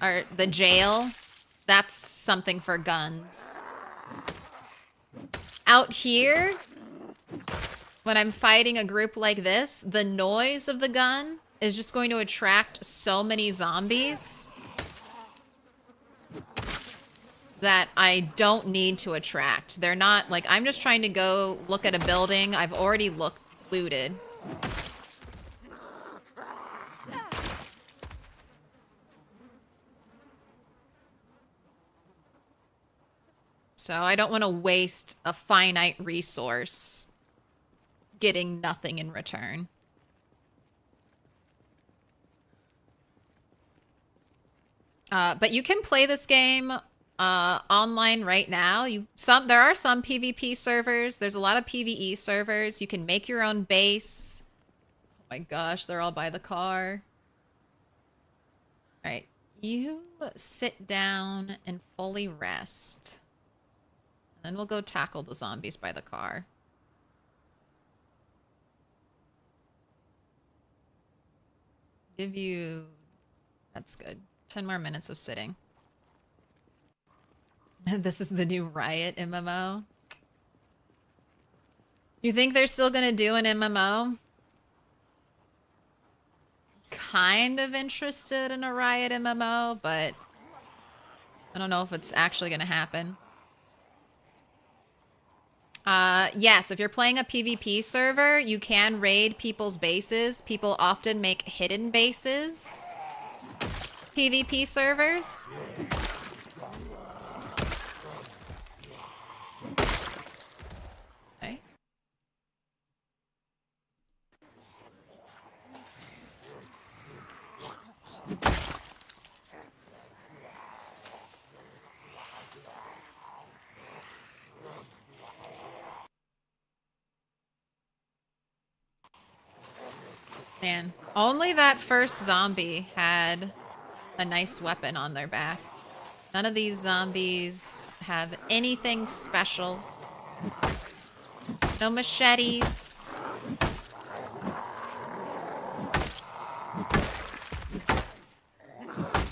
or the jail. That's something for guns. Out here, when I'm fighting a group like this, the noise of the gun is just going to attract so many zombies that I don't need to attract. They're not, like, I'm just trying to go look at a building. I've already looted. So I don't want to waste a finite resource getting nothing in return. But you can play this game online right now. There are some PvP servers. There's a lot of PvE servers. You can make your own base. Oh my gosh, they're all by the car. All right, you sit down and fully rest. Then we'll go tackle the zombies by the car. Give you... That's good. 10 more minutes of sitting. This is the new Riot MMO. You think they're still gonna do an MMO? Kind of interested in a Riot MMO, but I don't know if it's actually gonna happen. Yes, if you're playing a PvP server, you can raid people's bases. People often make hidden bases. PvP servers. Okay. Man, only that first zombie had a nice weapon on their back. None of these zombies have anything special. No machetes.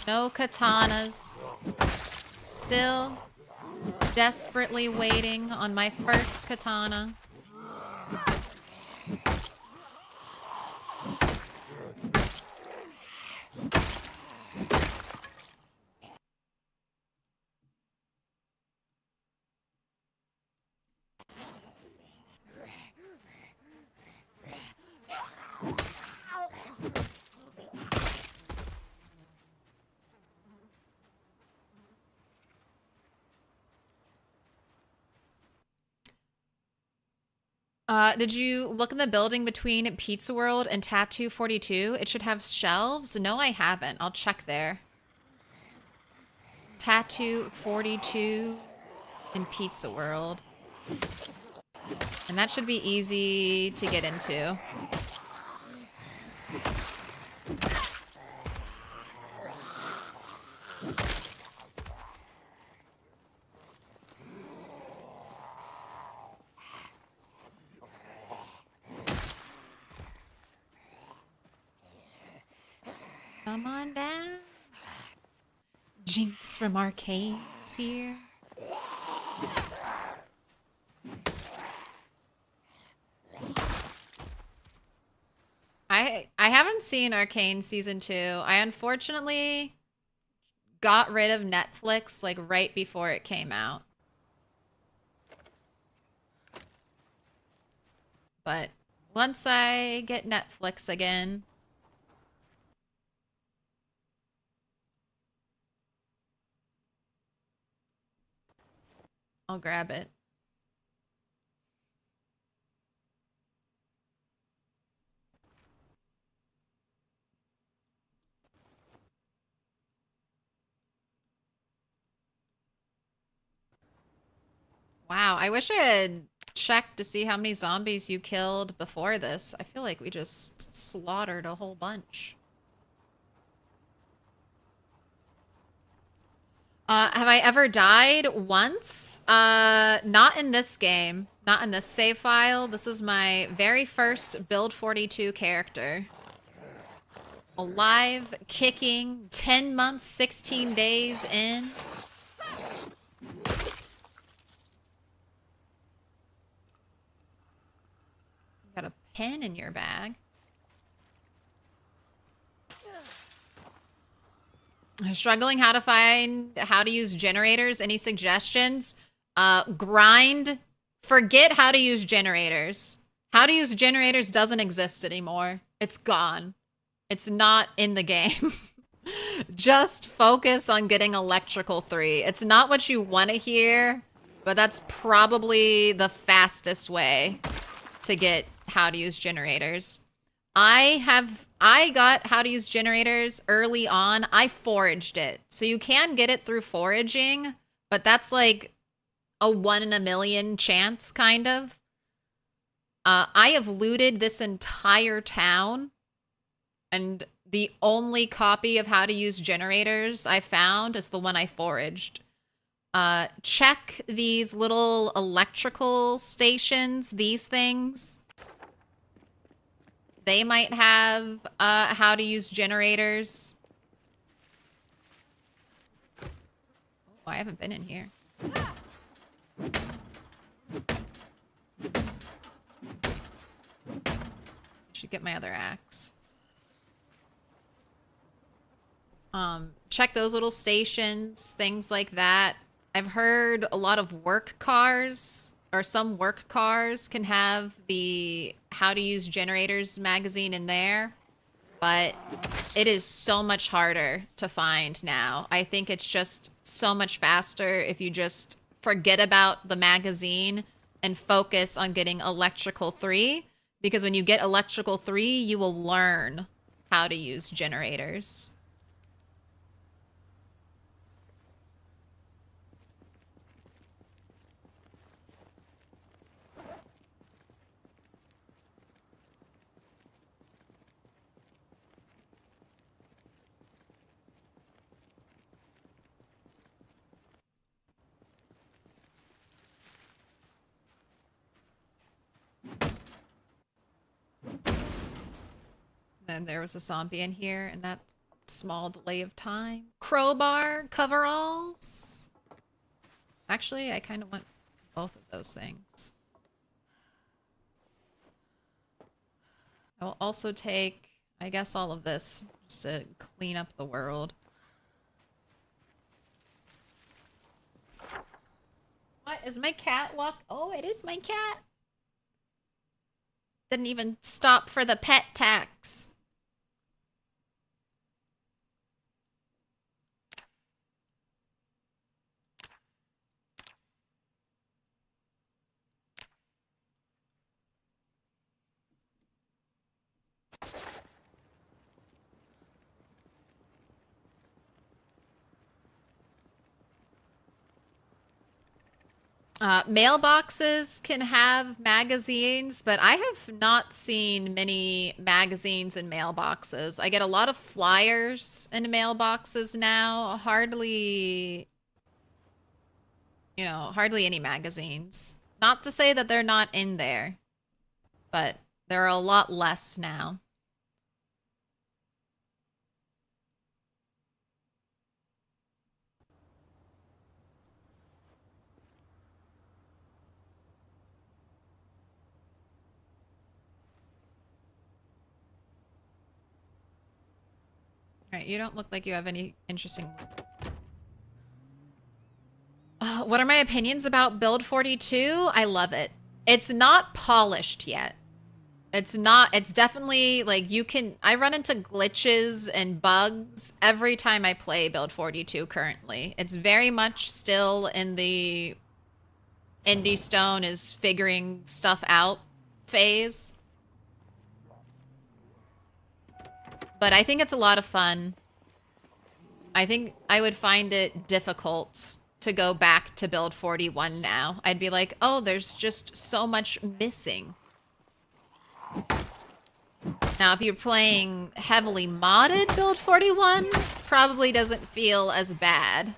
No katanas. Still desperately waiting on my first katana. Did you look in the building between Pizza World and Tattoo 42? It should have shelves. No, I haven't. I'll check there. Tattoo 42 in Pizza World. And that should be easy to get into. Come on down. Jinx from Arcane's here. I haven't seen Arcane season 2. I unfortunately got rid of Netflix like right before it came out. But once I get Netflix again, I'll grab it. Wow, I wish I had checked to see how many zombies you killed before this. I feel like we just slaughtered a whole bunch. Have I ever died? Once? Not in this game. Not in this save file. This is my very first Build 42 character. Alive, kicking, 10 months, 16 days in. Got a pen in your bag. Struggling how to use generators. Any suggestions? Grind. Forget how to use generators. How to use generators doesn't exist anymore. It's gone. It's not in the game. Just focus on getting electrical 3. It's not what you want to hear, but that's probably the fastest way to get how to use generators. I got how to use generators early on. I foraged it. So you can get it through foraging, but that's like a 1 in a million chance, kind of. I have looted this entire town, and the only copy of how to use generators I found is the one I foraged. Check these little electrical stations, these things. They might have how to use generators. Oh, I haven't been in here. Should get my other axe. Check those little stations, things like that. I've heard a lot of work cars, or some work cars can have the how to use generators magazine in there, but it is so much harder to find now. I think it's just so much faster if you just forget about the magazine and focus on getting electrical 3, because when you get electrical 3, you will learn how to use generators. Then there was a zombie in here, and that small delay of time. Crowbar, coveralls. Actually, I kind of want both of those things. I will also take, I guess, all of this just to clean up the world. What is my cat walk? Oh, it is my cat. Didn't even stop for the pet tax. Mailboxes can have magazines, but I have not seen many magazines in mailboxes. I get a lot of flyers in mailboxes now. Hardly, hardly any magazines. Not to say that they're not in there, but there are a lot less now. Alright, you don't look like you have any interesting... what are my opinions about Build 42? I love it. It's not polished yet. It's definitely, like, I run into glitches and bugs every time I play Build 42 currently. It's very much still in the Indie Stone is figuring stuff out phase. But I think it's a lot of fun. I think I would find it difficult to go back to Build 41 now. I'd be like, oh, there's just so much missing. Now, if you're playing heavily modded Build 41, probably doesn't feel as bad.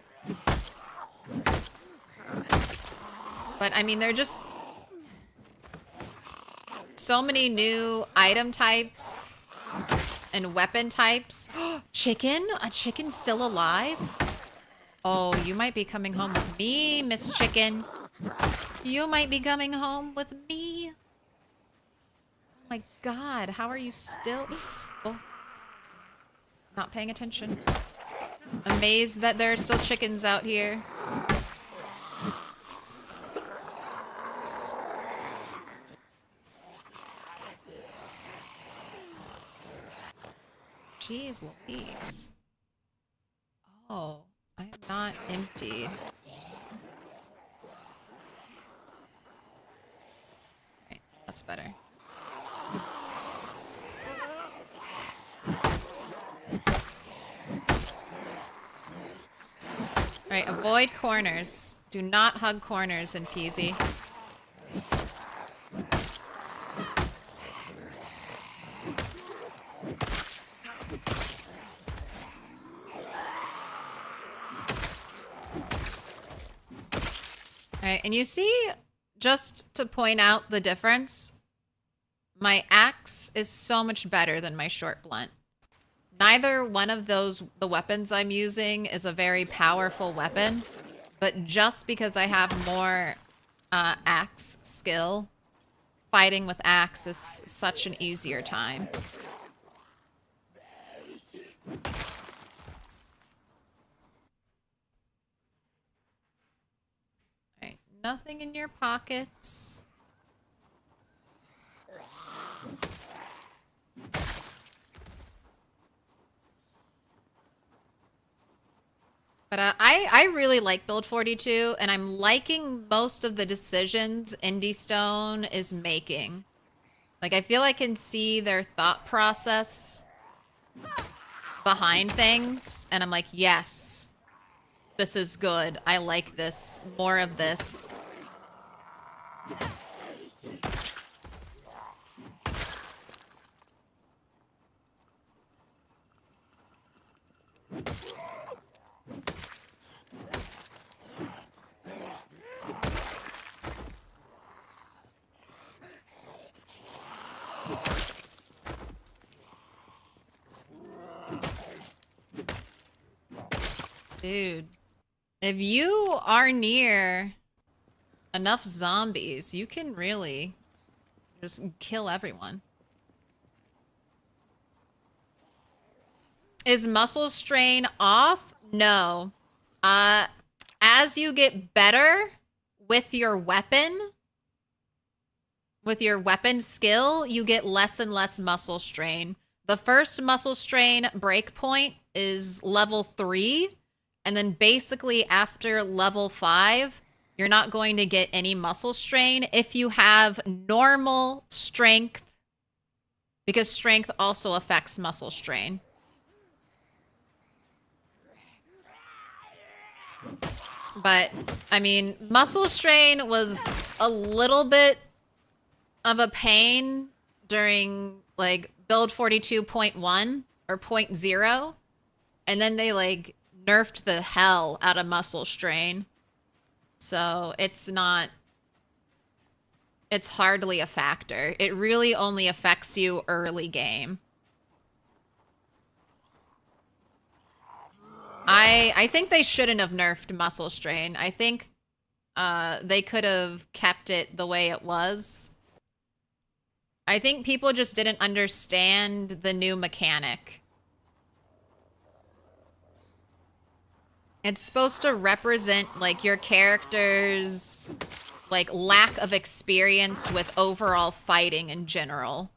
But, I mean, there are just so many new item types and weapon types. Chicken? A chicken's still alive? Oh, you might be coming home with me, Miss Chicken. You might be coming home with me. Oh my god, how are you still... Oh. Not paying attention. Amazed that there are still chickens out here. Jeez Louise. Oh, I am not emptied. Right, that's better. Alright, avoid corners. Do not hug corners in Peasy. Alright, and you see, just to point out the difference, my axe is so much better than my short blunt. Neither one of the weapons I'm using is a very powerful weapon, but just because I have more axe skill, fighting with axe is such an easier time. Alright, nothing in your pockets. But I really like Build 42, and I'm liking most of the decisions Indie Stone is making. Like, I feel I can see their thought process behind things, and I'm like, yes, this is good. I like this. More of this. Dude, if you are near enough zombies, you can really just kill everyone. Is muscle strain off? No. As you get better with your weapon skill, you get less and less muscle strain. The first muscle strain breakpoint is level 3. And then basically after level 5, you're not going to get any muscle strain if you have normal strength, because strength also affects muscle strain. But, I mean, muscle strain was a little bit of a pain during, like, build 42.1 or point .0. And then they, like, nerfed the hell out of muscle strain. So it's not... It's hardly a factor. It really only affects you early game. I think they shouldn't have nerfed muscle strain. I think they could have kept it the way it was. I think people just didn't understand the new mechanic. It's supposed to represent, like, your character's, like, lack of experience with overall fighting in general.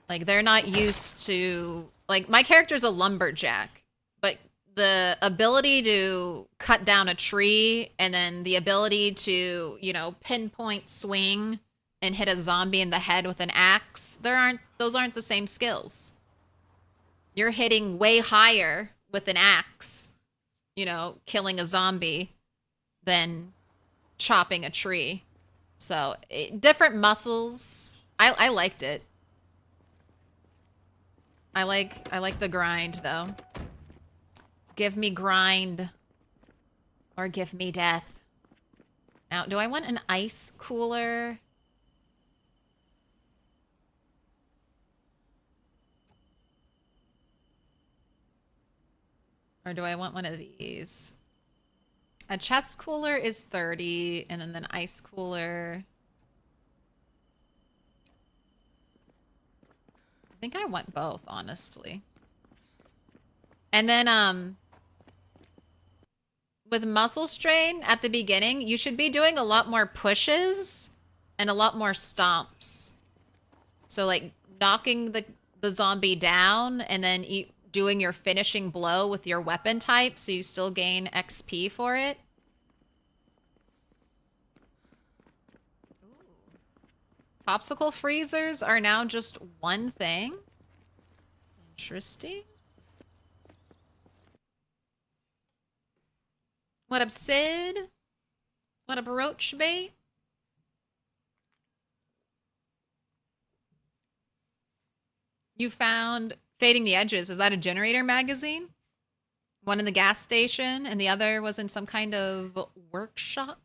Like, they're not used to... Like, my character's a lumberjack, but the ability to cut down a tree and then the ability to, you know, pinpoint swing and hit a zombie in the head with an axe, those aren't the same skills. You're hitting way higher with an axe, you know, killing a zombie than chopping a tree. So, different muscles. I liked it. I like the grind, though. Give me grind. Or give me death. Now, do I want an ice cooler? Or do I want one of these? A chest cooler is 30, and then an ice cooler... I think I want both, honestly. And then, with muscle strain at the beginning, you should be doing a lot more pushes and a lot more stomps. So, like, knocking the zombie down and then doing your finishing blow with your weapon type so you still gain XP for it. Popsicle freezers are now just one thing. Interesting. What up, Sid? What up, Roach Bait? You found Fading the Edges. Is that a Generator magazine? One in the gas station and the other was in some kind of workshop?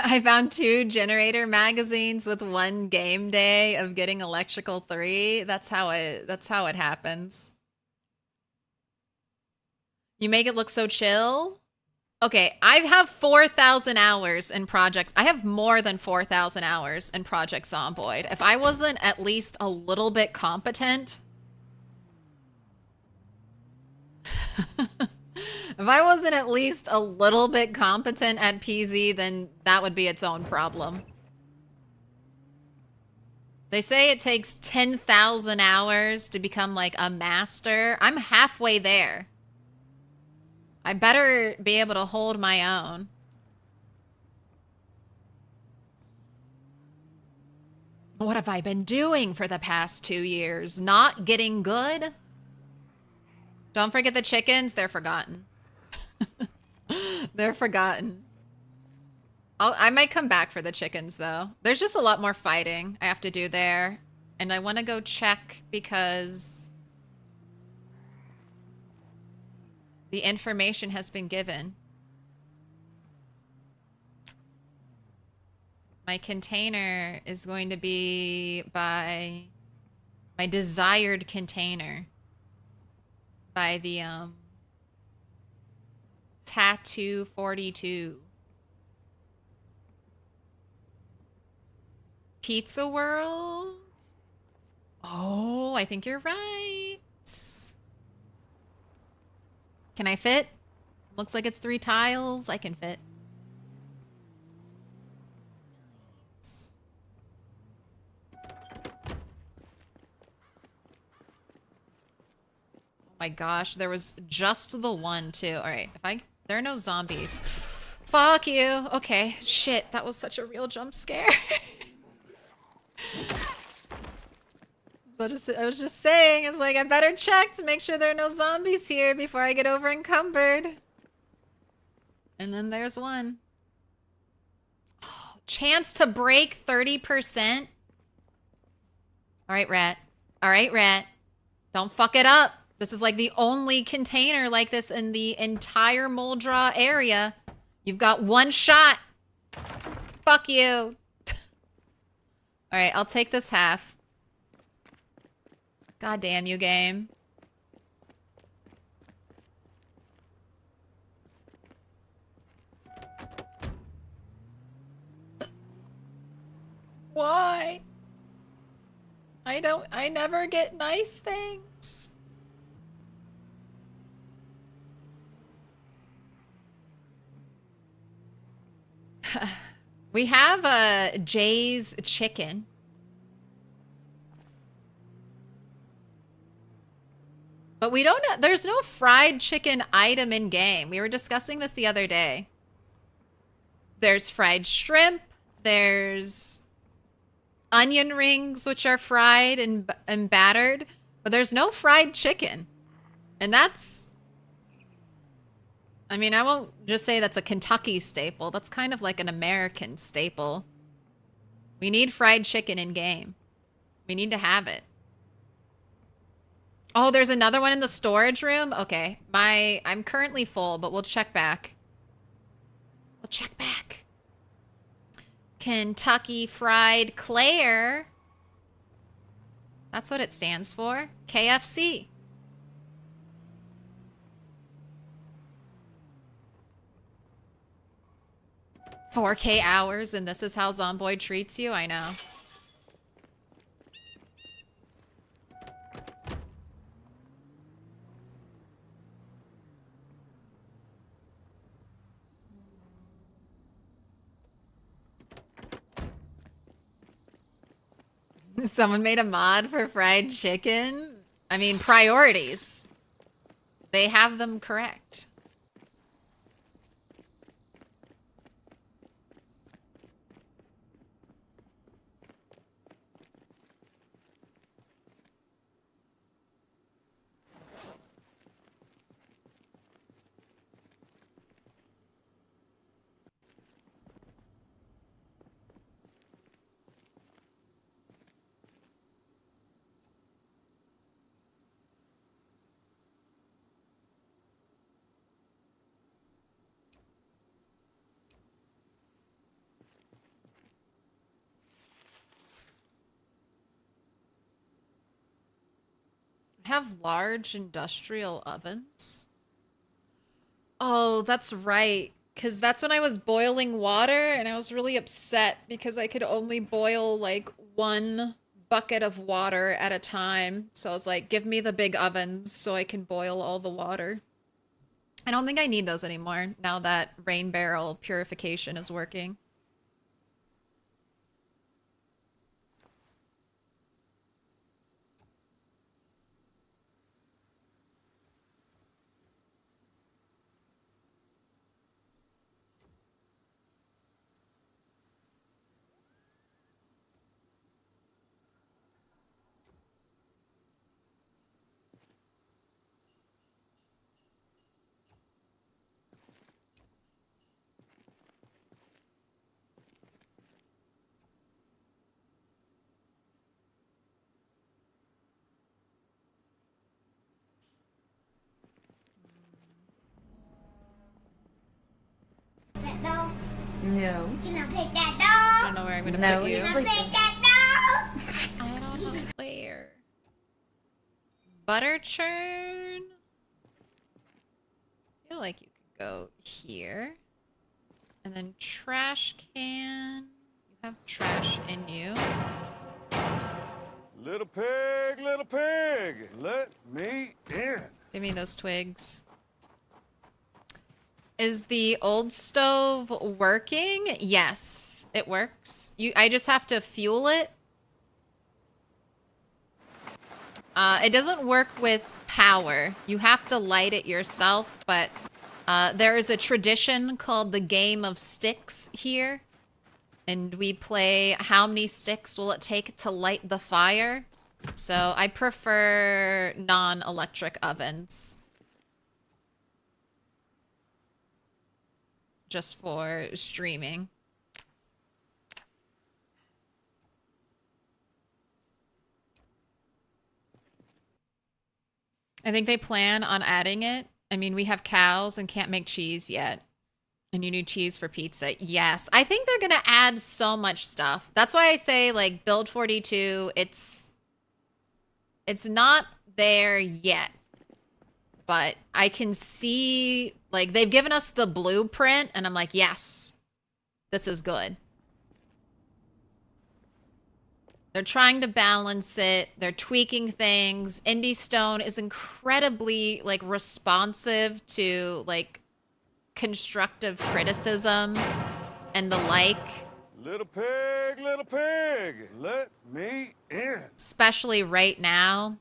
I found 2 Generator magazines with 1 game day of getting Electrical 3. That's how it happens. You make it look so chill. Okay, I have 4,000 hours in projects. I have more than 4,000 hours in Project Zomboid. If I wasn't at least a little bit competent... If I wasn't at least a little bit competent at PZ, then that would be its own problem. They say it takes 10,000 hours to become like a master. I'm halfway there. I better be able to hold my own. What have I been doing for the past 2 years? Not getting good? Don't forget the chickens. They're forgotten. They're forgotten. I might come back for the chickens, though. There's just a lot more fighting I have to do there. And I want to go check because the information has been given. My container is going to be by my desired container. By the, Tattoo 42. Pizza World? Oh, I think you're right. Can I fit? Looks like it's 3 tiles. I can fit. Oh my gosh, there was just the one too. All right, there are no zombies. Fuck you. Okay, shit, that was such a real jump scare. I was just saying, it's like, I better check to make sure there are no zombies here before I get over encumbered. And then there's one. Oh, chance to break 30%. All right, rat. All right, rat. Don't fuck it up. This is like the only container like this in the entire Muldraugh area. You've got one shot. Fuck you. All right, I'll take this half. God damn you, game. Why? I never get nice things. We have a Jay's chicken. But we don't know, there's no fried chicken item in game. We were discussing this the other day. There's fried shrimp, there's onion rings, which are fried and battered, but there's no fried chicken. And that's, I mean, I won't just say that's a Kentucky staple. That's kind of like an American staple. We need fried chicken in game. We need to have it. Oh, there's another one in the storage room? Okay. I'm currently full, but we'll check back. We'll check back. Kentucky Fried Claire. That's what it stands for. KFC. $4K hours, and this is how Zomboid treats you? I know. Someone made a mod for fried chicken? I mean, priorities. They have them correct. Have large industrial ovens? Oh, that's right. Because that's when I was boiling water and I was really upset because I could only boil like one bucket of water at a time. So I was like, give me the big ovens so I can boil all the water. I don't think I need those anymore now that rain barrel purification is working. No. Can I pick that I dog? don't know where I'm gonna No, put you. you're Can I pick that dog? I don't know where. Butter churn? I feel like you could go here. And then trash can. You have trash in you. Little pig, let me in. Give me those twigs. Is the old stove working? Yes, it works. I just have to fuel it. It doesn't work with power. You have to light it yourself, but There is a tradition called the Game of Sticks here. And we play how many sticks will it take to light the fire. So I prefer non-electric ovens. Just for streaming. I think they plan on adding it. I mean, we have cows and can't make cheese yet. And you need cheese for pizza. Yes. I think they're going to add so much stuff. That's why I say, like, Build 42, it's not there yet. But I can see, like, they've given us the blueprint, and I'm like, yes, this is good. They're trying to balance it. They're tweaking things. Indie Stone is incredibly, like, responsive to, like, constructive criticism and the like. Little pig, let me in. Especially right now.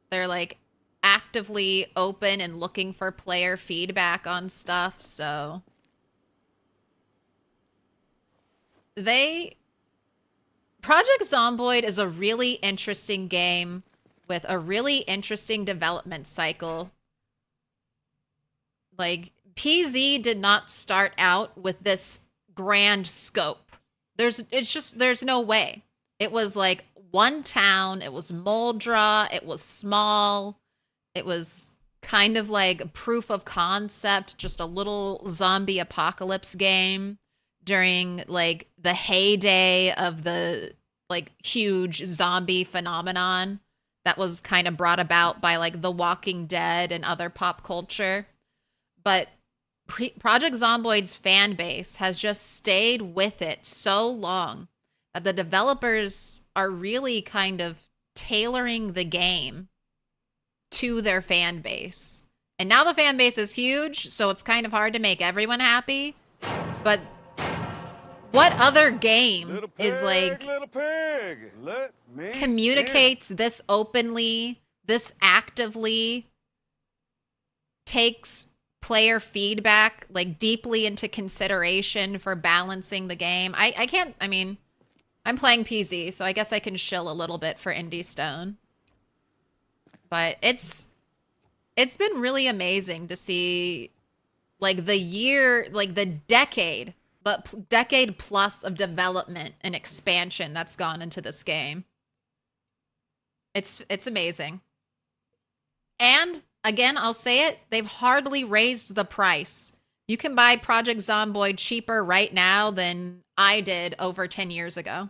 They're, like, actively open and looking for player feedback on stuff, so Project Zomboid is a really interesting game with a really interesting development cycle. Like, PZ did not start out with this grand scope. There's no way. It was like one town, it was Muldraugh, it was small. It was kind of like proof of concept, just a little zombie apocalypse game during like the heyday of the like huge zombie phenomenon that was kind of brought about by like The Walking Dead and other pop culture. But Project Zomboid's fan base has just stayed with it so long that the developers are really kind of tailoring the game to their fan base. And now the fan base is huge, so it's kind of hard to make everyone happy. But what other game is like communicates this openly, this actively, takes player feedback like deeply into consideration for balancing the game? I mean, I'm playing PZ, so I guess I can shill a little bit for Indie Stone. But it's been really amazing to see like the year, like the decade, but decade plus of development and expansion that's gone into this game. It's amazing. And again, I'll say it, they've hardly raised the price. You can buy Project Zomboid cheaper right now than I did over 10 years ago.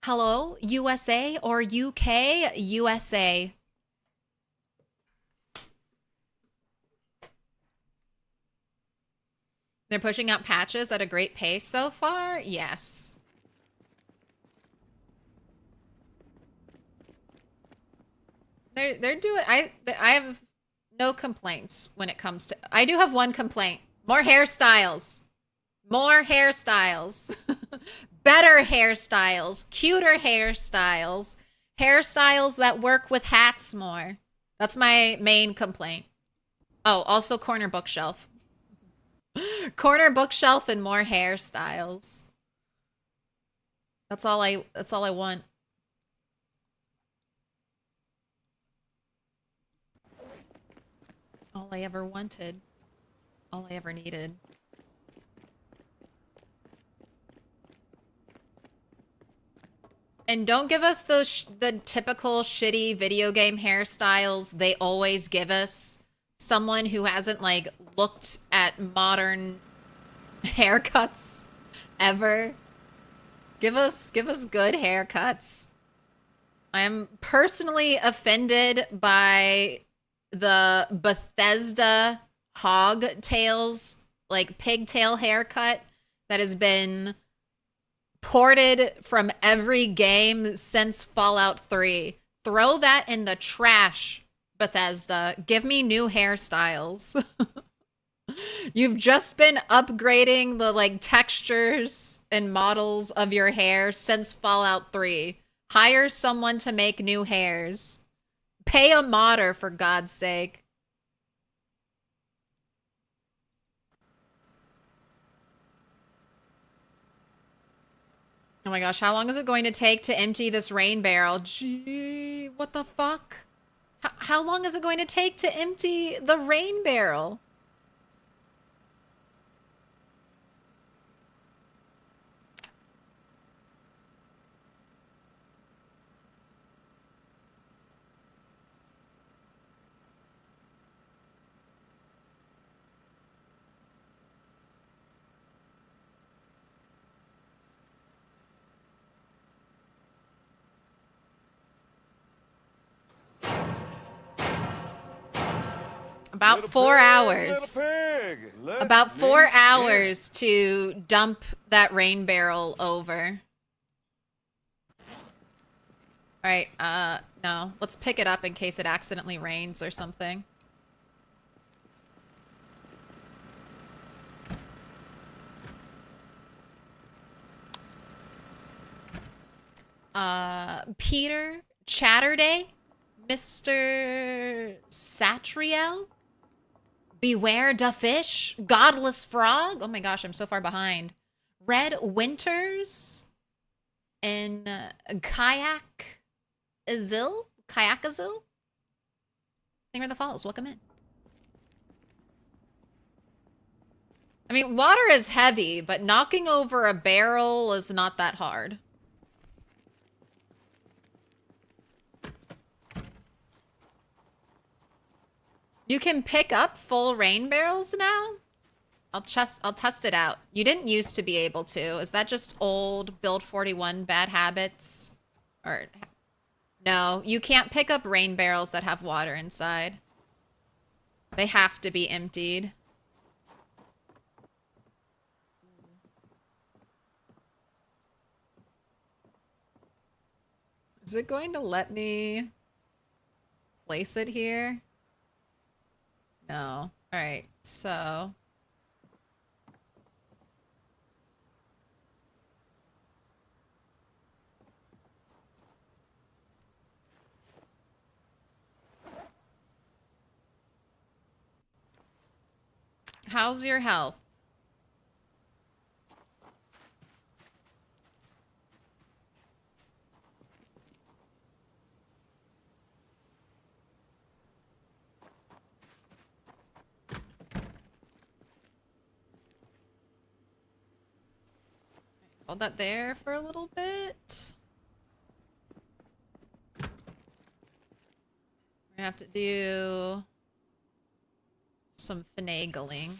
Hello, USA or UK? USA. They're pushing out patches at a great pace so far? Yes. They're doing, I have no complaints when it comes to, I do have one complaint. More hairstyles. More hairstyles. Better hairstyles, cuter hairstyles, hairstyles that work with hats more. That's my main complaint. Oh, also corner bookshelf. Corner bookshelf and more hairstyles. That's all I want. All I ever wanted. All I ever needed. And don't give us those the typical shitty video game hairstyles they always give us. Someone who hasn't like looked at modern haircuts ever. Give us good haircuts. I am personally offended by the Bethesda hog tails, like pigtail haircut that has been ported from every game since Fallout 3. Throw that in the trash, Bethesda. Give me new hairstyles. You've just been upgrading the like textures and models of your hair since Fallout 3. Hire someone to make new hairs. Pay a modder, for God's sake. Oh my gosh, how long is it going to take to empty this rain barrel? Gee, what the fuck? How long is it going to take to empty the rain barrel? About Little 4 pig, hours. little pig, let About 4 me in. hours to dump that rain barrel over. Alright, no. Let's pick it up in case it accidentally rains or something. Peter Chatterday? Mr. Satriel? Beware da fish? Godless frog? Oh my gosh, I'm so far behind. Red Winters? And Kayak Azil? Kayak Azil? Thank you for the follows. Welcome in. I mean, water is heavy, but knocking over a barrel is not that hard. You can pick up full rain barrels now? I'll test it out. You didn't used to be able to. Is that just old Build 41 bad habits? Or no, you can't pick up rain barrels that have water inside. They have to be emptied. Is it going to let me place it here? No. All right, so how's your health? Hold that there for a little bit. We're gonna have to do some finagling.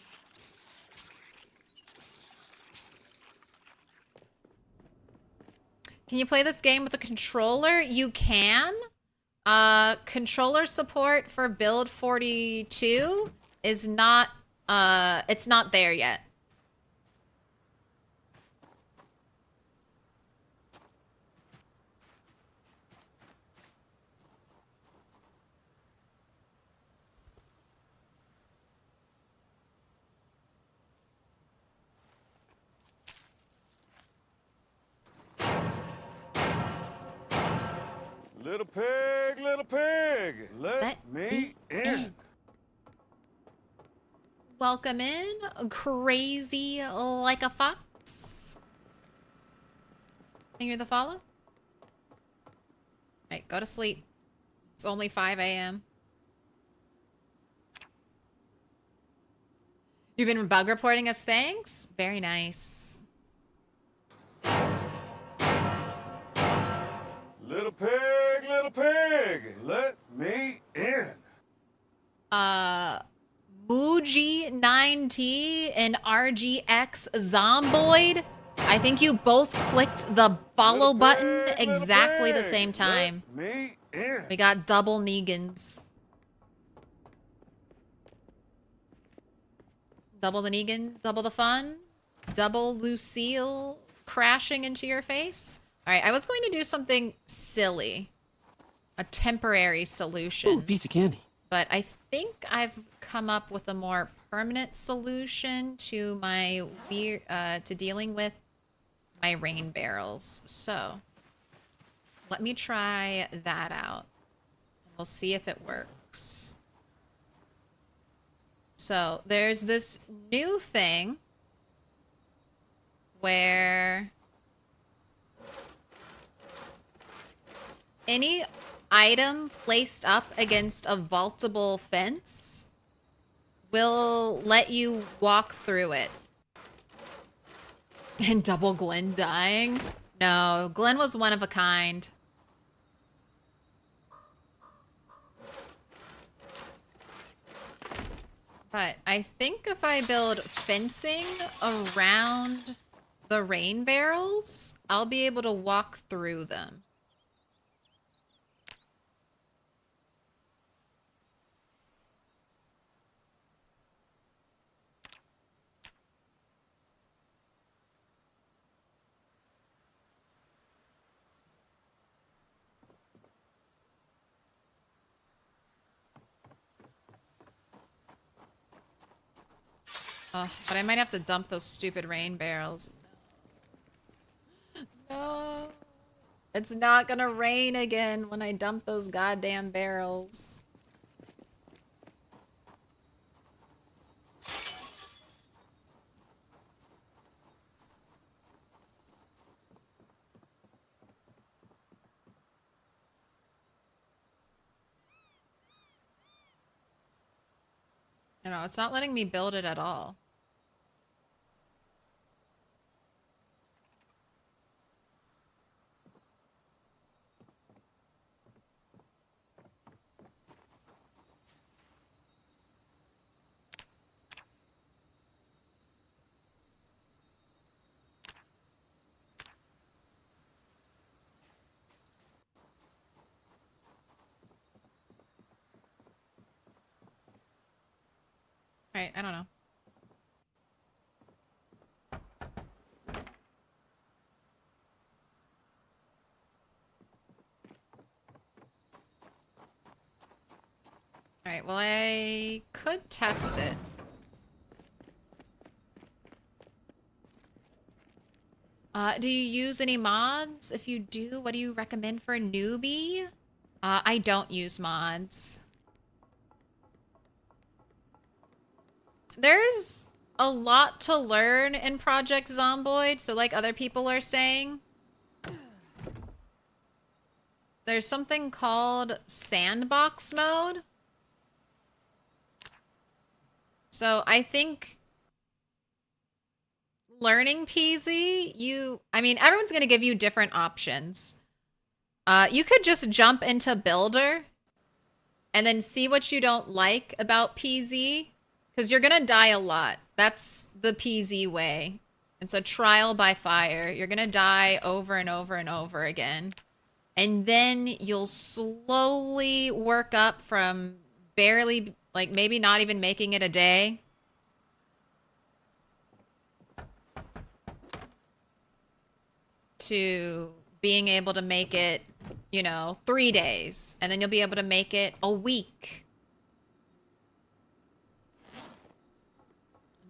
Can you play this game with a controller? You can. Controller support for Build 42 is not, it's not there yet. Little pig, let me in. Welcome in, crazy like a fox. Think you're the follow? Alright, go to sleep. It's only 5 a.m. You've been bug reporting us, thanks? Very nice. Little pig, let me in. Muji9T and RGX Zomboid. I think you both clicked the follow button exactly the same time. Let me in. We got double Negans. Double the Negan, double the fun, double Lucille crashing into your face. All right, I was going to do something silly. A temporary solution. Ooh, piece of candy. But I think I've come up with a more permanent solution to my to dealing with my rain barrels. So Let me try that out. We'll see if it works. So there's this new thing where any item placed up against a vaultable fence will let you walk through it. And double Glenn dying? No, Glenn was one of a kind. But I think if I build fencing around the rain barrels, I'll be able to walk through them. But I might have to dump those stupid rain barrels. No. It's not gonna rain again when I dump those goddamn barrels. No, it's not letting me build it at all. Right, I don't know. Alright, well I could test it. Do you use any mods? If you do, what do you recommend for a newbie? I don't use mods. There's a lot to learn in Project Zomboid, so like other people are saying. There's something called sandbox mode. So I think learning PZ, I mean, everyone's going to give you different options. You could just jump into Builder and then see what you don't like about PZ. Because you're going to die a lot. That's the PZ way. It's a trial by fire. You're going to die over and over and over again. And then you'll slowly work up from barely, like maybe not even making it a day. To being able to make it, 3 days. And then you'll be able to make it a week.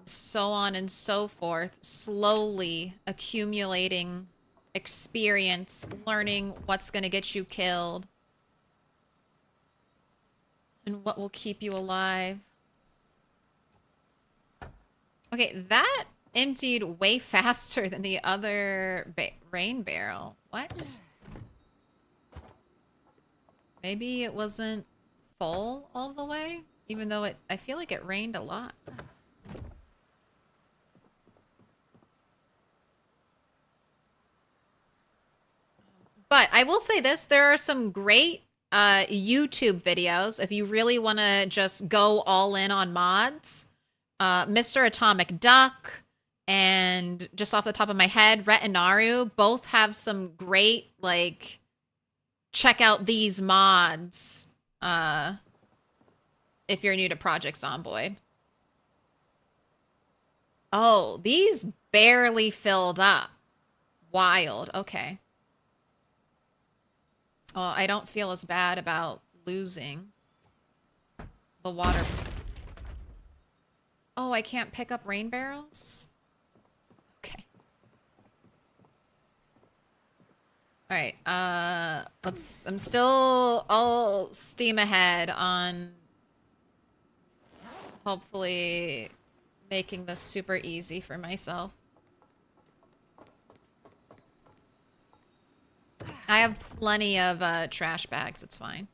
So on and so forth, slowly accumulating experience, learning what's going to get you killed and what will keep you alive. Okay, that emptied way faster than the other rain barrel. What? Maybe it wasn't full all the way, even though I feel like it rained a lot. But I will say this, there are some great YouTube videos if you really want to just go all in on mods. Mr. Atomic Duck and just off the top of my head, Retinaru both have some great, like, check out these mods if you're new to Project Zomboid. Oh, these barely filled up. Wild. Okay. Well, I don't feel as bad about losing the water. Oh, I can't pick up rain barrels? Okay. Alright, I'm still all steam ahead on hopefully making this super easy for myself. I have plenty of trash bags, it's fine.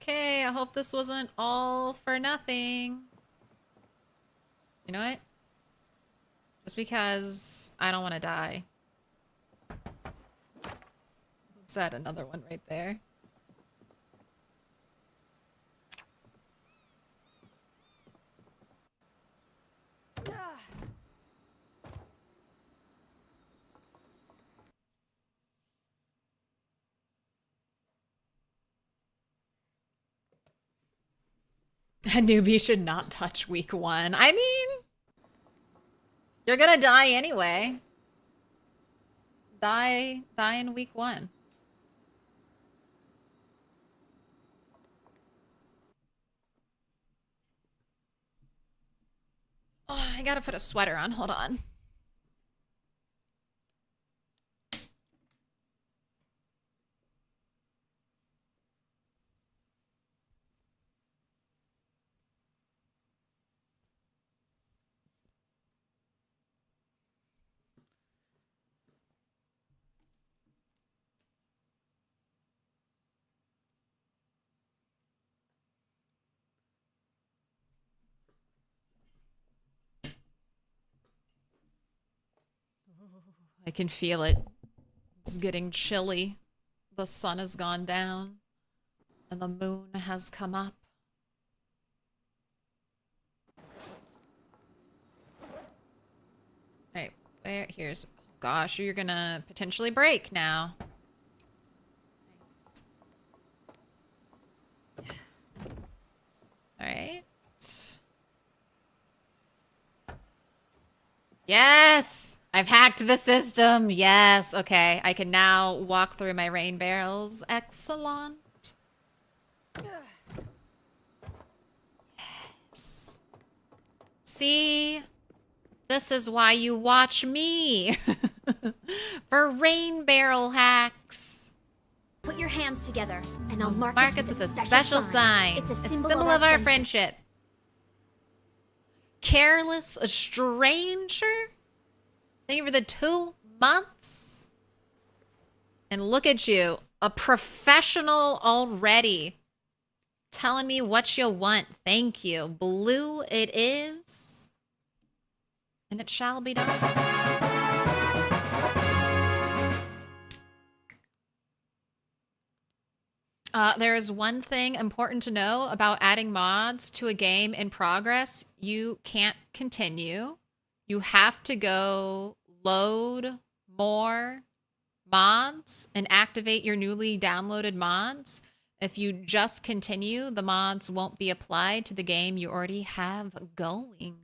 Okay, I hope this wasn't all for nothing. You know what? Just because I don't want to die. Is that another one right there? A newbie should not touch week 1. I mean, you're gonna die anyway. Die in week 1. Oh, I gotta put a sweater on. Hold on. I can feel it. It's getting chilly. The sun has gone down, and the moon has come up. Alright, here's... Gosh, you're gonna potentially break now. Alright. Yes! I've hacked the system. Yes. Okay. I can now walk through my rain barrels. Excellent. Yes. See? This is why you watch me. For rain barrel hacks. Put your hands together, and I'll mark us with a special sign. It's a symbol, of our friendship. Careless, a stranger? Thank you for the 2 months. And look at you, a professional already. Telling me what you want. Thank you. Blue it is. And it shall be done. There is one thing important to know about adding mods to a game in progress. You can't continue. You have to go load more mods and activate your newly downloaded mods. If you just continue, the mods won't be applied to the game you already have going.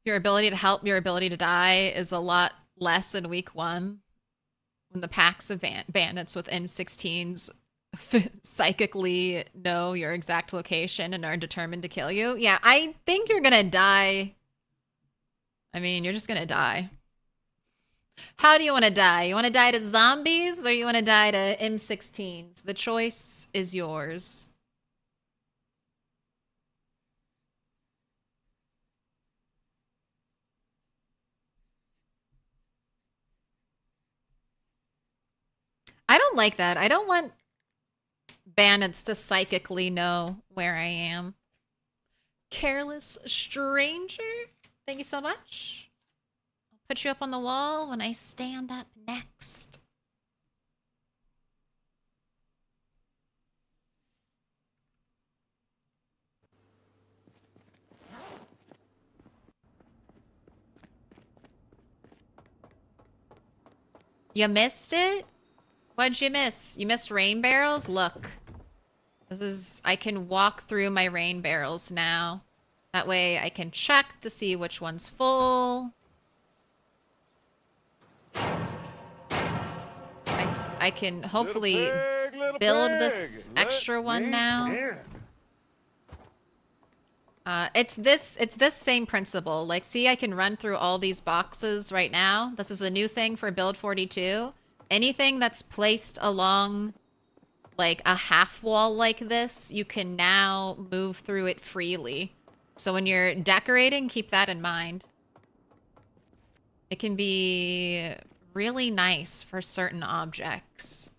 Your ability to help, your ability to die is a lot less in week 1 when the packs of bandits with M16s psychically know your exact location and are determined to kill you. Yeah, I think you're gonna die. I mean, you're just gonna die. How do you want to die? You want to die to zombies or you want to die to M16s? The choice is yours. I don't like that. I don't want bandits to psychically know where I am. Careless stranger. Thank you so much. I'll put you up on the wall when I stand up next. You missed it? What'd you miss? You missed rain barrels? Look. I can walk through my rain barrels now. That way I can check to see which one's full. I can hopefully build this extra one now. It's this same principle. Like, see, I can run through all these boxes right now. This is a new thing for build 42. Anything that's placed along like a half wall like this, you can now move through it freely. So when you're decorating, keep that in mind. It can be really nice for certain objects.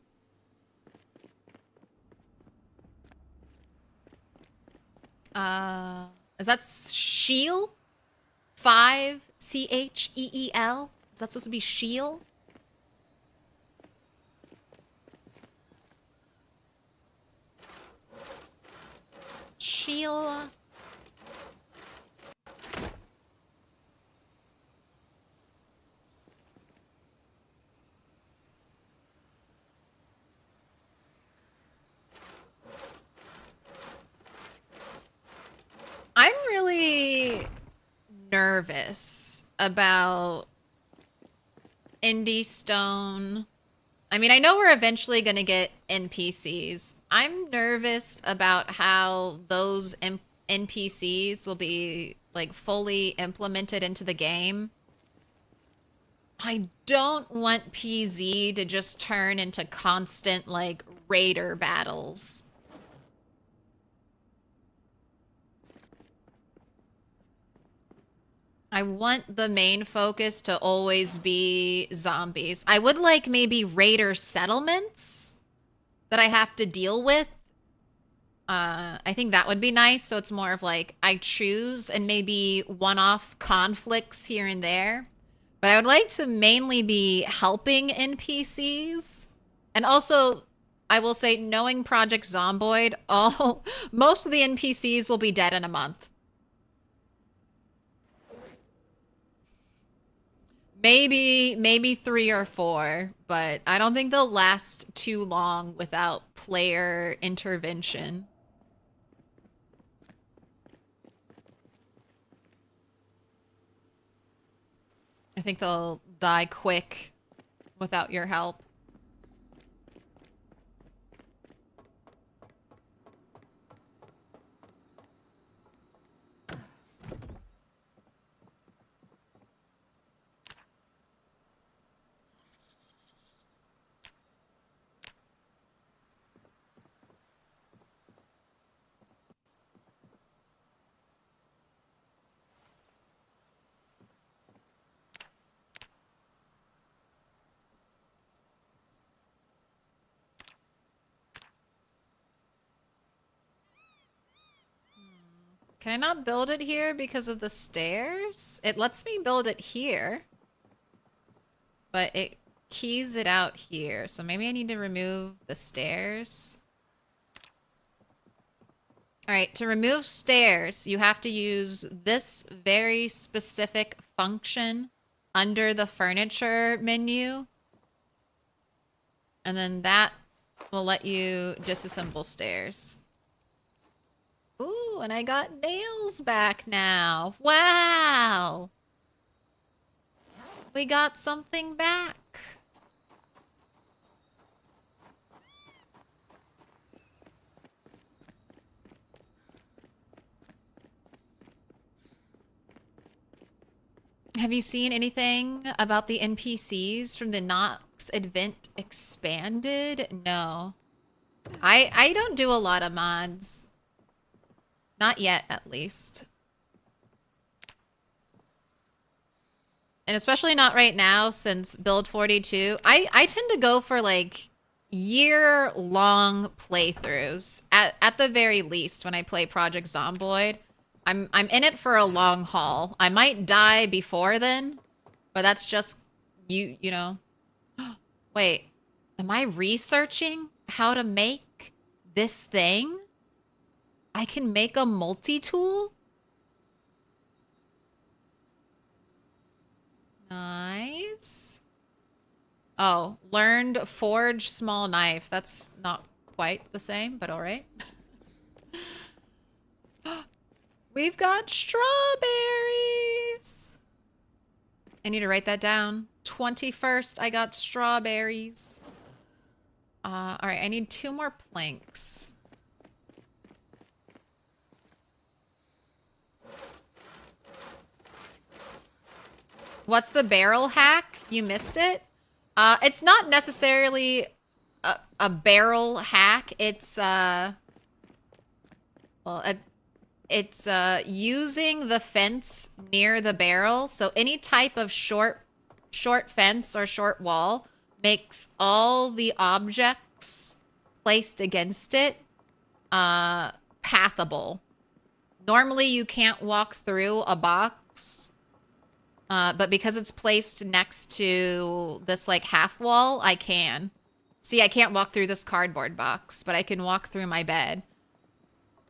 Is that Sheel? 5 C-H-E-E-L? Is that supposed to be Sheel? Sheel. I'm really nervous about Indie Stone. I mean, I know we're eventually going to get NPCs. I'm nervous about how those NPCs will be like fully implemented into the game. I don't want PZ to just turn into constant like raider battles. I want the main focus to always be zombies. I would like maybe raider settlements that I have to deal with. I think that would be nice. So it's more of like I choose and maybe one-off conflicts here and there. But I would like to mainly be helping NPCs. And also, I will say, knowing Project Zomboid, most of the NPCs will be dead in a month. Maybe 3 or 4, but I don't think they'll last too long without player intervention. I think they'll die quick without your help. Can I not build it here because of the stairs? It lets me build it here, but it keys it out here. So maybe I need to remove the stairs. All right, to remove stairs, you have to use this very specific function under the furniture menu. And then that will let you disassemble stairs. Ooh, and I got nails back now. Wow. We got something back. Have you seen anything about the NPCs from the Nox event expanded? No. I don't do a lot of mods. Not yet, at least. And especially not right now, since build 42. I tend to go for, like, year-long playthroughs. At the very least, when I play Project Zomboid. I'm in it for a long haul. I might die before then, but that's just, you know. Wait, am I researching how to make this thing? I can make a multi-tool? Nice. Oh, learned forge small knife. That's not quite the same, but all right. We've got strawberries. I need to write that down. 21st, I got strawberries. All right, I need 2 more planks. What's the barrel hack? You missed it? It's not necessarily a barrel hack. It's it's using the fence near the barrel. So any type of short fence or short wall makes all the objects placed against it pathable. Normally you can't walk through a box. But because it's placed next to this like half wall, I can. See, I can't walk through this cardboard box, but I can walk through my bed.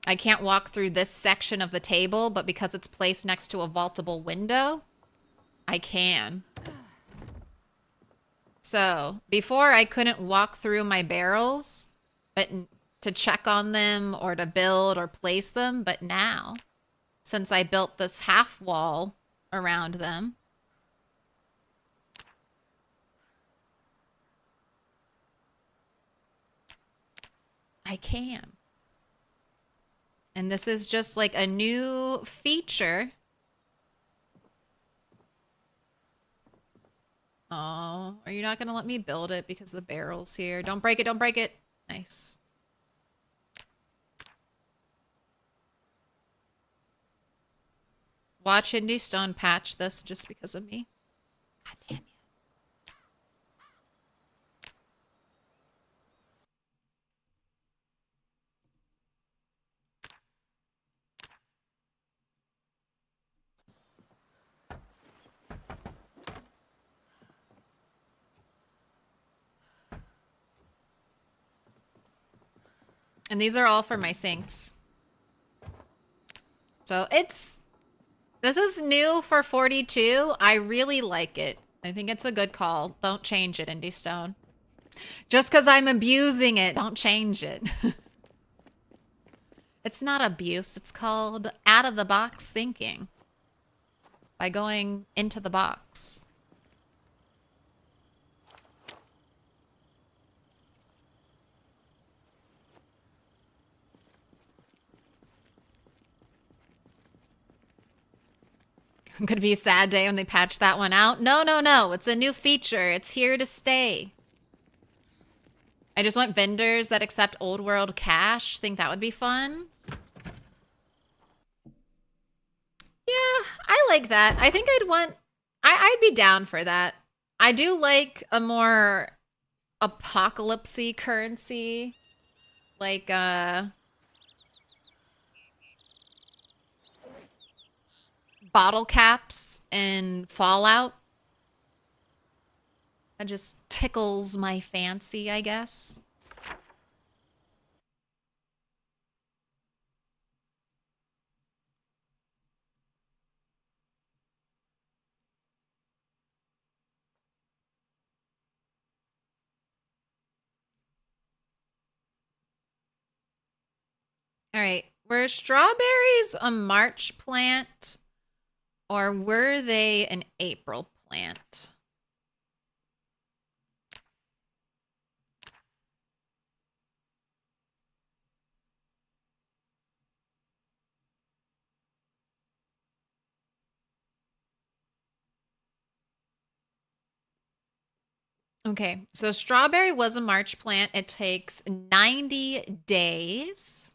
I can't walk through this section of the table, but because it's placed next to a vaultable window, I can. So before I couldn't walk through my barrels, but to check on them or to build or place them. But now, since I built this half wall around them, I can. And this is just like a new feature. Oh, are you not going to let me build it because the barrel's here? Don't break it, don't break it. Nice. Watch Indy Stone patch this just because of me. God damn you. And these are all for my sinks. So this is new for 42. I really like it. I think it's a good call. Don't change it, Indy Stone. Just because I'm abusing it, don't change it. It's not abuse. It's called out of the box thinking. By going into the box. Could be a sad day when they patch that one out. No, no, no. It's a new feature. It's here to stay. I just want vendors that accept old world cash. Think that would be fun. Yeah, I like that. I think I'd be down for that. I do like a more apocalypse-y currency. Like, bottle caps and Fallout. That just tickles my fancy, I guess. All right. Were strawberries a March plant or were they an April plant? Okay, so strawberry was a March plant. It takes 90 days.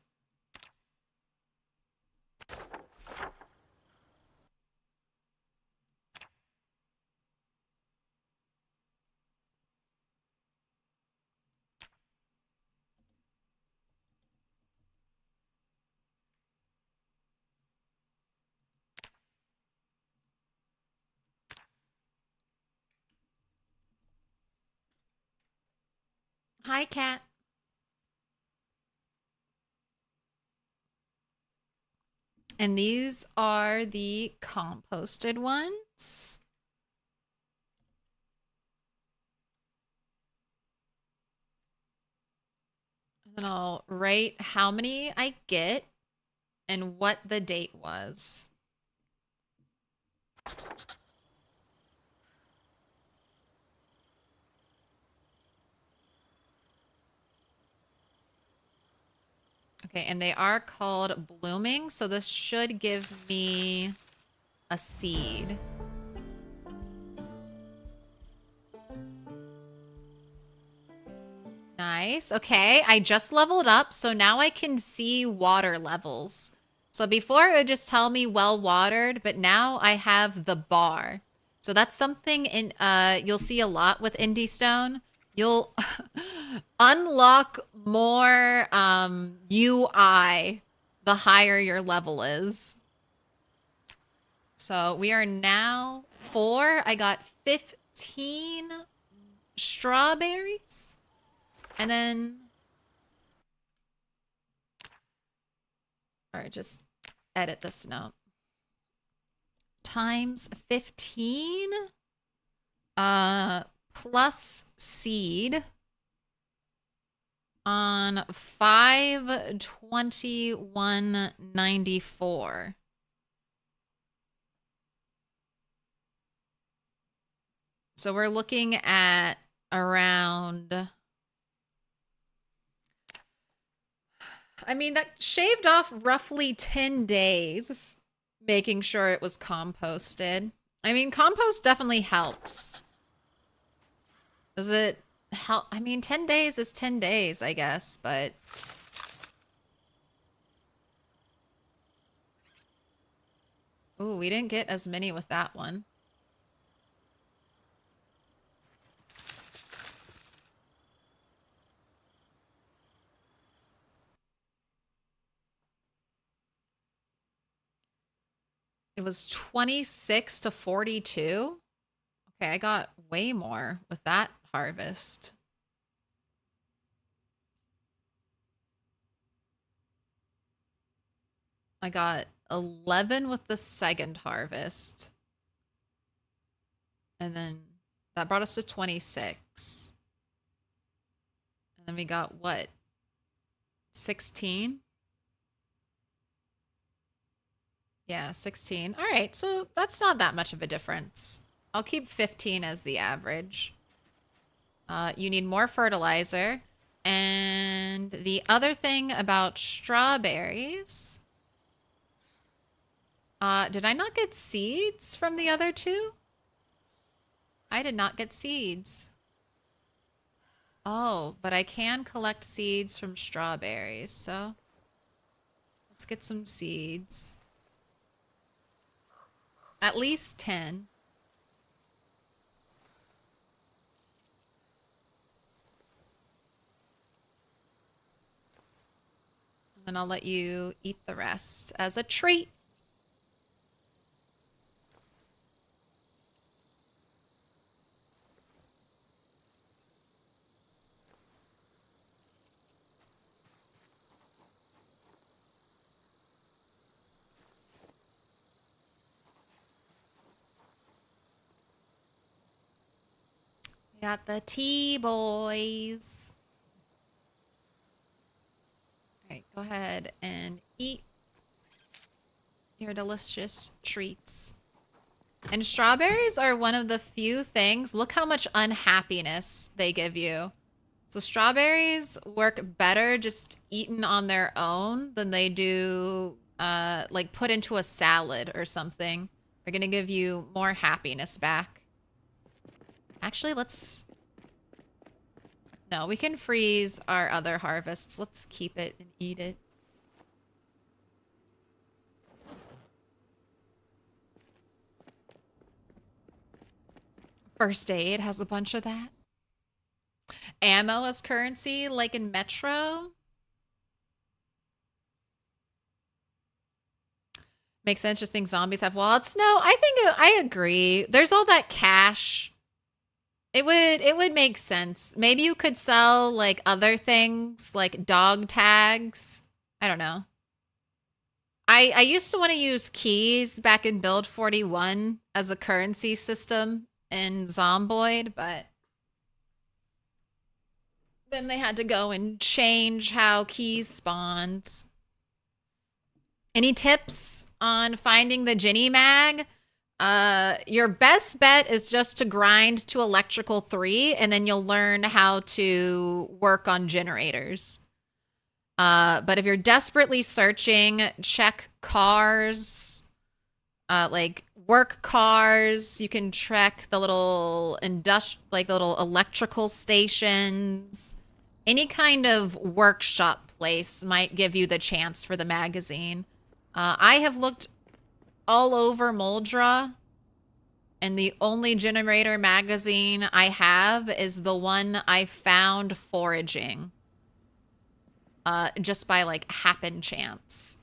Hi, cat. And these are the composted ones. And I'll write how many I get and what the date was. Okay, and they are called blooming, so this should give me a seed. Nice. Okay, I just leveled up, so now I can see water levels. So before it would just tell me well watered, but now I have the bar. So that's something in you'll see a lot with Indie Stone. You'll unlock more UI the higher your level is. So we are now 4. I got 15 strawberries. And then, all right, just edit this note. Times 15 plus seed on 521.94. So we're looking at around, I mean, that shaved off roughly 10 days, making sure it was composted. I mean, compost definitely helps. Does it help? I mean, 10 days is 10 days, I guess, but... Ooh, we didn't get as many with that one. It was 26 to 42. Okay, I got way more with that harvest. I got 11 with the second harvest. And then that brought us to 26. And then we got what? 16? Yeah, 16. All right, so that's not that much of a difference. I'll keep 15 as the average. You need more fertilizer. And the other thing about strawberries... did I not get seeds from the other two? I did not get seeds. Oh, but I can collect seeds from strawberries, so... Let's get some seeds. At least 10. And then I'll let you eat the rest as a treat. Got the tea, boys. All right, go ahead and eat your delicious treats. And strawberries are one of the few things. Look how much unhappiness they give you. So strawberries work better just eaten on their own than they do like put into a salad or something. They're gonna give you more happiness back. Actually, let's... No, we can freeze our other harvests. Let's keep it and eat it. First aid has a bunch of that. Ammo as currency, like in Metro. Makes sense, just think zombies have wallets. No, I think I agree. There's all that cash. It would make sense. Maybe you could sell like other things like dog tags. I don't know. I used to want to use keys back in Build 41 as a currency system in Zomboid, but Then they had to go and change how keys spawned. Any tips on finding the Ginny mag? Your best bet is just to grind to electrical 3, and then you'll learn how to work on generators. But if you're desperately searching, check cars, like work cars. You can check the little like the little electrical stations. Any kind of workshop place might give you the chance for the magazine. I have looked all over Muldraugh, and the only generator magazine I have is the one I found foraging. Just by like happen chance.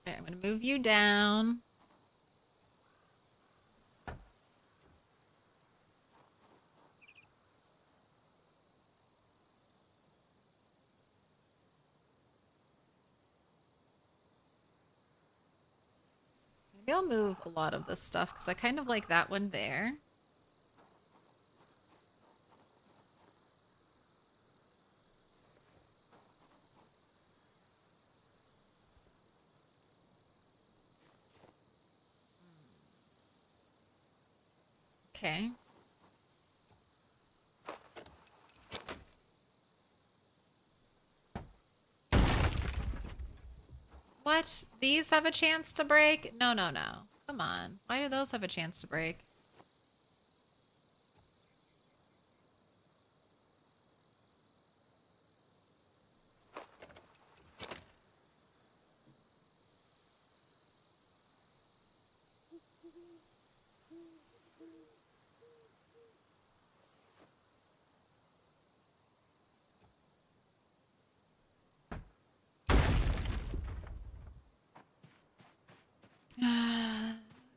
Okay, I'm gonna move you down. Maybe I'll move a lot of this stuff because I kind of like that one there. Okay. What? These have a chance to break? No, no, no. Come on. Why do those have a chance to break?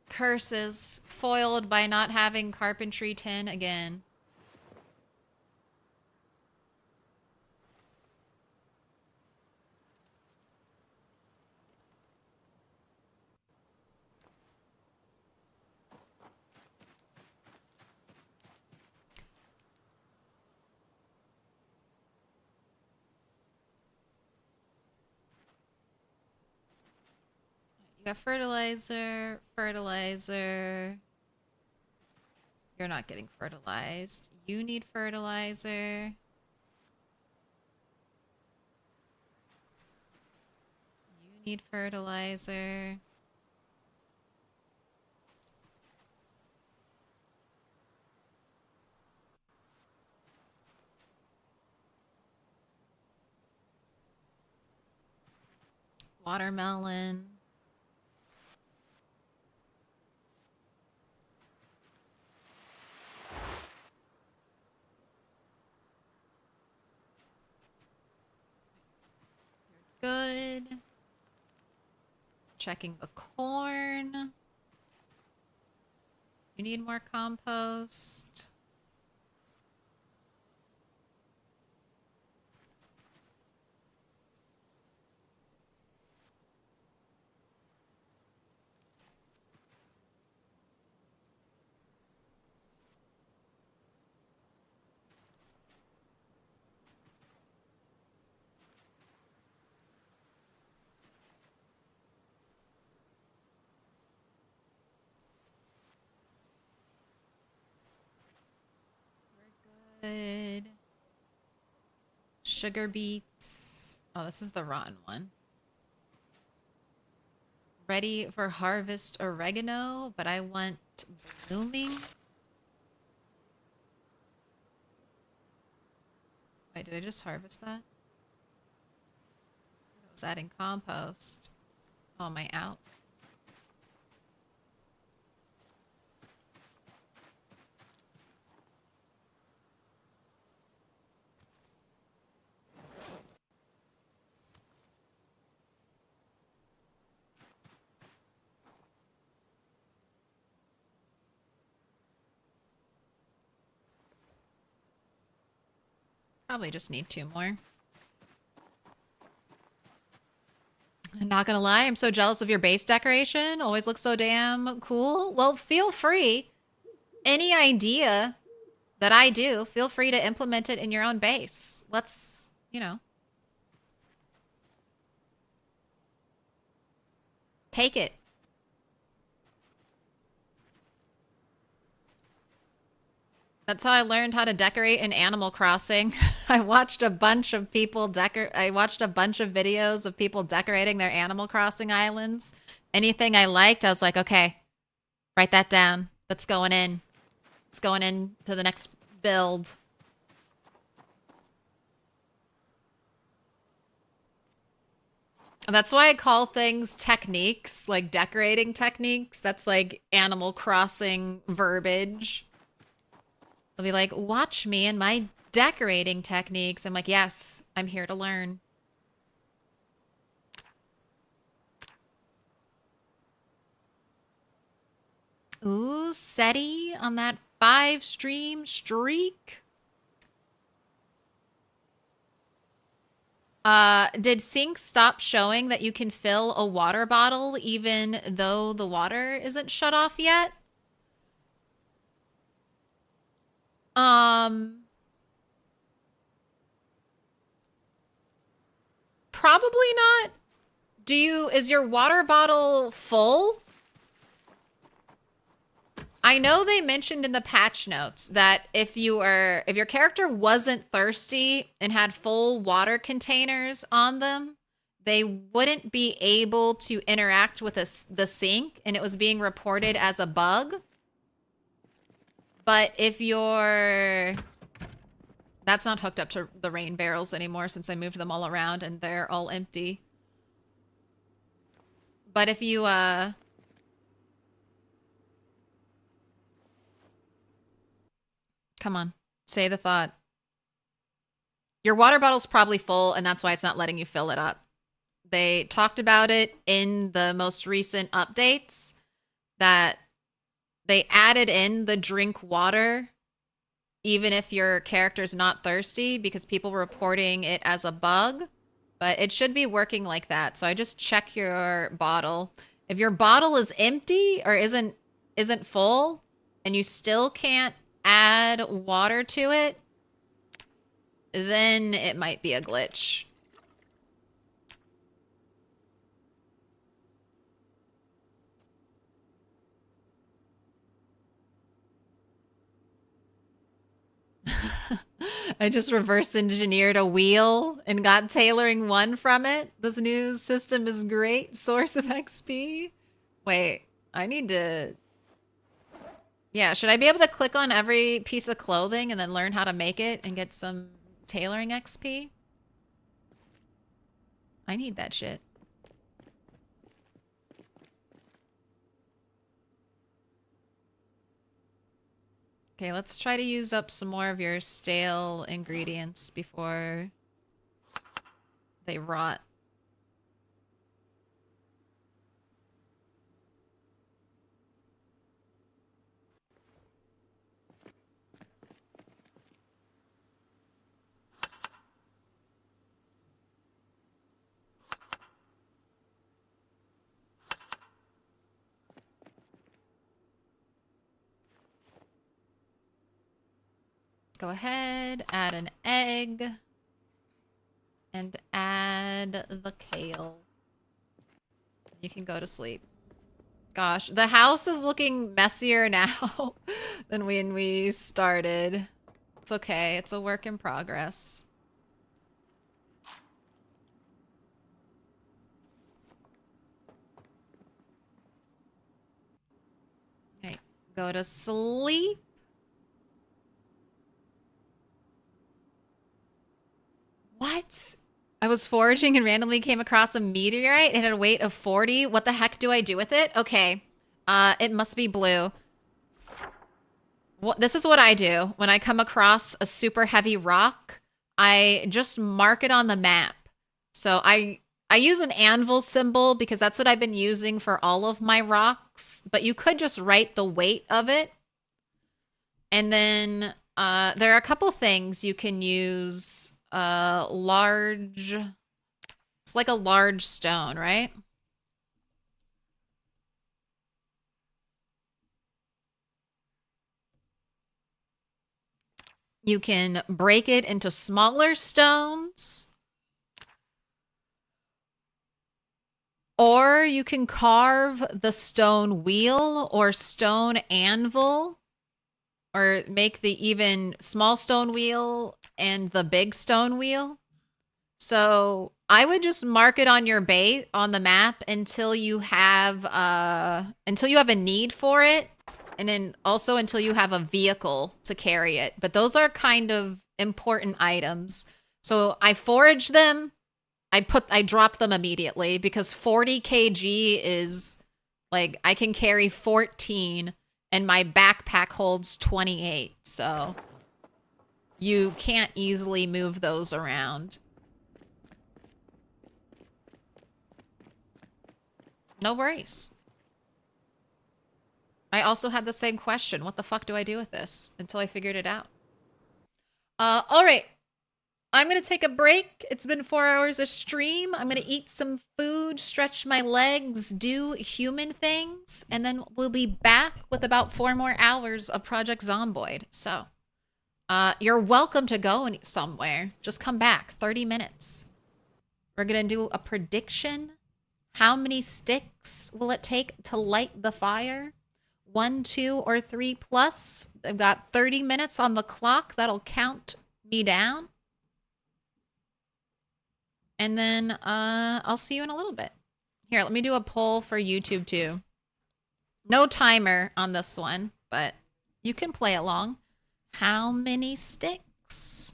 Curses. Foiled by not having carpentry 10 again. You got fertilizer, fertilizer. You're not getting fertilized. You need fertilizer. You need fertilizer. Watermelon. Good. Checking the corn. You need more compost. Good. Sugar beets. Oh, this is the rotten one. Ready for harvest oregano, but I want blooming. Wait, did I just harvest that? I was adding compost. Oh, am I out? Probably just need 2 more. I'm not gonna lie, I'm so jealous of your base decoration. Always looks so damn cool. Well, feel free. Any idea that I do, feel free to implement it in your own base. Let's, you know. Take it. That's how I learned how to decorate in Animal Crossing. I watched a bunch of people I watched a bunch of videos of people decorating their Animal Crossing islands. Anything I liked, I was like, okay, write that down. That's going in. It's going in to the next build. That's why I call things techniques, like decorating techniques. That's like Animal Crossing verbiage. They'll be like, watch me and my decorating techniques. I'm like, yes, I'm here to learn. Ooh, SETI on that 5-stream streak. Did Sync stop showing that you can fill a water bottle even though the water isn't shut off yet? Probably not. Is your water bottle full? I know they mentioned in the patch notes that if your character wasn't thirsty and had full water containers on them, they wouldn't be able to interact with the sink, and it was being reported as a bug. But if that's not hooked up to the rain barrels anymore since I moved them all around and they're all empty. But if you, come on, say the thought. Your water bottle's probably full and that's why it's not letting you fill it up. They talked about it in the most recent updates that they added in the drink water even if your character's not thirsty because people were reporting it as a bug. But it should be working like that. So I just check your bottle. If your bottle is empty or isn't full and you still can't add water to it, then it might be a glitch. I just reverse engineered a wheel and got tailoring 1 from it. This new system is great. Source of XP. Wait, I need to... Yeah, should I be able to click on every piece of clothing and then learn how to make it and get some tailoring XP? I need that shit. Okay, let's try to use up some more of your stale ingredients before they rot. Go ahead, add an egg, and add the kale. You can go to sleep. Gosh, the house is looking messier now than when we started. It's okay, it's a work in progress. Okay, go to sleep. What? I was foraging and randomly came across a meteorite. It had a weight of 40. What the heck do I do with it? Okay. It must be blue. This is what I do. When I come across a super heavy rock, I just mark it on the map. So I use an anvil symbol because that's what I've been using for all of my rocks. But you could just write the weight of it. And then there are a couple things you can use. Large. It's like a large stone, right? You can break it into smaller stones. Or you can carve the stone wheel or stone anvil. Or make the even small stone wheel and the big stone wheel. So I would just mark it on your on the map until you have a need for it. And then also until you have a vehicle to carry it. But those are kind of important items. So I forage them. I drop them immediately because 40 kg is like I can carry 14 and my backpack holds 28. So you can't easily move those around. No worries. I also had the same question. What the fuck do I do with this? Until I figured it out. All right. I'm going to take a break. It's been 4 hours of stream. I'm going to eat some food, stretch my legs, do human things, and then we'll be back with about 4 more hours of Project Zomboid. So, you're welcome to go somewhere. Just come back. 30 minutes. We're going to do a prediction. How many sticks will it take to light the fire? 1, 2, or 3 plus. I've got 30 minutes on the clock. That'll count me down. And then I'll see you in a little bit. Here, let me do a poll for YouTube too. No timer on this one, but you can play along. How many sticks?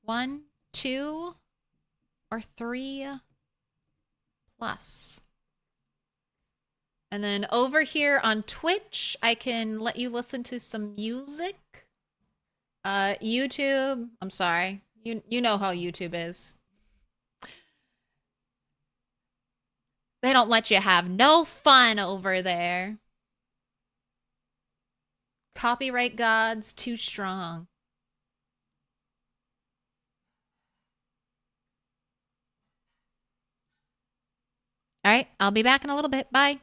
1, 2, or 3 plus. And then over here on Twitch, I can let you listen to some music. YouTube, I'm sorry. You know how YouTube is. They don't let you have no fun over there. Copyright gods too strong. All right, I'll be back in a little bit. Bye.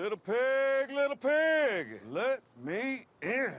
little pig, let me in.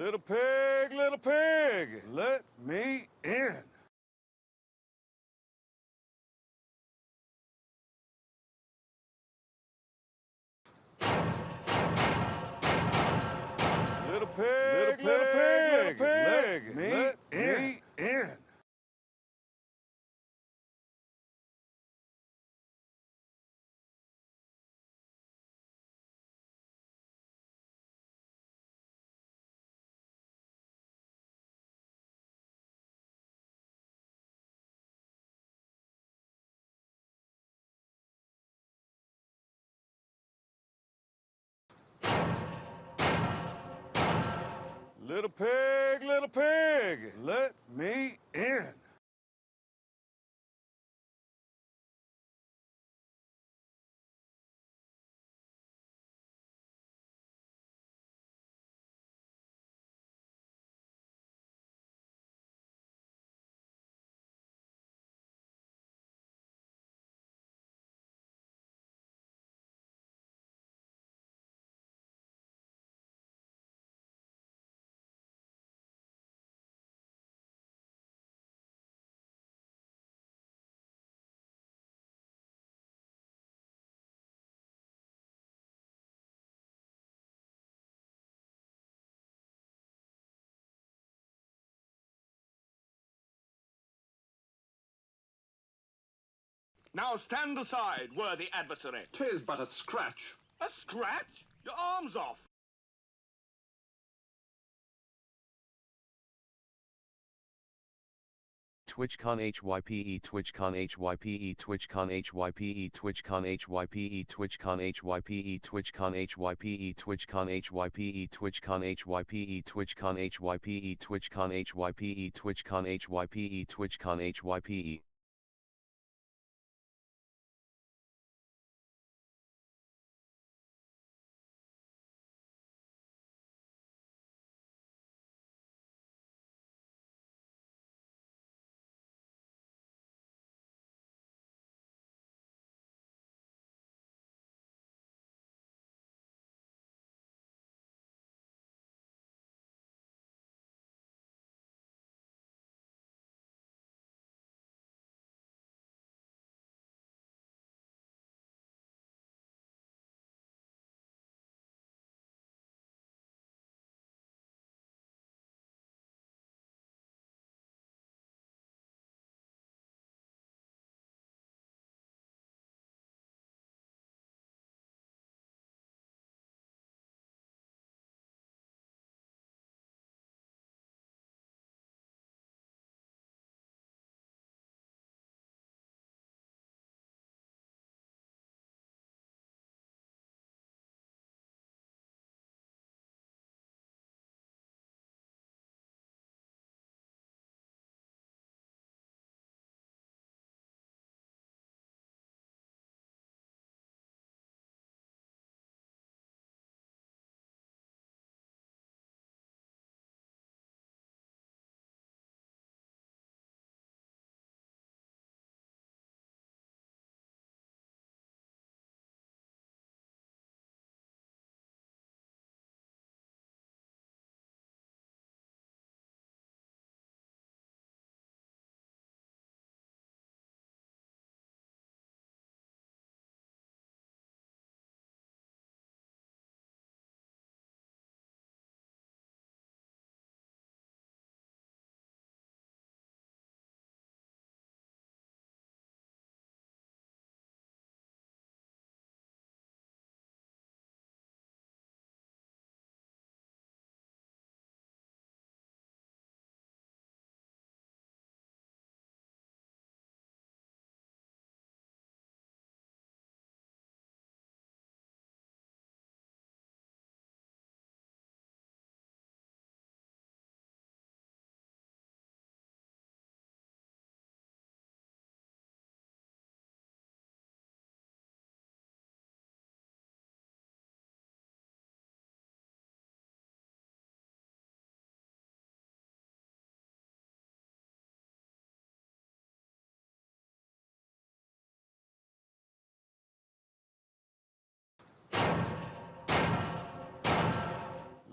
Little pig, let me in. Little pig, let me in. Little pig, let me in. Now stand aside, worthy adversary. 'Tis but a scratch. A scratch? Your arm's off. TwitchCon HYPE TwitchCon HYPE TwitchCon HYPE TwitchCon HYPE TwitchCon HYPE TwitchCon HYPE TwitchCon HYPE TwitchCon HYPE TwitchCon HYPE TwitchCon HYPE TwitchCon HYPE TwitchCon HYPE.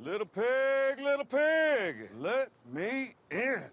Little pig, let me in.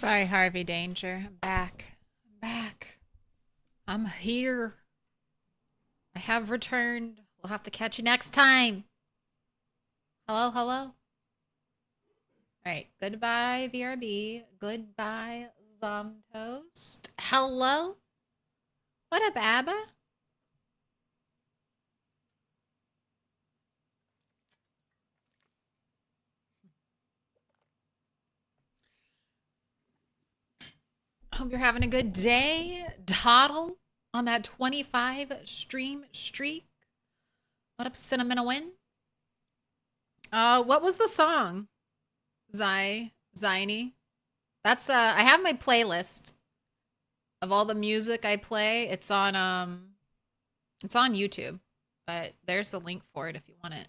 Sorry, Harvey Danger. I'm back. I'm back. I'm here. I have returned. We'll have to catch you next time. Hello, hello. Alright, goodbye, VRB. Goodbye, Zomtoast. Hello? What up, Abba? Hope you're having a good day. Toddle on that 25 stream streak. What up, Cinnamon Win? What was the song? Ziny. That's I have my playlist of all the music I play. It's on YouTube. But there's the link for it if you want it.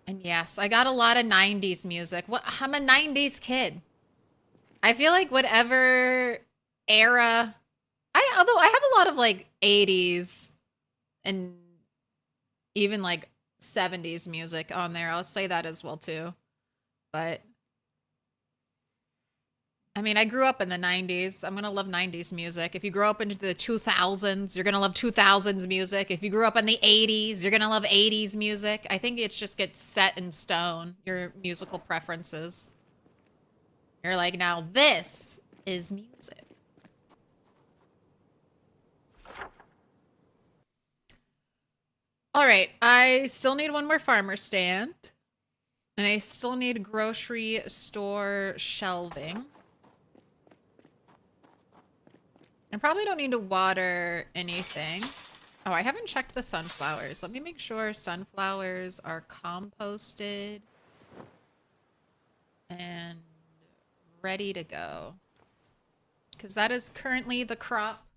And yes, I got a lot of 90s music. I'm a 90s kid. I feel like whatever era, although I have a lot of like 80s and even like 70s music on there. I'll say that as well too. But I mean, I grew up in the 90s. I'm going to love 90s music. If you grow up into the 2000s, you're going to love 2000s music. If you grew up in the 80s, you're going to love 80s music. I think it just gets set in stone, your musical preferences. You're like, now this is music. All right, I still need one more farmer stand. And I still need grocery store shelving. I probably don't need to water anything. Oh, I haven't checked the sunflowers. Let me make sure sunflowers are composted and ready to go. Because that is currently the crop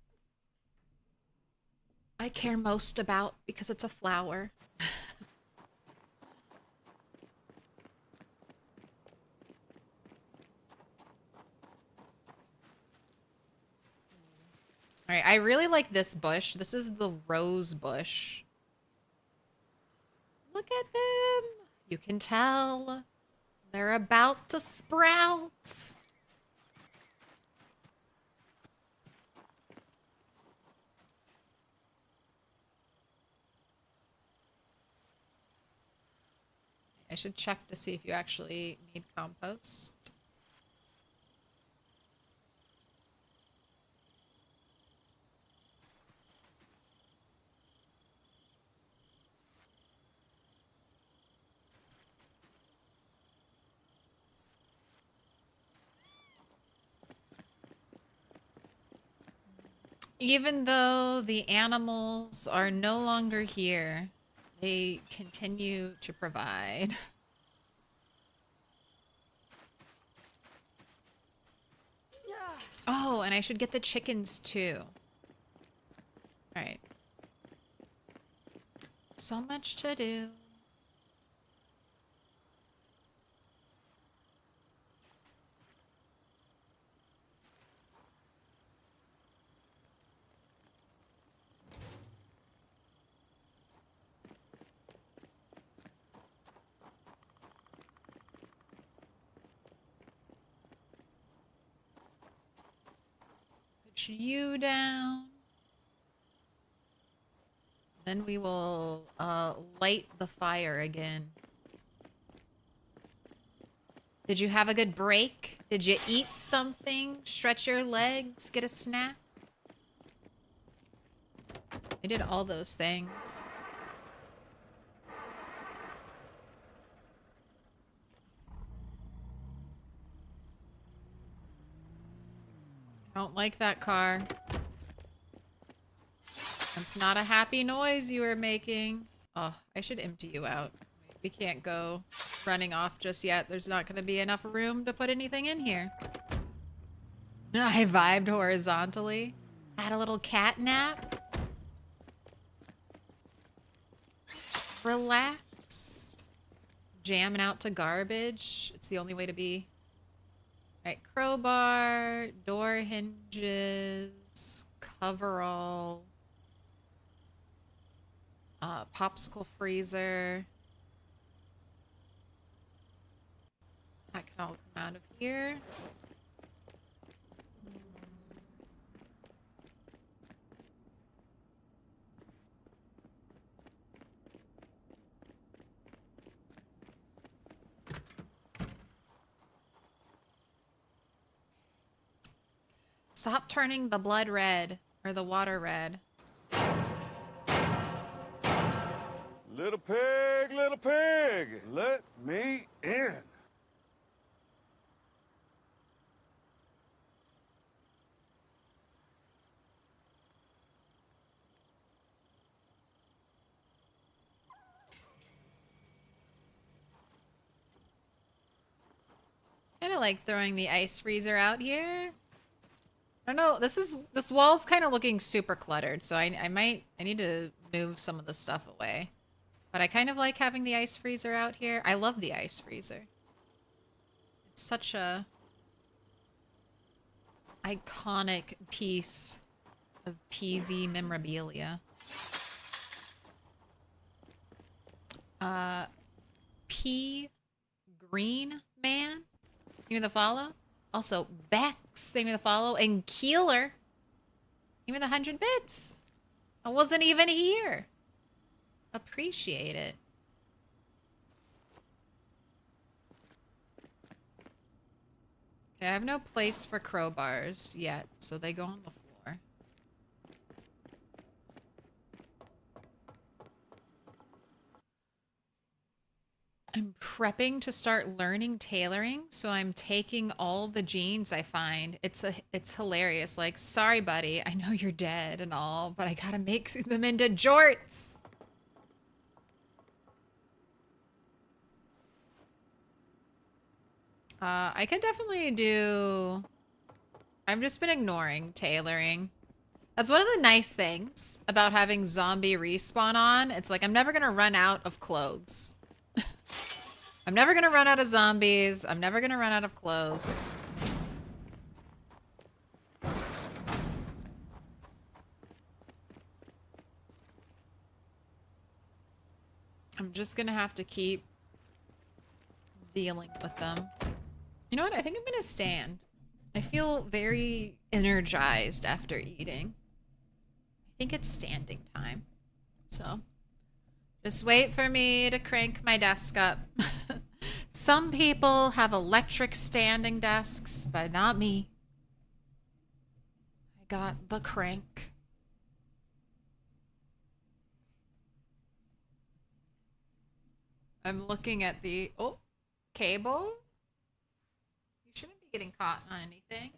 I care most about because it's a flower. All right, I really like this bush. This is the rose bush. Look at them. You can tell they're about to sprout. I should check to see if you actually need compost. Even though the animals are no longer here, they continue to provide. Oh, and I should get the chickens too. All right. So much to do. Put you down. Then we will light the fire again. Did you have a good break? Did you eat something? Stretch your legs? Get a snack? I did all those things. I don't like that car. That's not a happy noise you are making. Oh, I should empty you out. We can't go running off just yet. There's not going to be enough room to put anything in here. I vibed horizontally. Had a little cat nap. Relaxed. Jamming out to garbage. It's the only way to be. Alright, crowbar, door hinges, coverall, popsicle freezer. That can I'll come out of here. Stop turning the blood red or the water red. Little pig, let me in. Kind of like throwing the ice freezer out here. I don't know. This wall's kind of looking super cluttered, so I need to move some of the stuff away. But I kind of like having the ice freezer out here. I love the ice freezer. It's such a iconic piece of PZ memorabilia. P Green Man. Give me the follow. Also, Bex, thank you for the follow. And Keeler, give me the 100 bits. I wasn't even here. Appreciate it. Okay, I have no place for crowbars yet, so they go on the floor. I'm prepping to start learning tailoring, so I'm taking all the jeans I find. It's hilarious. Like, sorry, buddy, I know you're dead and all, but I gotta make them into jorts. I could definitely do... I've just been ignoring tailoring. That's one of the nice things about having zombie respawn on. It's like, I'm never gonna run out of clothes. I'm never gonna run out of zombies. I'm never gonna run out of clothes. I'm just gonna have to keep dealing with them. You know what? I think I'm gonna stand. I feel very energized after eating. I think it's standing time. So, just wait for me to crank my desk up. Some people have electric standing desks, but not me. I got the crank. I'm looking at the... Oh, cable? You shouldn't be getting caught on anything.